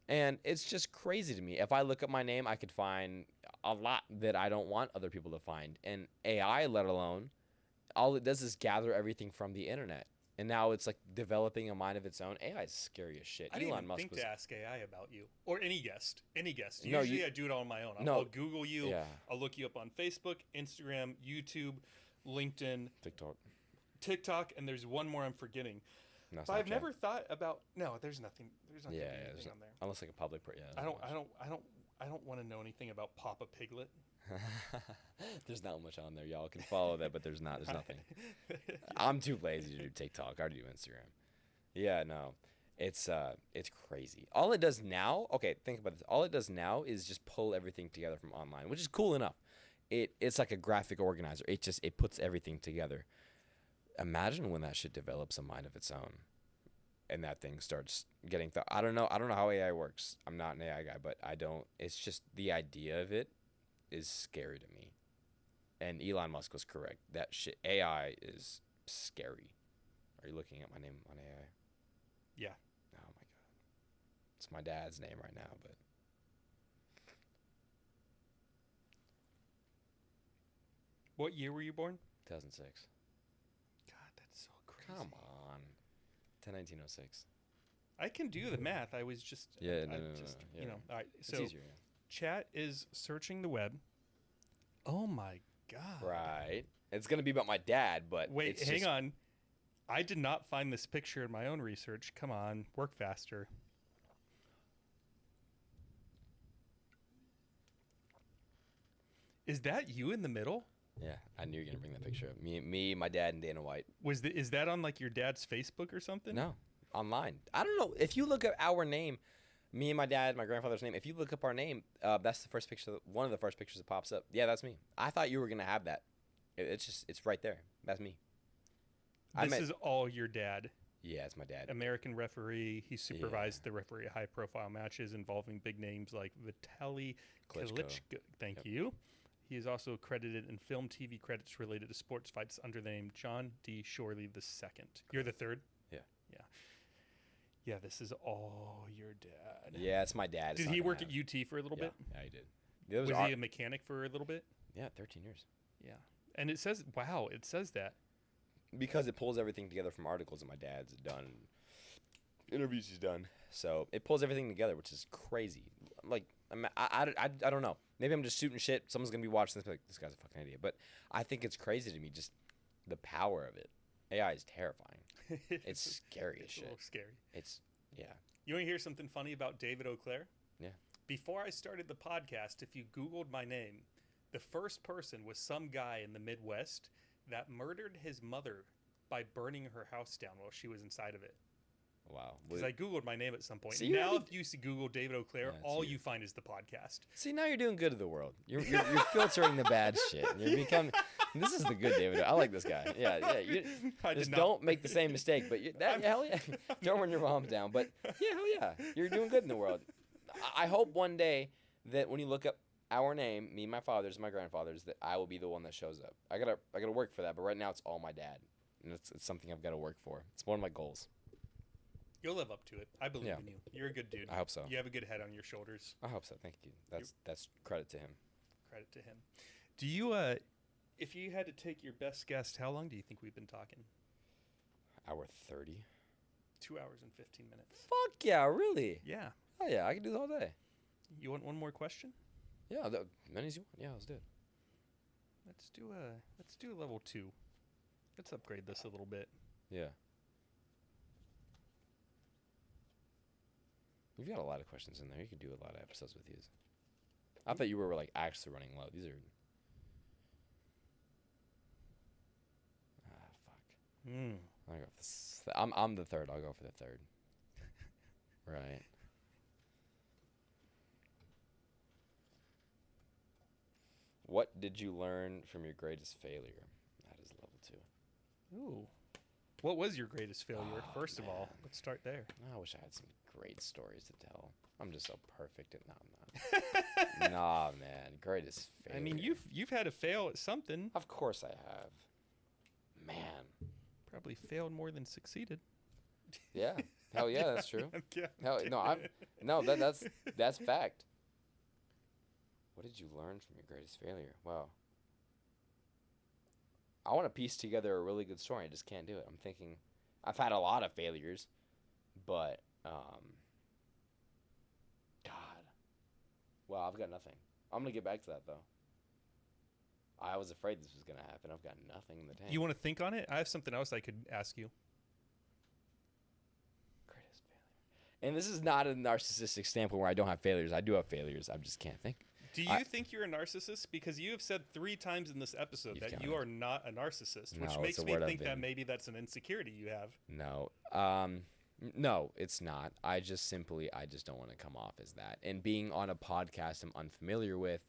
And it's just crazy to me. If I look up my name, I could find a lot that I don't want other people to find. And AI, let alone, all it does is gather everything from the internet. And now it's like developing a mind of its own. AI is scary as shit. I didn't even think to ask AI about you. Or any guest. No, Usually I do it all on my own. I'll Google you. Yeah. I'll look you up on Facebook, Instagram, YouTube, LinkedIn. TikTok, and there's one more I'm forgetting. No, but I've never thought about. No, there's nothing. There's nothing on there. Unless like a public. Yeah. I don't want to know anything about Papa Piglet. There's not much on there. Y'all can follow that, but there's nothing. I'm too lazy to do TikTok. I already do Instagram. Yeah, no, it's crazy. All it does now. Okay, think about this. All it does now is just pull everything together from online, which is cool enough. it's like a graphic organizer. It puts everything together. Imagine when that shit develops a mind of its own, and that thing starts getting I don't know how AI works. I'm not an AI guy, but I don't. It's just the idea of it is scary to me. And Elon Musk was correct. That shit, AI is scary. Are you looking at my name on AI? Yeah. Oh my god, it's my dad's name right now, but. What year were you born? 2006. God, that's so crazy. Come on. 1906. I can do the math. I was just Yeah, I no. you know. All right. It's So easier. Yeah. chat is searching the web. Oh my god. Right. It's going to be about my dad, but Wait, it's hang just, on. I did not find this picture in my own research. Come on, work faster. Is that you in the middle? Yeah, I knew you were going to bring that picture up. Me, my dad, and Dana White. Is that on like your dad's Facebook or something? No, online. I don't know. If you look up our name, me and my dad, my grandfather's name, if you look up our name, that's the first picture, one of the first pictures that pops up. Yeah, that's me. I thought you were going to have that. It's right there. That's me. This is all your dad. Yeah, it's my dad. American referee. He supervised the referee at high-profile matches involving big names like Vitaly Klitschko. Thank you. He is also credited in film, TV credits related to sports fights under the name Jon Schorle II. You're the third? Yeah. Yeah. Yeah, this is all your dad. Yeah, it's my dad. Did he work at UT for a little bit? Yeah, he did. Was he a mechanic for a little bit? Yeah, 13 years. Yeah. And it says, wow, it says that. Because it pulls everything together from articles that my dad's done, interviews he's done. So it pulls everything together, which is crazy. Like, I don't know. Maybe I'm just shooting shit. Someone's going to be watching this, like, this guy's a fucking idiot. But I think it's crazy to me, just the power of it. AI is terrifying. It's scary as shit. It's a little scary. Yeah. You want to hear something funny about David O'Clair? Yeah. Before I started the podcast, if you Googled my name, the first person was some guy in the Midwest that murdered his mother by burning her house down while she was inside of it. Wow. Because I Googled my name at some point. See, Now, if you Google David O'Clair, Yeah, all you find is the podcast. See, now you're doing good to the world. You're filtering the bad shit. You're becoming. This is the good David. I like this guy. Yeah. Just don't make the same mistake. But hell yeah, don't run your mom down. But yeah, hell yeah, you're doing good in the world. I hope one day that when you look up our name, me, my father's, my grandfather's, that I will be the one that shows up. I gotta work for that. But right now, it's all my dad, and it's something I've got to work for. It's one of my goals. You'll live up to it. I believe in you. You're a good dude. I hope so. You have a good head on your shoulders. I hope so. Thank you. That's credit to him. Credit to him. Do you, if you had to take your best guess, how long do you think we've been talking? Hour 30. 2 hours and 15 minutes. Fuck yeah, really? Yeah. Oh yeah, I can do the whole day. You want one more question? Yeah, many as you want. Yeah, let's do it. Let's do a level 2. Let's upgrade this a little bit. Yeah. We've got a lot of questions in there. You could do a lot of episodes with these. I thought you were like actually running low. These are. Fuck. I'll go for this. I'm the third. I'll go for the third. Right. What did you learn from your greatest failure? That is level 2. Ooh. What was your greatest failure? Oh, First of all, man. let's start there. I wish I had some great stories to tell. I'm just so perfect at I'm not. Nah, man. Greatest failure. I mean, you've had to fail at something. Of course I have. Man. Probably failed more than succeeded. Yeah. Hell yeah, that's true. Yeah. No, that's fact. What did you learn from your greatest failure? Wow. I want to piece together a really good story. I just can't do it. I'm thinking, I've had a lot of failures, but, God. Well, I've got nothing. I'm going to get back to that, though. I was afraid this was going to happen. I've got nothing in the tank. You want to think on it? I have something else I could ask you. Greatest failure. And this is not a narcissistic standpoint where I don't have failures. I do have failures. I just can't think. Do you think you're a narcissist? Because you have said 3 times in this episode that you are not a narcissist, which makes me think that maybe that's an insecurity you have. No. No, it's not. I just don't want to come off as that. And being on a podcast I'm unfamiliar with,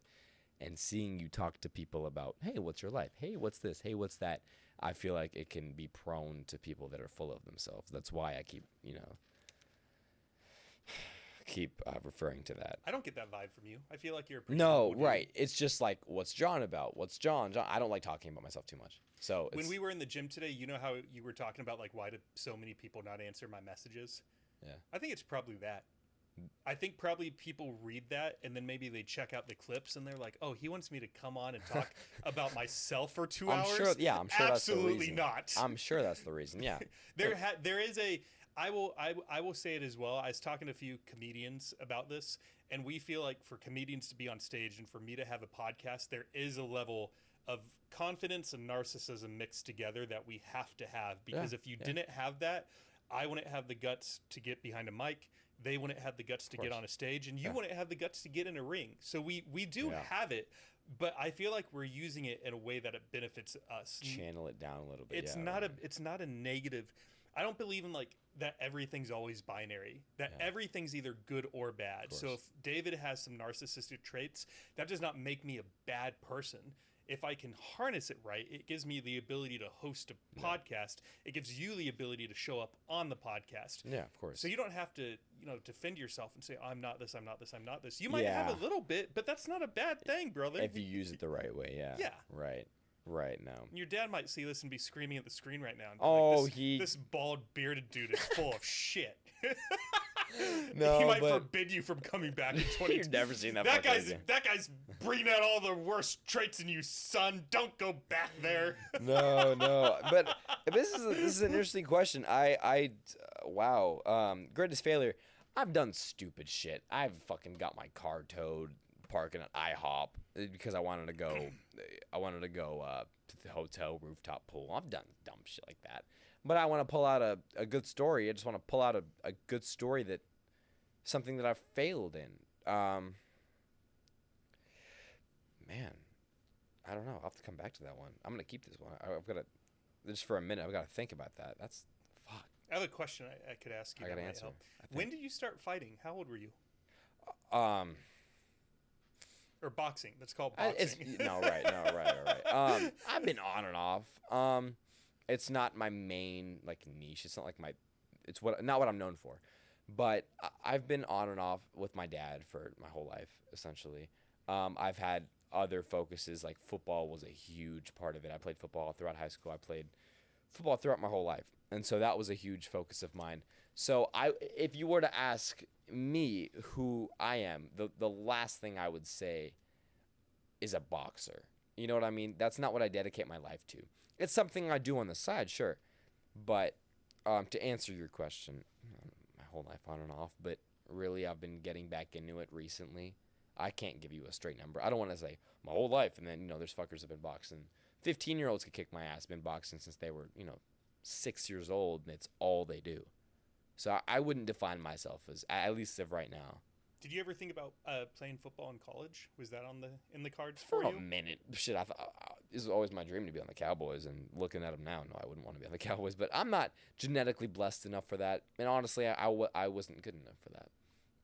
and seeing you talk to people about, hey, what's your life? Hey, what's this? Hey, what's that? I feel like it can be prone to people that are full of themselves. That's why I keep, referring to that. I don't get that vibe from you. I feel like you're a pretty No, humble dude. right. It's just like, what's John about? What's John? I don't like talking about myself too much. So When we were in the gym today, you know how you were talking about like why do so many people not answer my messages? Yeah. I think it's probably that. I think probably people read that and then maybe they check out the clips and they're like, "Oh, he wants me to come on and talk about myself for 2 hours." I'm sure that's the Absolutely reason. not. I'm sure that's the reason. Yeah. There is a. I will say it as well. I was talking to a few comedians about this, and we feel like for comedians to be on stage and for me to have a podcast, there is a level of confidence and narcissism mixed together that we have to have, because Yeah, if you yeah. didn't have that, I wouldn't have the guts to get behind a mic. They wouldn't have the guts to get course. on a stage, and you Yeah. wouldn't have the guts to get in a ring. So we do Yeah. have it, but I feel like we're using it in a way that it benefits us. Channel it down a little bit. It's yeah, not right. it's not a negative. I don't believe in like that everything's always binary, that Yeah. everything's either good or bad. So course. if David has some narcissistic traits, that does not make me a bad person. If I can harness it right, it gives me the ability to host a podcast. It gives you the ability to show up on the podcast. Yeah, of course. So you don't have to, defend yourself and say, I'm not this, I'm not this, I'm not this. You might have Yeah. a little bit, but that's not a bad thing, brother. if you use it the right way, yeah. Yeah. Right now. Your dad might see this and be screaming at the screen right now. And be Oh, like, this bald bearded dude is full of shit. No, he might but- forbid you from coming back in 20. You've never seen that. That fucking guy's again. that guy's bringing out all the worst traits in you, son. Don't go back there. No. But this is an interesting question. Wow. Greatest failure. I've done stupid shit. I've fucking got my car towed, parking at IHOP because I wanted to go. To the hotel rooftop pool. I've done dumb shit like that. But I want to pull out a good story. I just want to pull out a good story something that I've failed in. Man, I don't know. I'll have to come back to that one. I'm gonna keep this one. I've got to just for a minute. I've got to think about that. That's fuck. I have a question I could ask you. I that gotta might answer. help. I think. When did you start fighting? How old were you? Or boxing? Let's call it boxing. Right. I've been on and off. It's not my main niche. It's not like it's not what I'm known for. But I've been on and off with my dad for my whole life, essentially. I've had other focuses, like football was a huge part of it. I played football throughout high school. I played football throughout my whole life. And so that was a huge focus of mine. So if you were to ask me who I am, the last thing I would say is a boxer. You know what I mean? That's not what I dedicate my life to. It's something I do on the side, sure. But to answer your question, my whole life on and off, but really I've been getting back into it recently. I can't give you a straight number. I don't want to say my whole life and then, there's fuckers that have been boxing. 15-year-olds could kick my ass, been boxing since they were, 6 years old, and it's all they do. So I wouldn't define myself as, at least of right now. Did you ever think about playing football in college? Was that in the cards For for a you? minute. Shit, I thought this was always my dream to be on the Cowboys, and looking at them now, no, I wouldn't want to be on the Cowboys, but I'm not genetically blessed enough for that, and honestly, I wasn't good enough for that.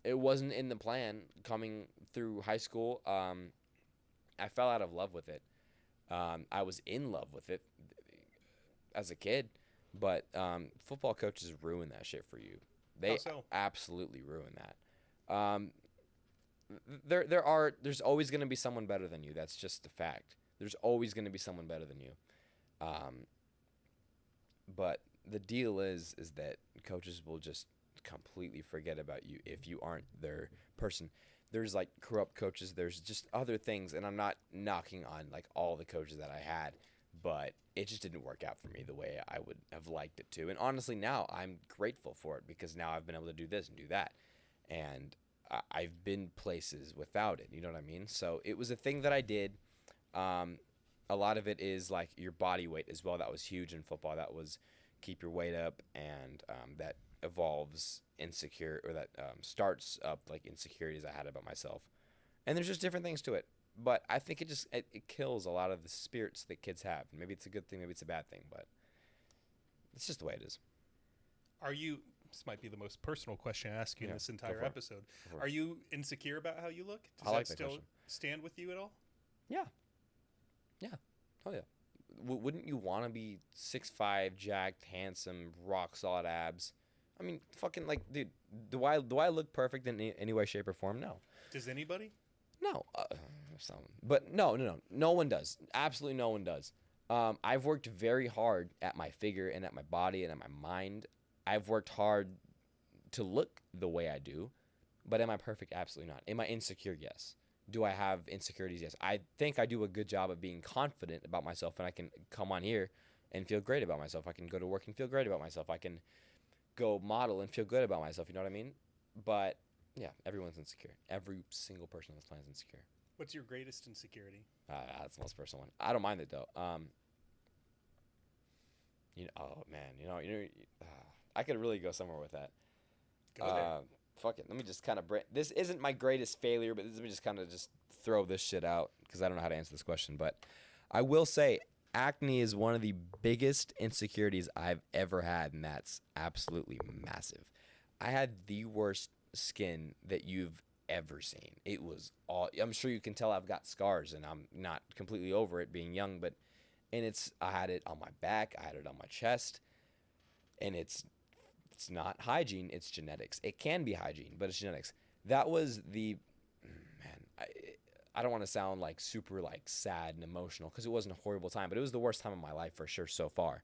It wasn't in the plan coming through high school. I fell out of love with it. I was in love with it as a kid, but football coaches ruin that shit for you. They How so? absolutely ruin that. There's always going to be someone better than you. That's just a fact. There's always going to be someone better than you. But the deal is that coaches will just completely forget about you if you aren't their person. There's corrupt coaches. There's just other things, and I'm not knocking on all the coaches that I had, but it just didn't work out for me the way I would have liked it to. And honestly, now I'm grateful for it because now I've been able to do this and do that. And I've been places without it. You know what I mean? So it was a thing that I did. A lot of it is your body weight as well. That was huge in football. That was keep your weight up, and that evolves starts up insecurities I had about myself. And there's just different things to it. But I think it kills a lot of the spirits that kids have. Maybe it's a good thing, maybe it's a bad thing, but it's just the way it is. This might be the most personal question I ask you in this go entire for it. episode. Are you insecure about how you look? Does I like that that still question. stand with you at all? Yeah. Yeah. Oh yeah. Wouldn't you want to be 6'5", jacked, handsome, rock solid abs? I mean, fucking like, dude, do I look perfect in any way, shape, or form? No. Does anybody? No. But no one does. Absolutely no one does. I've worked very hard at my figure and at my body and at my mind. I've worked hard to look the way I do, but am I perfect? Absolutely not. Am I insecure? Yes. Do I have insecurities? Yes. I think I do a good job of being confident about myself, and I can come on here and feel great about myself. I can go to work and feel great about myself. I can go model and feel good about myself. You know what I mean? But yeah, everyone's insecure. Every single person on this planet is insecure. What's your greatest insecurity? That's the most personal one. I don't mind it though. Oh man, I could really go somewhere with that. Go there. Fuck it. Let me just kind of this isn't my greatest failure, but let me just kind of just throw this shit out because I don't know how to answer this question. But I will say acne is one of the biggest insecurities I've ever had, and that's absolutely massive. I had the worst skin that you've ever seen. It was all. I'm sure you can tell I've got scars, and I'm not completely over it being young, but I had it on my back, I had it on my chest, and it's not hygiene, it's genetics. It can be hygiene, but it's genetics. That was I don't want to sound like super like sad and emotional because it wasn't a horrible time, but it was the worst time of my life for sure so far.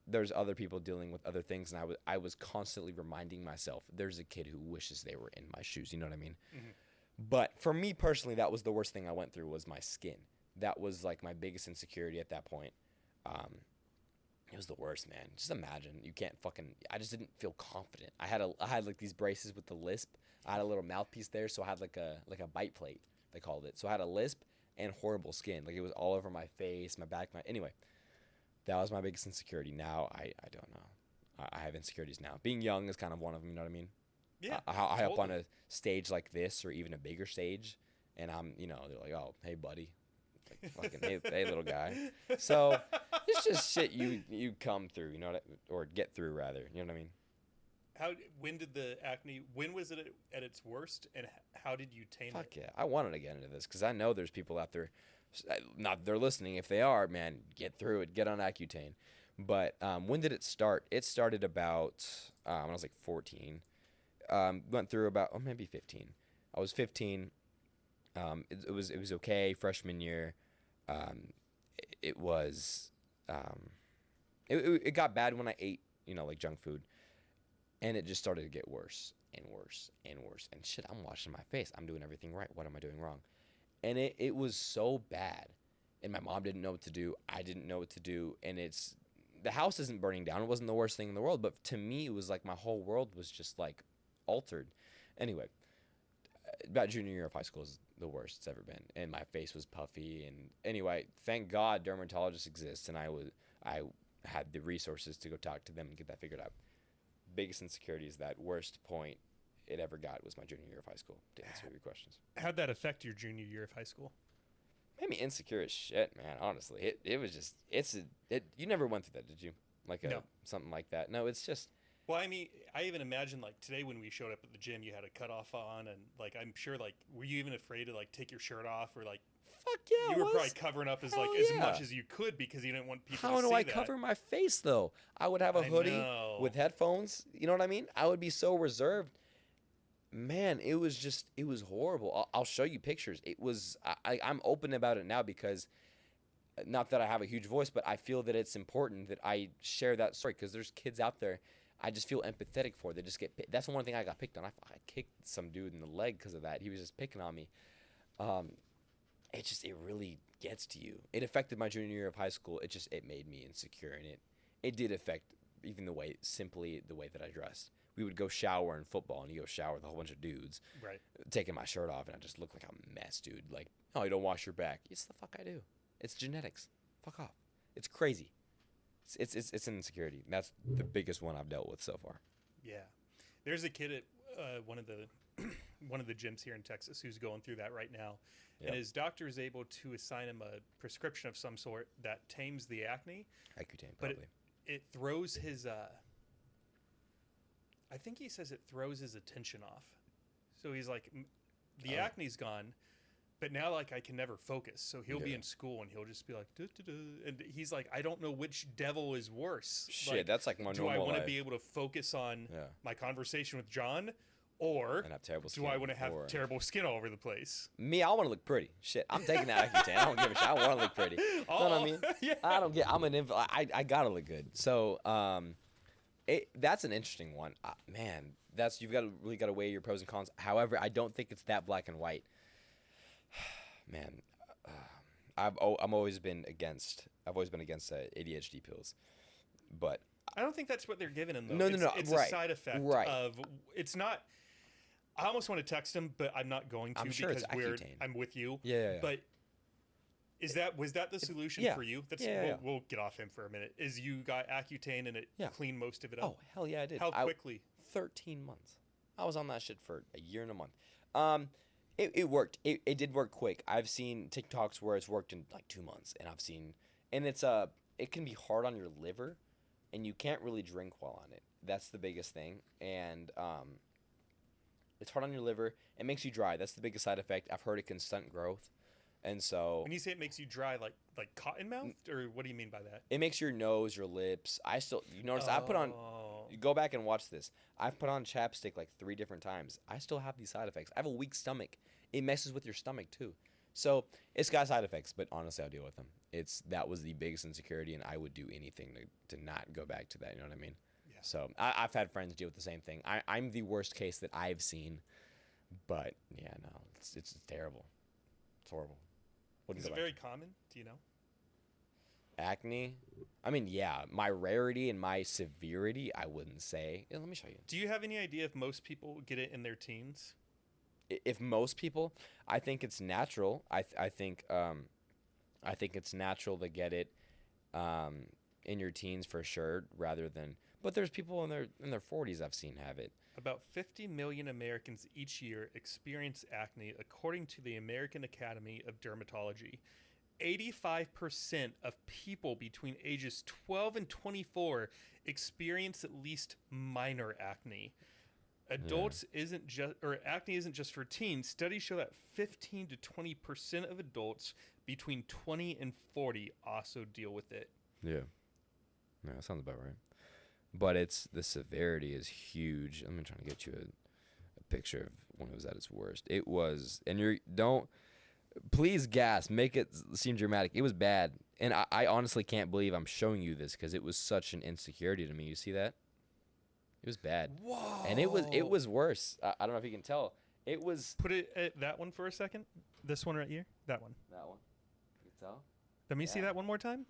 There's other people dealing with other things, and I was constantly reminding myself, there's a kid who wishes they were in my shoes. You know what I mean? Mm-hmm. But for me personally, that was the worst thing I went through was my skin. That was like my biggest insecurity at that point. It was the worst, man. Just imagine I just didn't feel confident. I had like these braces with the lisp. I had a little mouthpiece there, so I had like a bite plate, they called it. So I had a lisp and horrible skin. Like it was all over my face, my back, anyway. That was my biggest insecurity. Now I don't know. I have insecurities now. Being young is kind of one of them. You know what I mean? Yeah. I hop on a stage like this or even a bigger stage, and they're like, "Oh, hey, buddy," like fucking, hey, little guy. So it's just shit you come through, or get through rather. You know what I mean? When did the acne? When was it at its worst, and how did you tame it? Fuck yeah, I wanted to get into this because I know there's people out there. Not they're listening. If they are, man, get through it. Get on Accutane. But when did it start? It started about when I was like 14. Went through about maybe 15. I was 15. It was okay freshman year. It was it got bad when I ate like junk food, and it just started to get worse and worse and worse. And shit, I'm washing my face. I'm doing everything right. What am I doing wrong? And it was so bad, and my mom didn't know what to do. I didn't know what to do, and the house isn't burning down. It wasn't the worst thing in the world, but to me, it was like my whole world was just like altered. Anyway, about junior year of high school is the worst it's ever been, and my face was puffy. And anyway, thank God dermatologists exist, and I had the resources to go talk to them and get that figured out. Biggest insecurity is that worst point it ever got was my junior year of high school, to answer your questions. How'd that affect your junior year of high school? Made me insecure as shit, man. Honestly, it was just you never went through that, did you? Like No. Something like that. No, it's just. Well, I mean, I even imagine like today when we showed up at the gym, you had a cutoff on, and like I'm sure like were you even afraid to like take your shirt off or like? Fuck yeah, you were probably covering up as much as you could because you didn't want people. How to do see I that. cover my face though? I would have a hoodie with headphones. You know what I mean? I would be so reserved. Man, it was horrible. I'll show you pictures. It was. I'm open about it now because, not that I have a huge voice, but I feel that it's important that I share that story because there's kids out there. I just feel empathetic for. They just get. That's the one thing I got picked on. I kicked some dude in the leg because of that. He was just picking on me. It really gets to you. It affected my junior year of high school. It made me insecure, and it did affect even the way that I dressed. We would go shower in football, and you go shower with a whole bunch of dudes. Right. Taking my shirt off, and I just look like a mess, dude. Like, oh, you don't wash your back. Yes, the fuck I do. It's genetics. Fuck off. It's crazy. It's an insecurity. That's the biggest one I've dealt with so far. Yeah. There's a kid at one of the gyms here in Texas who's going through that right now. Yep. And his doctor is able to assign him a prescription of some sort that tames the acne. Accutane, but probably. It throws his I think he says it throws his attention off. So he's like, the acne's gone, But now, like, I can never focus. So he'll be Yeah. in school and he'll just be like, duh, duh, duh. And he's like, I don't know which devil is worse. Shit, that's like my do I normal want to life. be able to focus on Yeah. my conversation with John, or And have terrible do I skin, want to have or- terrible skin all over the place? Me, I want to look pretty. Shit, I'm taking that Accutane. I don't give a shit. I want to look pretty. You know what I mean? Yeah. I don't get. I'm an. I gotta look good. So, that's an interesting one. Man, you've got to really got to weigh your pros and cons. However, I don't think it's that black and white. Man, I've always been against ADHD pills, but I don't think that's what they're giving him, though. No, It's right, a side effect right. of, it's not, I almost want to text him, but I'm not going to I'm sure because it's Accutane. I'm with you. Yeah. But was that the solution Yeah. for you? Yeah. We'll get off him for a minute. Is you got Accutane and it Yeah. cleaned most of it up? Oh hell yeah, I did. How quickly? 13 months. I was on that shit for a year and a month. It worked. It did work quick. I've seen TikToks where it's worked in like 2 months, and it can be hard on your liver, and you can't really drink while on it. That's the biggest thing, and it's hard on your liver. It makes you dry. That's the biggest side effect. I've heard it can stunt growth, and so When you say it makes you dry, like cotton mouthed, or what do you mean by that? it makes your nose, your lips. You notice I put on. Oh. You go back and watch this. I've put on chapstick like 3 different times. I still have these side effects. I have a weak stomach. It messes with your stomach too. So it's got side effects, but honestly, I'll deal with them. That was the biggest insecurity, and I would do anything to not go back to that. You know what I mean? Yeah. So I've had friends deal with the same thing. I'm the worst case that I've seen, but yeah, no, it's terrible. It's horrible. Wouldn't Is go it back. very common? Do you know? Acne? I mean, yeah, my rarity and my severity, I wouldn't say. Yeah, let me show you. Do you have any idea if most people get it in their teens? If most people, I think it's natural. I think it's natural to get it in your teens for sure, rather than. But there's people in their 40s I've seen have it. About 50 million Americans each year experience acne, according to the American Academy of Dermatology. 85% of people between ages 12 and 24 experience at least minor acne. Acne isn't just for teens. Studies show that 15 to 20% of adults between 20 and 40 also deal with it. Yeah. No, that sounds about right. But the severity is huge. I'm trying to get you a picture of when it was at its worst. It was, and please gasp, make it seem dramatic. It was bad. And I honestly can't believe I'm showing you this because it was such an insecurity to me. You see that? It was bad. Whoa. And it was worse. I don't know if you can tell. It was. Put it at that one for a second. This one right here. That one. That one. You can tell? Let me see Yeah. that one more time.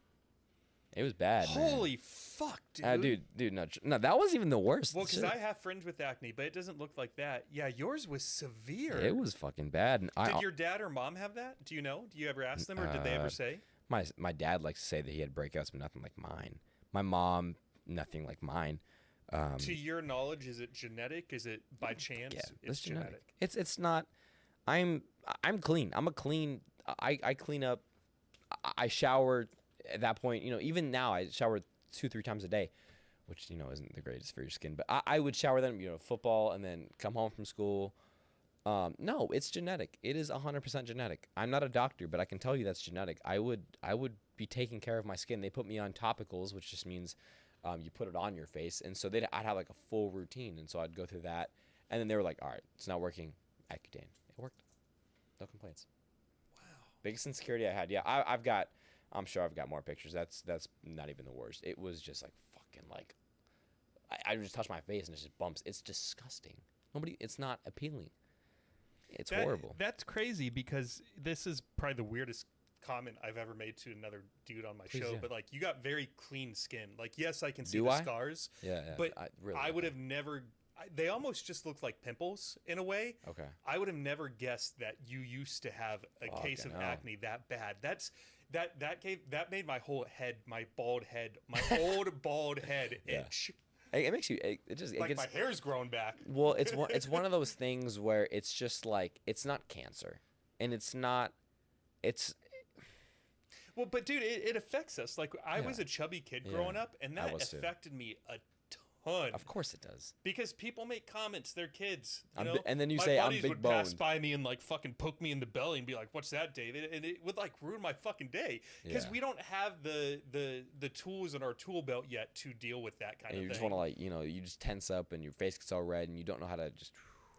It was bad, man. Holy fuck, dude. Dude, no, that wasn't even the worst. Well, because Shit. I have friends with acne, but it doesn't look like that. Yeah, yours was severe. It was fucking bad. And Did your dad or mom have that? Do you know? Do you ever ask them, or did they ever say? My dad likes to say that he had breakouts, but nothing like mine. My mom, nothing like mine. To your knowledge, is it genetic? Is it by chance? Yeah, It's genetic. It's not. I'm clean. I'm a clean. I clean up. I shower. At that point, even now I shower 2-3 times a day, which isn't the greatest for your skin. But I would shower then, football, and then come home from school. No, it's genetic. It is 100% genetic. I'm not a doctor, but I can tell you that's genetic. I would be taking care of my skin. They put me on topicals, which just means you put it on your face, and so I'd have like a full routine, and so I'd go through that, and then they were like, all right, it's not working. Accutane. It worked. No complaints. Wow. Biggest insecurity I had. Yeah, I'm sure I've got more pictures. That's not even the worst. It was just like fucking like, I just touch my face and it just bumps. It's disgusting. It's not appealing. It's horrible. That's crazy because this is probably the weirdest comment I've ever made to another dude on my show. yeah. But like, you got very clean skin. Like, yes, I can see Do the I? scars. Yeah. But really I would have never. They almost just look like pimples in a way. Okay. I would have never guessed that you used to have a case of Fucking hell. acne that bad. That made my whole head, my bald head, my old bald head Yeah. itch. It makes you. It Like gets. my hair's grown back. Well, it's one of those things where it's just like it's not cancer, and it's not. It's. Well, but dude, it affects us. Like I Yeah. was a chubby kid Yeah. growing up, and I that was too. affected me a ton. Of course it does. Because people make comments, they're kids, you I'm know? bi- and then you my say, I'm buddies big would pass boned. by me and like fucking poke me in the belly and be like, "What's that, David?" And it would like ruin my fucking day because Yeah. we don't have the tools in our tool belt yet to deal with that kind And of you thing. just want to like, you just tense up and your face gets all red and you don't know how to just.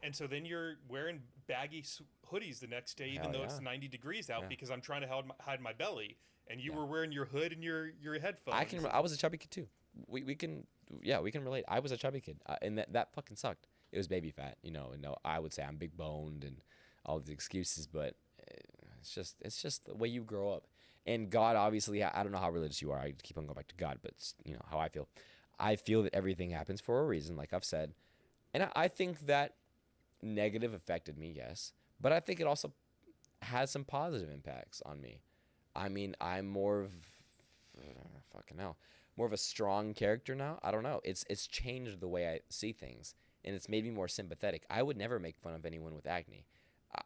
And so then you're wearing baggy hoodies the next day, even Hell though it's yeah. 90 degrees out, Yeah. because I'm trying to hide my belly. And you Yeah. were wearing your hood and your headphones. I was a chubby kid too. We can relate. I was a chubby kid, and that fucking sucked. It was baby fat, and I would say I'm big boned and all these excuses, but it's just the way you grow up. And God, obviously, I don't know how religious you are. I keep on going back to God, but it's, how I feel. I feel that everything happens for a reason, like I've said, and I think that negative affected me, yes, but I think it also has some positive impacts on me. I mean, I'm more of more of a strong character now. I don't know. It's changed the way I see things, and it's made me more sympathetic. I would never make fun of anyone with acne.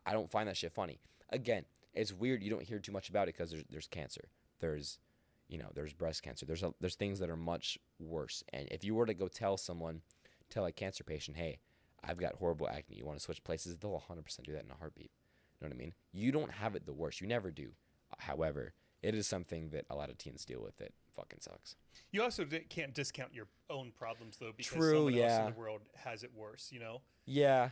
I don't find that shit funny. Again, it's weird. You don't hear too much about it because there's cancer. There's breast cancer. There's things that are much worse. And if you were to go tell a cancer patient, hey, I've got horrible acne, you want to switch places, they'll 100% do that in a heartbeat. You know what I mean? You don't have it the worst. You never do. However, it is something that a lot of teens deal with. It fucking sucks. You also can't discount your own problems though, because True, someone else yeah. in the world has it worse. Yeah.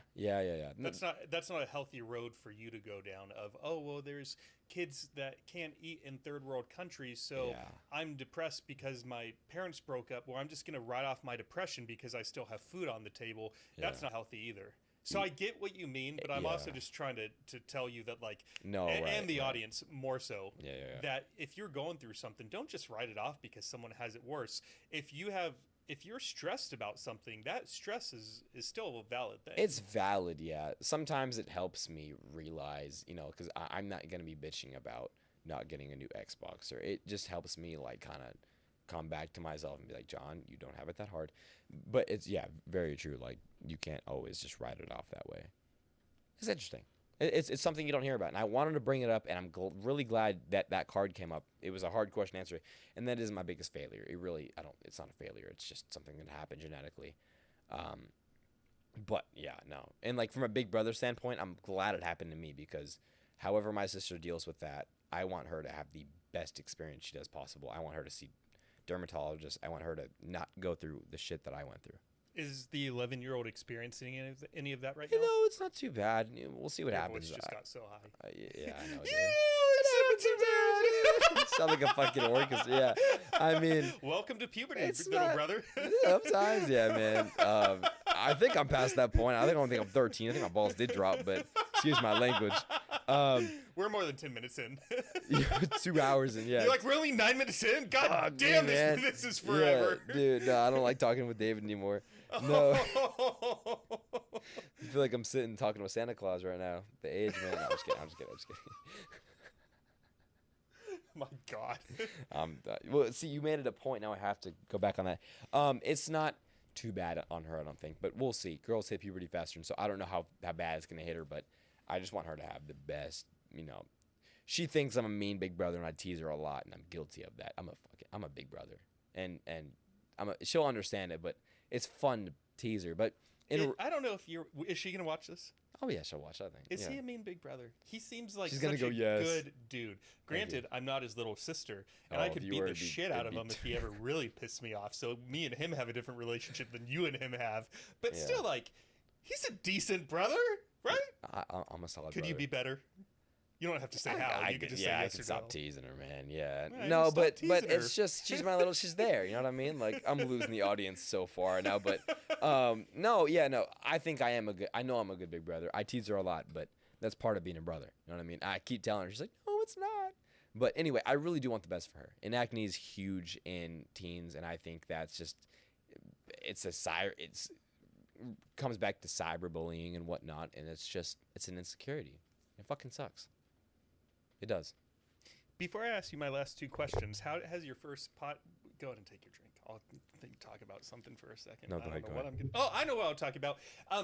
That's not a healthy road for you to go down. Of there's kids that can't eat in third world countries, so Yeah. I'm depressed because my parents broke up. Well, I'm just gonna write off my depression because I still have food on the table. That's Yeah. not healthy either. So I get what you mean, but I'm also Yeah. just trying to tell you that No, and the right. audience more so, Yeah. that if you're going through something, don't just write it off because someone has it worse. If you're stressed about something, that stress is still a valid thing. It's valid, yeah. Sometimes it helps me realize, because I'm not going to be bitching about not getting a new Xbox, or it just helps me kind of come back to myself and be like, John, you don't have it that hard. But it's, yeah, very true. You can't always just write it off that way. It's interesting. It's something you don't hear about. And I wanted to bring it up, and I'm really glad that card came up. It was a hard question to answer, and that is my biggest failure. It's not a failure. It's just something that happened genetically. But yeah, no. And from a big brother standpoint, I'm glad it happened to me, because however my sister deals with that, I want her to have the best experience she does possible. I want her to see dermatologists. I want her to not go through the shit that I went through. Is the 11-year-old experiencing any of that right now? It's not too bad. We'll see what Your happens. voice just got so high. Yeah, I know. It's not too bad. Sound like a fucking orchestra. Yeah, I mean, Welcome to puberty, it's little not- brother. sometimes, yeah, man. I think I'm past that point. I don't think I'm 13. I think my balls did drop, but excuse my language. We're more than 10 minutes in. 2 hours and yeah. You're like, really? 9 minutes in? God Fuck me, damn, man. this is forever. Yeah, dude, no, I don't like talking with David anymore. No, I feel like I'm sitting talking with Santa Claus right now. The age, man. No, I'm just kidding. My God. Well, see, you made it a point. Now I have to go back on that. It's not too bad on her, I don't think, but we'll see. Girls hit puberty faster, and so I don't know how bad it's gonna hit her, but I just want her to have the best. She thinks I'm a mean big brother, and I tease her a lot, and I'm guilty of that. I'm a big brother, and she'll understand it, but it's fun to tease her. But I don't know if is she gonna watch this? oh yeah, she'll watch. I think. Is yeah. he a mean big brother? He seems like She's such gonna go, a "Yes." good dude. Granted, I'm not his little sister, and Oh, I if could you beat were, the it'd be- shit out it'd of be him if he ever really pissed me off. So me and him have a different relationship than you and him have. But Yeah. still, he's a decent brother, right? I'm a solid. Could you brother. be better? You don't have to say how. You could just say I yes could or stop no. teasing her, man. Yeah. Yeah, No, just but stop but teasing it's her. just she's there. You know what I mean? I'm losing the audience so far now, but no. I think I know I'm a good big brother. I tease her a lot, but that's part of being a brother. You know what I mean? I keep telling her, she's like, no, it's not. But anyway, I really do want the best for her. And acne is huge in teens, and I think that's just it's comes back to cyberbullying and whatnot, and it's an insecurity. It fucking sucks. It does. Before I ask you my last two questions, how has your first Go ahead and take your drink. I'll talk about something for a second. No, I go don't ahead, know go what ahead. I'm gonna. Oh, I know what I'll talk about.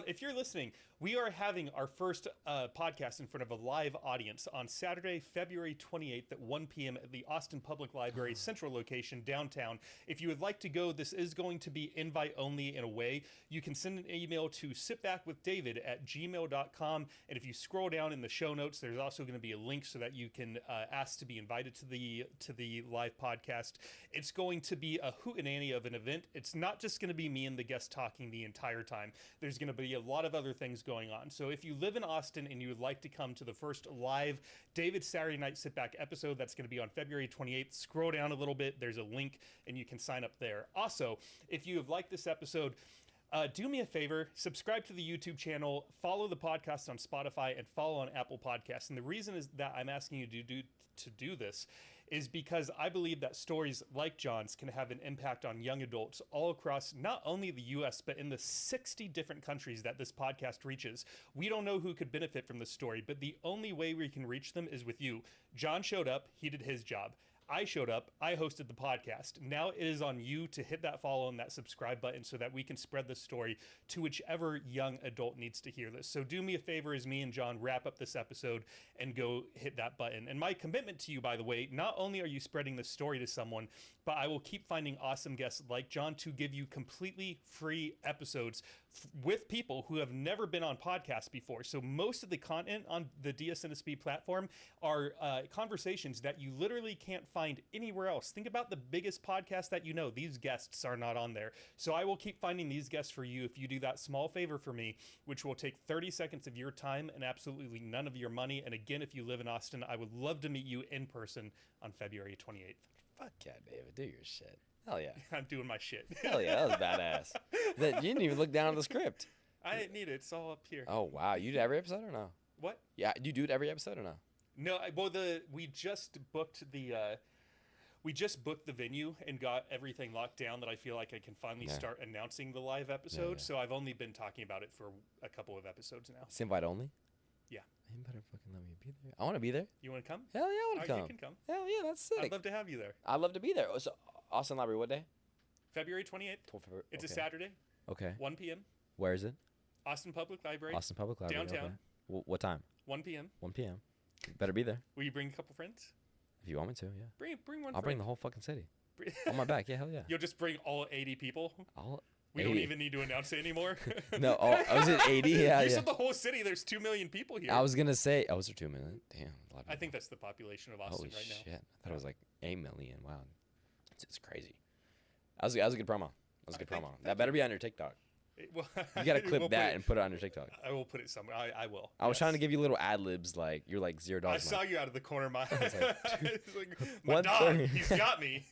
If you're listening, we are having our first podcast in front of a live audience on Saturday, February 28th at 1 p.m. at the Austin Public Library Central location downtown. If you would like to go, this is going to be invite only in a way. You can send an email to sitbackwithdavid@gmail.com, and if you scroll down in the show notes, there's also going to be a link so that you can ask to be invited to the live podcast. It's going to be a hootenanny of an event. It's not just going to be me and the guest talking the entire time. There's going to be a lot of other things going on. So if you live in Austin and you would like to come to the first live David Saturday Night Sit Back episode, that's going to be on February 28th. Scroll down a little bit. There's a link and you can sign up there. Also, if you have liked this episode, do me a favor, subscribe to the YouTube channel, follow the podcast on Spotify, and follow on Apple Podcasts. And the reason is that I'm asking you to do this is because I believe that stories like Jon's can have an impact on young adults all across not only the U.S., but in the 60 different countries that this podcast reaches. We don't know who could benefit from this story, but the only way we can reach them is with you. Jon showed up, he did his job. I showed up, I hosted the podcast. Now it is on you to hit that follow and that subscribe button so that we can spread this story to whichever young adult needs to hear this. So do me a favor as me and Jon wrap up this episode and go hit that button. And my commitment to you, by the way, not only are you spreading this story to someone, but I will keep finding awesome guests like Jon to give you completely free episodes with people who have never been on podcasts before. So most of the content on the DSNSB platform are conversations that you literally can't find anywhere else. Think about the biggest podcast that you know. These guests are not on there. So I will keep finding these guests for you if you do that small favor for me, which will take 30 seconds of your time and absolutely none of your money. And again, if you live in Austin, I would love to meet you in person on February 28th. Fuck yeah, David. Do your shit. Hell yeah. I'm doing my shit. Hell yeah. That was badass. You didn't even look down at the script. I didn't need it. It's all up here. Oh, wow. You do every episode or no? What? Yeah. Do you do it every episode or no? No, we just booked the venue and got everything locked down that I feel like I can finally start announcing the live episode. Yeah. So I've only been talking about it for a couple of episodes now. It's invite only? Yeah. You better fucking let me be there. I want to be there. You want to come? Hell yeah, I want to come. You can come. Hell yeah, that's sick. I'd love to have you there. I'd love to be there. So, Austin Library, what day? February 28th. It's a Saturday, Okay. 1 p.m. Where is it? Austin Public Library. Austin Public Library. Downtown. Okay. What time? 1 p.m. 1 p.m. Better be there. Will you bring a couple friends? If you want me to, yeah. Bring one I'll friend. bring the whole fucking city. On my back, yeah, hell yeah. You'll just bring all 80 people? We 80. don't even need to announce it anymore. No, was it 80? Yeah, You yeah. said the whole city. There's 2 million people here. I was going to say, was there 2 million? Damn. A lot of I think that's the population of Austin Holy right now. shit. I thought it was like 8 million. Wow. It's crazy. That was a good promo. That better be on your TikTok. Well, You got to clip we'll that and put it on your TikTok. I will put it somewhere. I will. I was trying to give you little ad libs, like you're like $0. I saw you out of the corner of my eye. It's like, my One dog, thing. he's got me.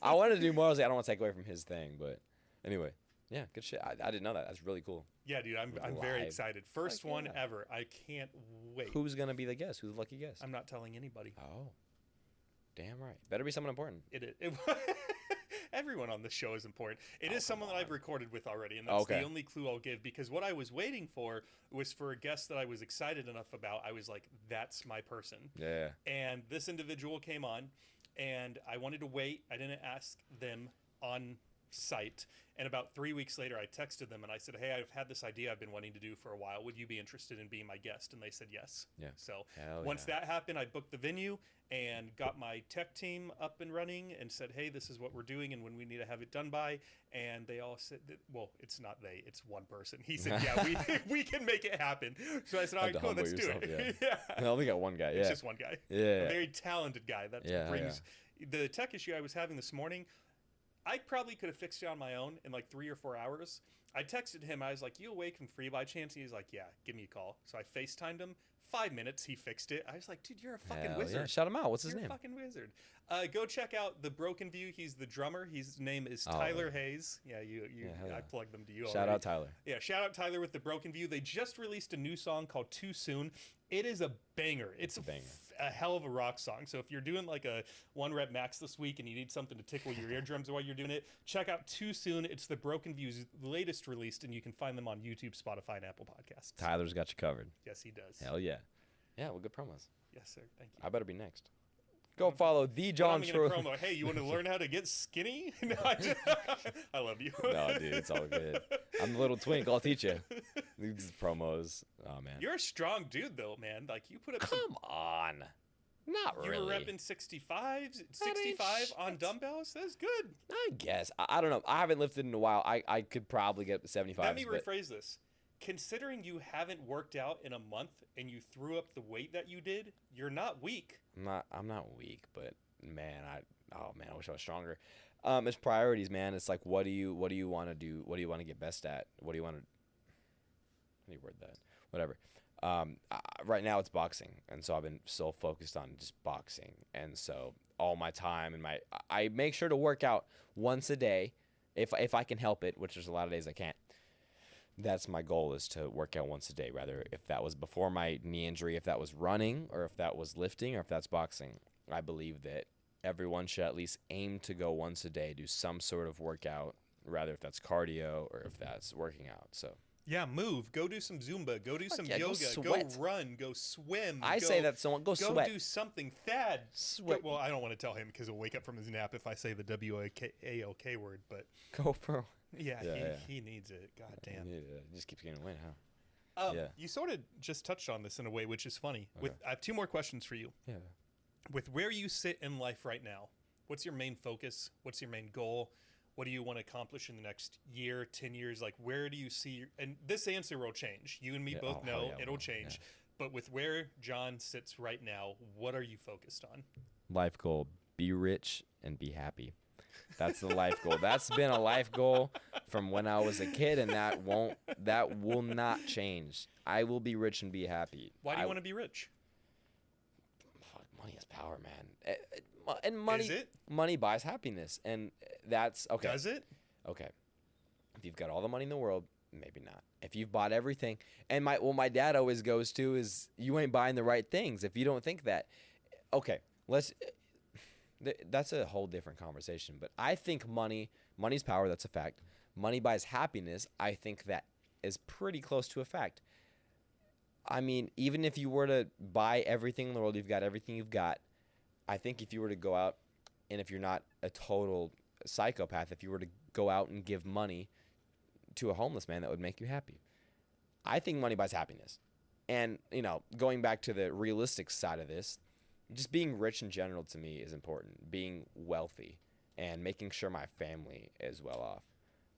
I wanted to do more. I was like, I don't want to take away from his thing, but anyway, yeah, good shit. I didn't know that. That's really cool. Yeah, dude, I'm very Live. excited. First Fuck one yeah. ever. I can't wait. Who's gonna be the guest? Who's the lucky guest? I'm not telling anybody. Oh, damn right. Better be someone important. Everyone on the show is important. It is someone that I've recorded with already, and that's Okay. the only clue I'll give, because what I was waiting for was for a guest that I was excited enough about. I was like, that's my person. Yeah. And this individual came on, and I wanted to wait. I didn't ask them on site. And about 3 weeks later, I texted them and I said, hey, I've had this idea I've been wanting to do for a while. Would you be interested in being my guest? And they said yes. Yeah. So Hell once yeah. that happened, I booked the venue and got my tech team up and running and said, hey, this is what we're doing and when we need to have it done by. And they all said, well, it's not they, it's one person. He said, yeah, we can make it happen. So I said, all right, cool, let's do it. Yeah. I only got one guy. Yeah. It's just one guy. Yeah. A very talented guy. That brings the tech issue I was having this morning. I probably could have fixed it on my own in like 3 or 4 hours. I texted him. I was like, you awake and free by chance? And he's like, yeah, give me a call. So I FaceTimed him. 5 minutes, he fixed it. I was like, dude, you're a fucking wizard. Yeah. Shout him out. What's his You're name? a fucking wizard. Go check out The Broken View. He's the drummer. His name is Tyler Hayes. Yeah, I plugged them to you already. Shout out Tyler. Yeah, shout out Tyler with The Broken View. They just released a new song called Too Soon. It is a banger. It's a banger. A hell of a rock song. So if you're doing like a 1 rep max this week and you need something to tickle your eardrums while you're doing it, check out Too Soon. It's The Broken View's latest released, and you can find them on YouTube, Spotify, and Apple Podcasts. Tyler's got you covered. Yes, he does. Hell yeah. Yeah, well, good promos. Yes, sir. Thank you. I better be next. Go follow the What Jon am I gonna Schorle. promo? Hey, you want to learn how to get skinny? No, I love you. No, dude, it's all good. I'm the little twink. I'll teach you. These promos. Oh man. You're a strong dude, though, man. Like you put up some. Come on. Not You really. were repping 65 on dumbbells. That's good. I guess. I don't know. I haven't lifted in a while. I could probably get up to 75. Let me rephrase this. Considering you haven't worked out in a month and you threw up the weight that you did, you're not weak. I'm not weak, but man, I wish I was stronger. It's priorities, man. It's like what do you want to do? What do you want to get best at? What do you want to how do you word that? Whatever. Right now it's boxing, and so I've been so focused on just boxing, and so all my time and I make sure to work out once a day, if I can help it, which there's a lot of days I can't. That's my goal, is to work out once a day, rather if that was before my knee injury, if that was running, or if that was lifting, or if that's boxing. I believe that everyone should at least aim to go once a day, do some sort of workout, rather if that's cardio or if that's working out. So Yeah, move. Go do some Zumba. Go do some yeah, go yoga. Go sweat. run. Go swim. I say that someone go sweat. Go do something. Thad. Sweat. Well, I don't want to tell him because he'll wake up from his nap if I say the W-A-L-K word, but Go pro. yeah, Yeah, he needs it. God damn. Yeah, it just keeps getting away, huh? Yeah. You sort of just touched on this in a way, which is funny. Okay. I have two more questions for you. Yeah. With where you sit in life right now, what's your main focus? What's your main goal? What do you want to accomplish in the next year, 10 years? Like, where do you see and this answer will change. You and me Yeah, both hell know yeah, it it'll will, change. yeah. But with where John sits right now, what are you focused on? Life goal: be rich and be happy. That's the life goal. That's been a life goal from when I was a kid, and that will not change. I will be rich and be happy. Why do you want to be rich? Fuck, money is power, man. And money, Is it? money buys happiness, and that's okay. Does it? Okay. If you've got all the money in the world, maybe not. If you've bought everything, and my dad always goes to is, you ain't buying the right things if you don't think that. Okay, that's a whole different conversation. But I think money's power. That's a fact. Money buys happiness. I think that is pretty close to a fact. I mean, even if you were to buy everything in the world, you've got everything you've got. I think if you were to go out, and if you're not a total psychopath, if you were to go out and give money to a homeless man, that would make you happy. I think money buys happiness. And, going back to the realistic side of this, just being rich in general to me is important. Being wealthy and making sure my family is well off.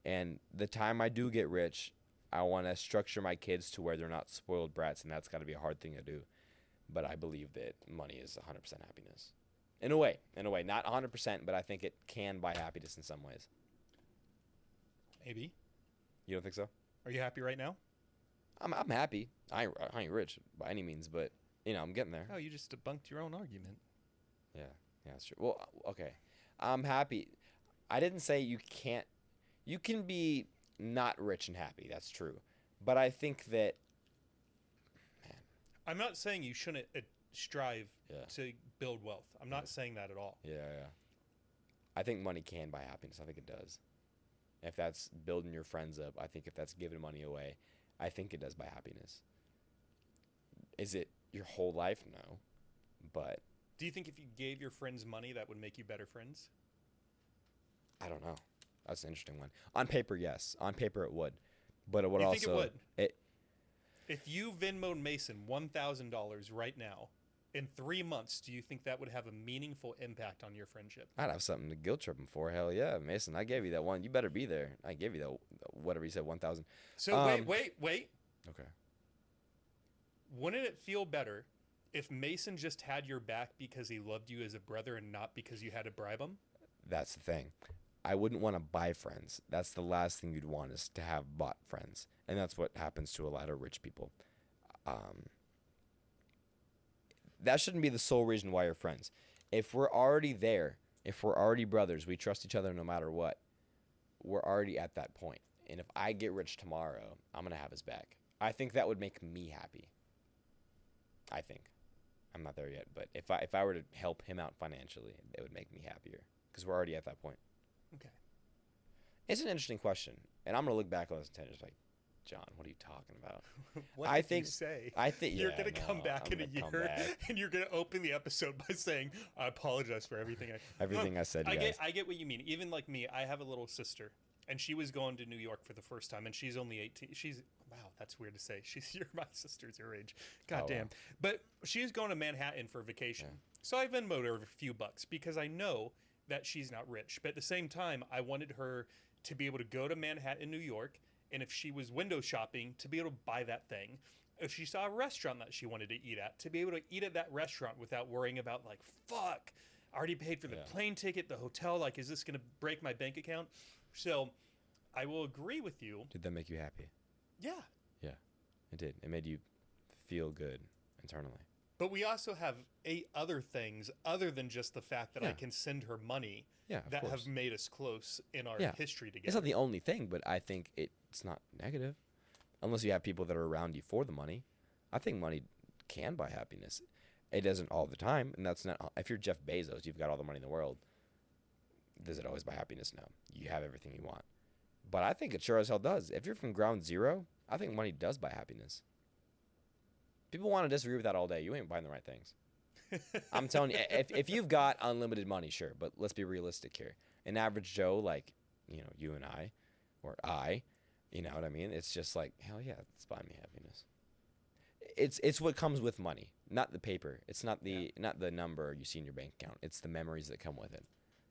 And the time I do get rich, I want to structure my kids to where they're not spoiled brats, and that's got to be a hard thing to do. But I believe that money is 100% happiness. In a way, not 100%, but I think it can buy happiness in some ways. Maybe. You don't think so? Are you happy right now? I'm happy. I ain't rich by any means, but I'm getting there. Oh, you just debunked your own argument. Yeah, that's true. Well, okay, I'm happy. I didn't say you can't. You can be not rich and happy. That's true, but I think that, man. I'm not saying you shouldn't strive Yeah. to build wealth. I'm not saying that at all. Yeah. I think money can buy happiness. I think it does. If that's building your friends up, I think if that's giving money away, I think it does buy happiness. Is it your whole life? No. But Do you think if you gave your friends money, that would make you better friends? I don't know. That's an interesting one. On paper, yes. On paper, it would. But it would You also. think it would? It, If you Venmo'd Mason $1,000 right now, in 3 months, do you think that would have a meaningful impact on your friendship? I'd have something to guilt trip him for. Hell yeah, Mason. I gave you that one. You better be there. I gave you that whatever you said, 1,000. So wait. Okay. Wouldn't it feel better if Mason just had your back because he loved you as a brother and not because you had to bribe him? That's the thing. I wouldn't want to buy friends. That's the last thing you'd want, is to have bought friends. And that's what happens to a lot of rich people. That shouldn't be the sole reason why you're friends. If we're already there, if we're already brothers, we trust each other no matter what, we're already at that point. And if I get rich tomorrow, I'm going to have his back. I think that would make me happy. I think. I'm not there yet, but if I were to help him out financially, it would make me happier, because we're already at that point. Okay. It's an interesting question, and I'm going to look back on this and just like, John, what are you talking about? What I did think you say? I think You're yeah, going to come no, back I'm in a gonna come year back. and you're going to open the episode by saying, I apologize for everything. Everything I said, I guys. get what you mean. Even like me, I have a little sister and she was going to New York for the first time and she's only 18. Wow, that's weird to say. You're my sister's your age. God Oh, damn. wow. But she's going to Manhattan for vacation. Yeah. So I Venmoed her a few bucks because I know that she's not rich. But at the same time, I wanted her to be able to go to Manhattan, New York, and if she was window shopping, to be able to buy that thing. If she saw a restaurant that she wanted to eat at, to be able to eat at that restaurant without worrying about like, fuck, I already paid for the plane ticket, the hotel, like, is this going to break my bank account? So I will agree with you. Did that make you happy? Yeah. Yeah, it did. It made you feel good internally. But we also have 8 other things other than just the fact that I Yeah. can send her money Yeah, of that course. have made us close in our Yeah. history together. It's not the only thing, but I think it's not negative. Unless you have people that are around you for the money. I think money can buy happiness. It doesn't all the time, and that's not. If you're Jeff Bezos, you've got all the money in the world. Does it always buy happiness? No. You have everything you want. But I think it sure as hell does. If you're from ground zero, I think money does buy happiness. People want to disagree with that all day. You ain't buying the right things. I'm telling you, if you've got unlimited money, sure, but let's be realistic here. An average Joe, like, you and I, or I, you know what I mean? It's just like, hell yeah, it's buying me happiness. It's what comes with money, not the paper. It's not the number you see in your bank account. It's the memories that come with it.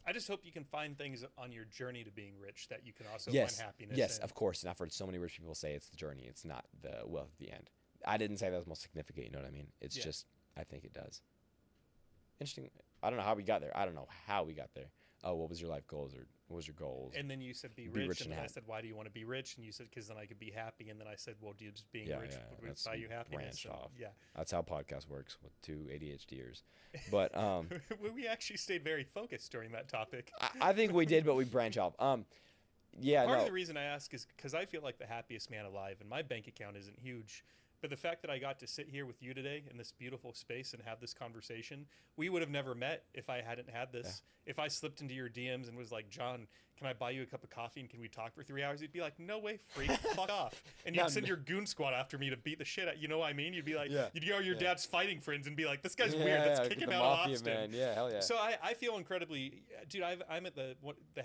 I just hope you can find things on your journey to being rich that you can also Yes, find happiness yes, in. of course. And I've heard so many rich people say it's the journey. It's not the wealth at the end. I didn't say that was most significant. You know what I mean? It's just, I think it does. Interesting. I don't know how we got there. Oh, what was your life goals, or what was your goals? And then you said be Be rich, rich and and then I happy. said, why do you want to be rich? And you said, because then I could be happy. And then I said, well, dude, just being rich would that's buy you happiness. branched And, off. yeah. That's how podcast works with 2 ADHDers. But We actually stayed very focused during that topic. I think we did, but we branch off. Yeah, Part no. of the reason I ask is because I feel like the happiest man alive, and my bank account isn't huge. But the fact that I got to sit here with you today in this beautiful space and have this conversation, we would have never met if I hadn't had this. If I slipped into your DMs and was like, John, can I buy you a cup of coffee and can we talk for 3 hours? You'd be like, no way, freak, fuck off. And you'd send your goon squad after me to beat the shit out. You know what I mean? You'd be like, you'd go to your dad's fighting friends and be like, this guy's weird. Let's kick him out of Austin. Man. Yeah, hell yeah. So I feel incredibly, dude. I'm at the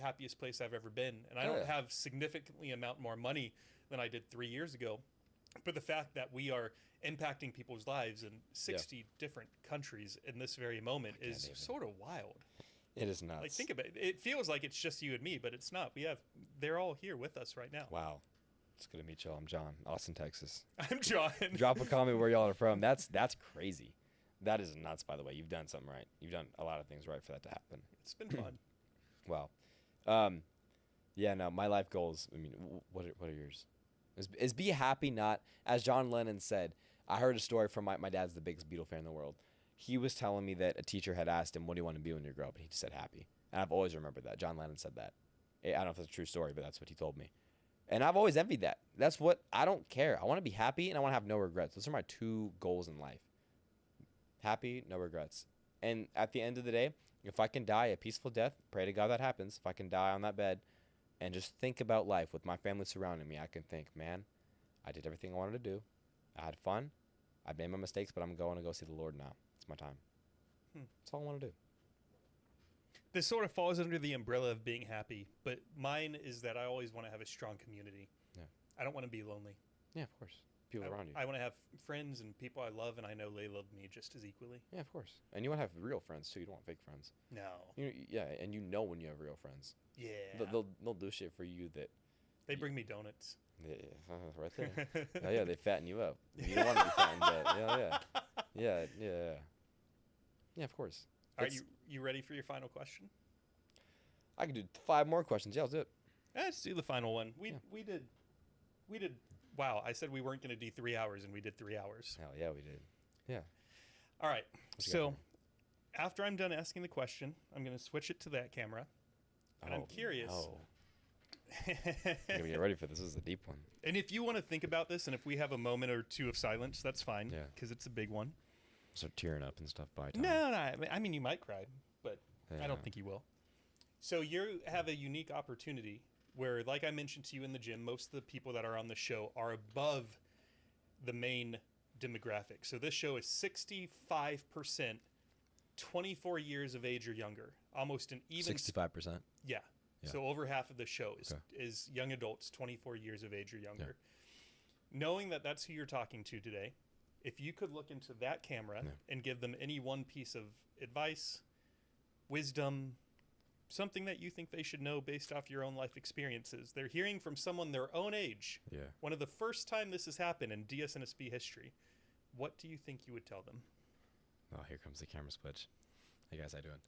happiest place I've ever been, and I don't have significantly amount more money than I did 3 years ago. But the fact that we are impacting people's lives in 60 different countries in this very moment is sort of wild. It is nuts. Like, think about it. It feels like it's just you and me, but it's not. They're all here with us right now. Wow. It's good to meet y'all. I'm John, Austin, Texas. I'm John. Drop a comment where y'all are from. That's crazy. That is nuts, by the way. You've done something right. You've done a lot of things right for that to happen. It's been fun. Wow. Yeah, no, my life goals, I mean, what are yours? Is be happy, not, as John Lennon said, I heard a story from my dad's the biggest Beatle fan in the world. He was telling me that a teacher had asked him, what do you want to be when you grow up? And he just said happy. And I've always remembered that. John Lennon said that. I don't know if it's a true story, but that's what he told me. And I've always envied that. That's what, I don't care. I want to be happy and I want to have no regrets. Those are my 2 goals in life. Happy, no regrets. And at the end of the day, if I can die a peaceful death, pray to God that happens. If I can die on that bed and just think about life with my family surrounding me, I can think, man, I did everything I wanted to do. I had fun. I made my mistakes, but I'm going to go see the Lord now. It's my time. That's all I want to do. This sort of falls under the umbrella of being happy, but mine is that I always want to have a strong community. Yeah. I don't want to be lonely. Yeah, of course. People around you. I want to have friends and people I love, and I know they love me just as equally. Yeah, of course. And you want to have real friends, too. You don't want fake friends. No. Yeah, and you know when you have real friends. Yeah. They'll do shit for you that... They bring me donuts. Yeah, right there. Oh, yeah, they fatten you up. You don't want to be fattened up. Yeah, of course. All right, you ready for your final question? I can do 5 more questions. Yeah, let's do it. Let's do the final one. We did. Wow, I said we weren't going to do 3 hours, and we did 3 hours. Hell yeah, we did. Yeah. All right. What you got So, for me? after I'm done asking the question, I'm going to switch it to that camera, and I'm curious. Oh. You gotta get ready for this. This is a deep one. And if you want to think about this, and if we have a moment or 2 of silence, that's fine. Yeah. Because it's a big one. Start tearing up and stuff by time. No. I mean, you might cry, but I Yeah. don't think you will. So you have a unique opportunity where, like I mentioned to you in the gym, most of the people that are on the show are above the main demographic. So this show is 65% 24 years of age or younger. Almost an even 65%. Yeah. Yeah. So over half of the show is Okay. is young adults 24 years of age or younger. Knowing that that's who you're talking to today, if you could look into that camera and give them any one piece of advice, wisdom, something that you think they should know based off your own life experiences. They're hearing from someone their own age. Yeah. One of the first time this has happened in DSNSB history. What do you think you would tell them? Oh, here comes the camera switch. Hey guys, how you doing?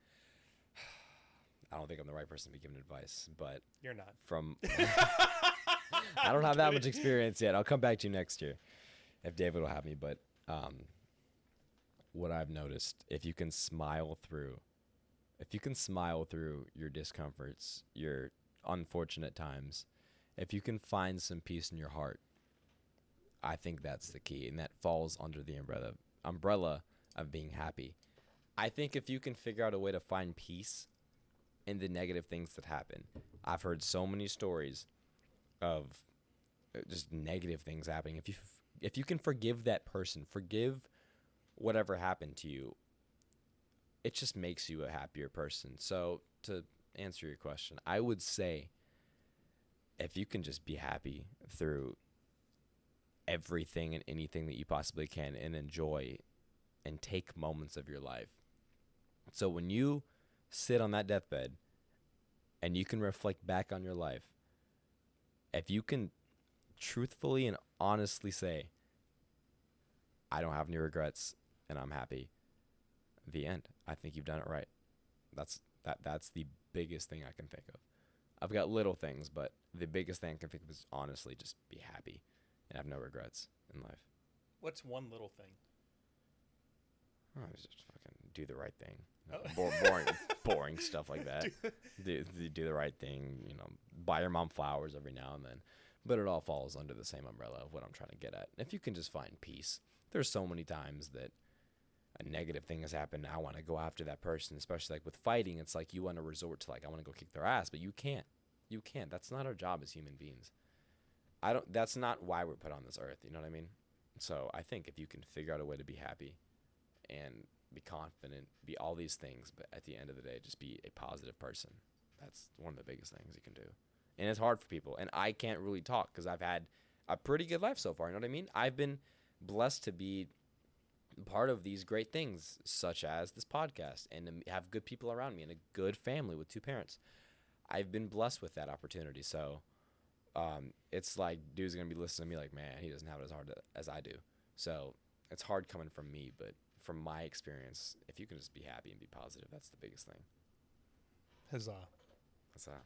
I don't think I'm the right person to be giving advice, but You're not. from I don't have that much experience yet. I'll come back to you next year if David will have me. But what I've noticed, if you can smile through your discomforts, your unfortunate times, if you can find some peace in your heart, I think that's the key, and that falls under the umbrella of being happy. I think if you can figure out a way to find peace in the negative things that happen. I've heard so many stories of just negative things happening. If you can forgive that person, forgive whatever happened to you, it just makes you a happier person. So to answer your question, I would say if you can just be happy through everything and anything that you possibly can and enjoy and take moments of your life. So when you sit on that deathbed and you can reflect back on your life, if you can truthfully and honestly say, I don't have any regrets and I'm happy, the end. I think you've done it right. That's the biggest thing I can think of. I've got little things, but the biggest thing I can think of is honestly just be happy and have no regrets in life. What's one little thing? Oh, just fucking do the right thing. Oh. Boring stuff like that. Do the right thing. Buy your mom flowers every now and then. But it all falls under the same umbrella of what I'm trying to get at. If you can just find peace. There's so many times that a negative thing has happened. I want to go after that person, especially like with fighting. It's like you want to resort to I want to go kick their ass, but you can't. You can't. That's not our job as human beings. That's not why we're put on this earth. You know what I mean? So I think if you can figure out a way to be happy and be confident, be all these things, but at the end of the day, just be a positive person. That's one of the biggest things you can do. And it's hard for people. And I can't really talk because I've had a pretty good life so far. You know what I mean? I've been blessed to be part of these great things, such as this podcast, and to have good people around me and a good family with 2 parents. I've been blessed with that opportunity. So it's like dude's going to be listening to me like, man, he doesn't have it as hard as I do. So it's hard coming from me, but from my experience, if you can just be happy and be positive, that's the biggest thing. Huzzah. That's that.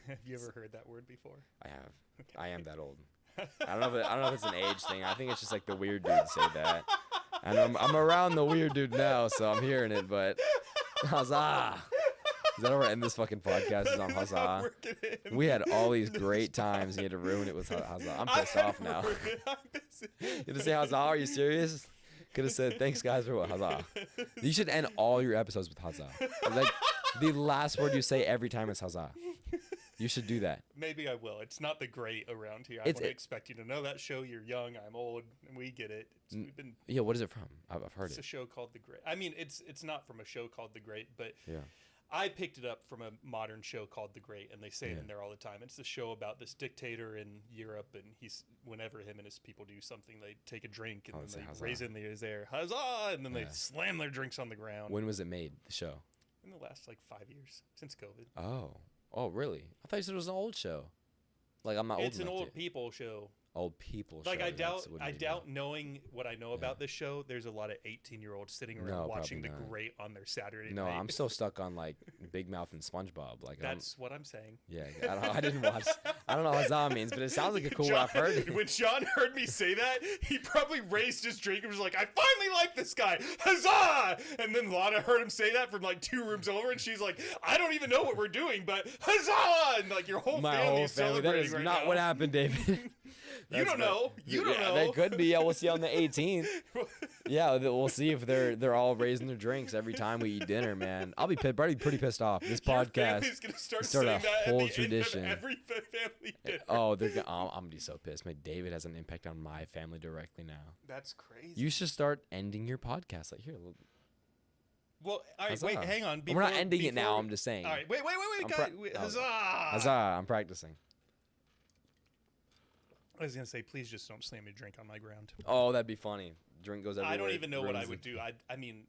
Have you ever heard that word before? I have. Okay. I am that old. I don't know if it's an age thing. I think it's just like the weird dudes say that. And I'm around the weird dude now, so I'm hearing it, but huzzah. Is that how we're end this fucking podcast? Is on huzzah. We had all these great times and you had to ruin it with huzzah. I'm pissed off now. You had to say huzzah? Are you serious? Could have said thanks guys for what? Huzzah. You should end all your episodes with huzzah. Like the last word you say every time is huzzah. You should do that. Maybe I will. It's not the great around here. I wouldn't expect you to know that show. You're young. I'm old. And we get it. Yeah, what is it from? I've heard it's it. It's a show called The Great. I mean, it's not from a show called The Great, but yeah. I picked it up from a modern show called The Great, and they say it in there all the time. It's a show about this dictator in Europe, and whenever him and his people do something, they take a drink, and then they raise in the air, huzzah, and then they slam their drinks on the ground. When was it made, the show? In the last, 5 years, since COVID. Oh, really? I thought you said it was an old show. Like, I'm not old enough. It's an old people show. Old people show. I doubt knowing what I know about this show, there's a lot of 18-year-olds sitting around watching The Great on their Saturday night. No, I'm still stuck on Big Mouth and SpongeBob. That's what I'm saying. Yeah, I didn't watch. I don't know what huzzah means, but it sounds like a cool word I've heard. When John heard me say that, he probably raised his drink and was like, I finally like this guy. Huzzah! And then Lana heard him say that from 2 rooms over, and she's like, I don't even know what we're doing, but huzzah! And your whole family is celebrating That is right not now. what happened, David. You don't know. You don't know. They could be. Yeah, we'll see on the 18th. Yeah, we'll see if they're all raising their drinks every time we eat dinner, man. I'll be pretty pissed off. This podcast Your family's gonna start start saying a that whole at the tradition. end of every family dinner. Oh, I'm gonna be so pissed. Man, David has an impact on my family directly now. That's crazy. You should start ending your podcast. Like here. Well, all right, Huzzah. wait, hang on. We're not ending it now. I'm just saying. All right, wait, guys. Huzzah! Huzzah! I'm practicing. I was gonna say, please just don't slam your drink on my ground. Oh, that'd be funny. Drink goes everywhere. I don't even know what I ruins would do. I mean,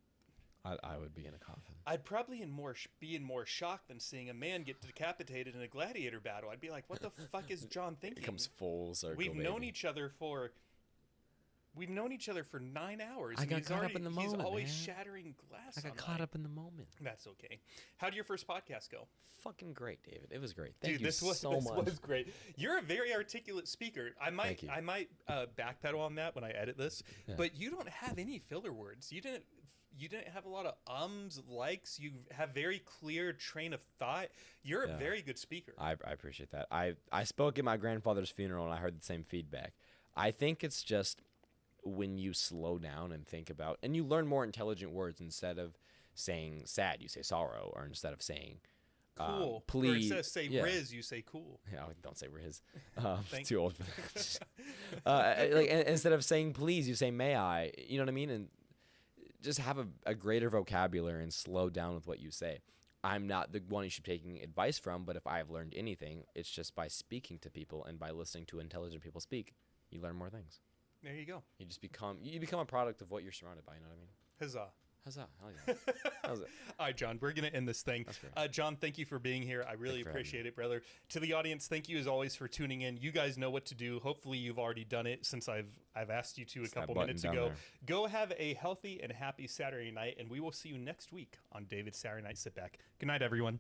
I would be in a coffin. I'd probably be in more shock than seeing a man get decapitated in a gladiator battle. I'd be like, what the fuck is John thinking? It comes full circle. We've known each other for 9 hours. I and got he's caught already, up in the He's moment, always man. shattering glass. I got caught up in the moment. That's okay. How did your first podcast go? Fucking great, David. It was great. Thank Dude, you this was so much. great. You're a very articulate speaker. I might Thank you. backpedal on that when I edit this, Yeah. but you don't have any filler words. You didn't have a lot of likes. You have very clear train of thought. You're a very good speaker. I appreciate that. I spoke at my grandfather's funeral and I heard the same feedback. I think it's just when you slow down and think about, and you learn more intelligent words instead of saying sad, you say sorrow, or instead of saying Cool. please. Or instead of say yeah. Riz, you say cool. Yeah, don't say Riz. Thank Too old for that. Like instead of saying please, you say may I. You know what I mean? And just have a greater vocabulary and slow down with what you say. I'm not the one you should be taking advice from, but if I've learned anything, it's just by speaking to people and by listening to intelligent people speak. You learn more things. There you go. You just become a product of what you're surrounded by. You know what I mean? Huzzah. Huzzah! Hell yeah! How's it? All right, John, we're going to end this thing. That's great. John, thank you for being here. I really Thank you for having appreciate it, brother. To the audience, thank you as always for tuning in. You guys know what to do. Hopefully you've already done it since I've asked you to It's a that couple button minutes down ago. there. Go have a healthy and happy Saturday night, and we will see you next week on David's Saturday Night Sit Back. Good night, everyone.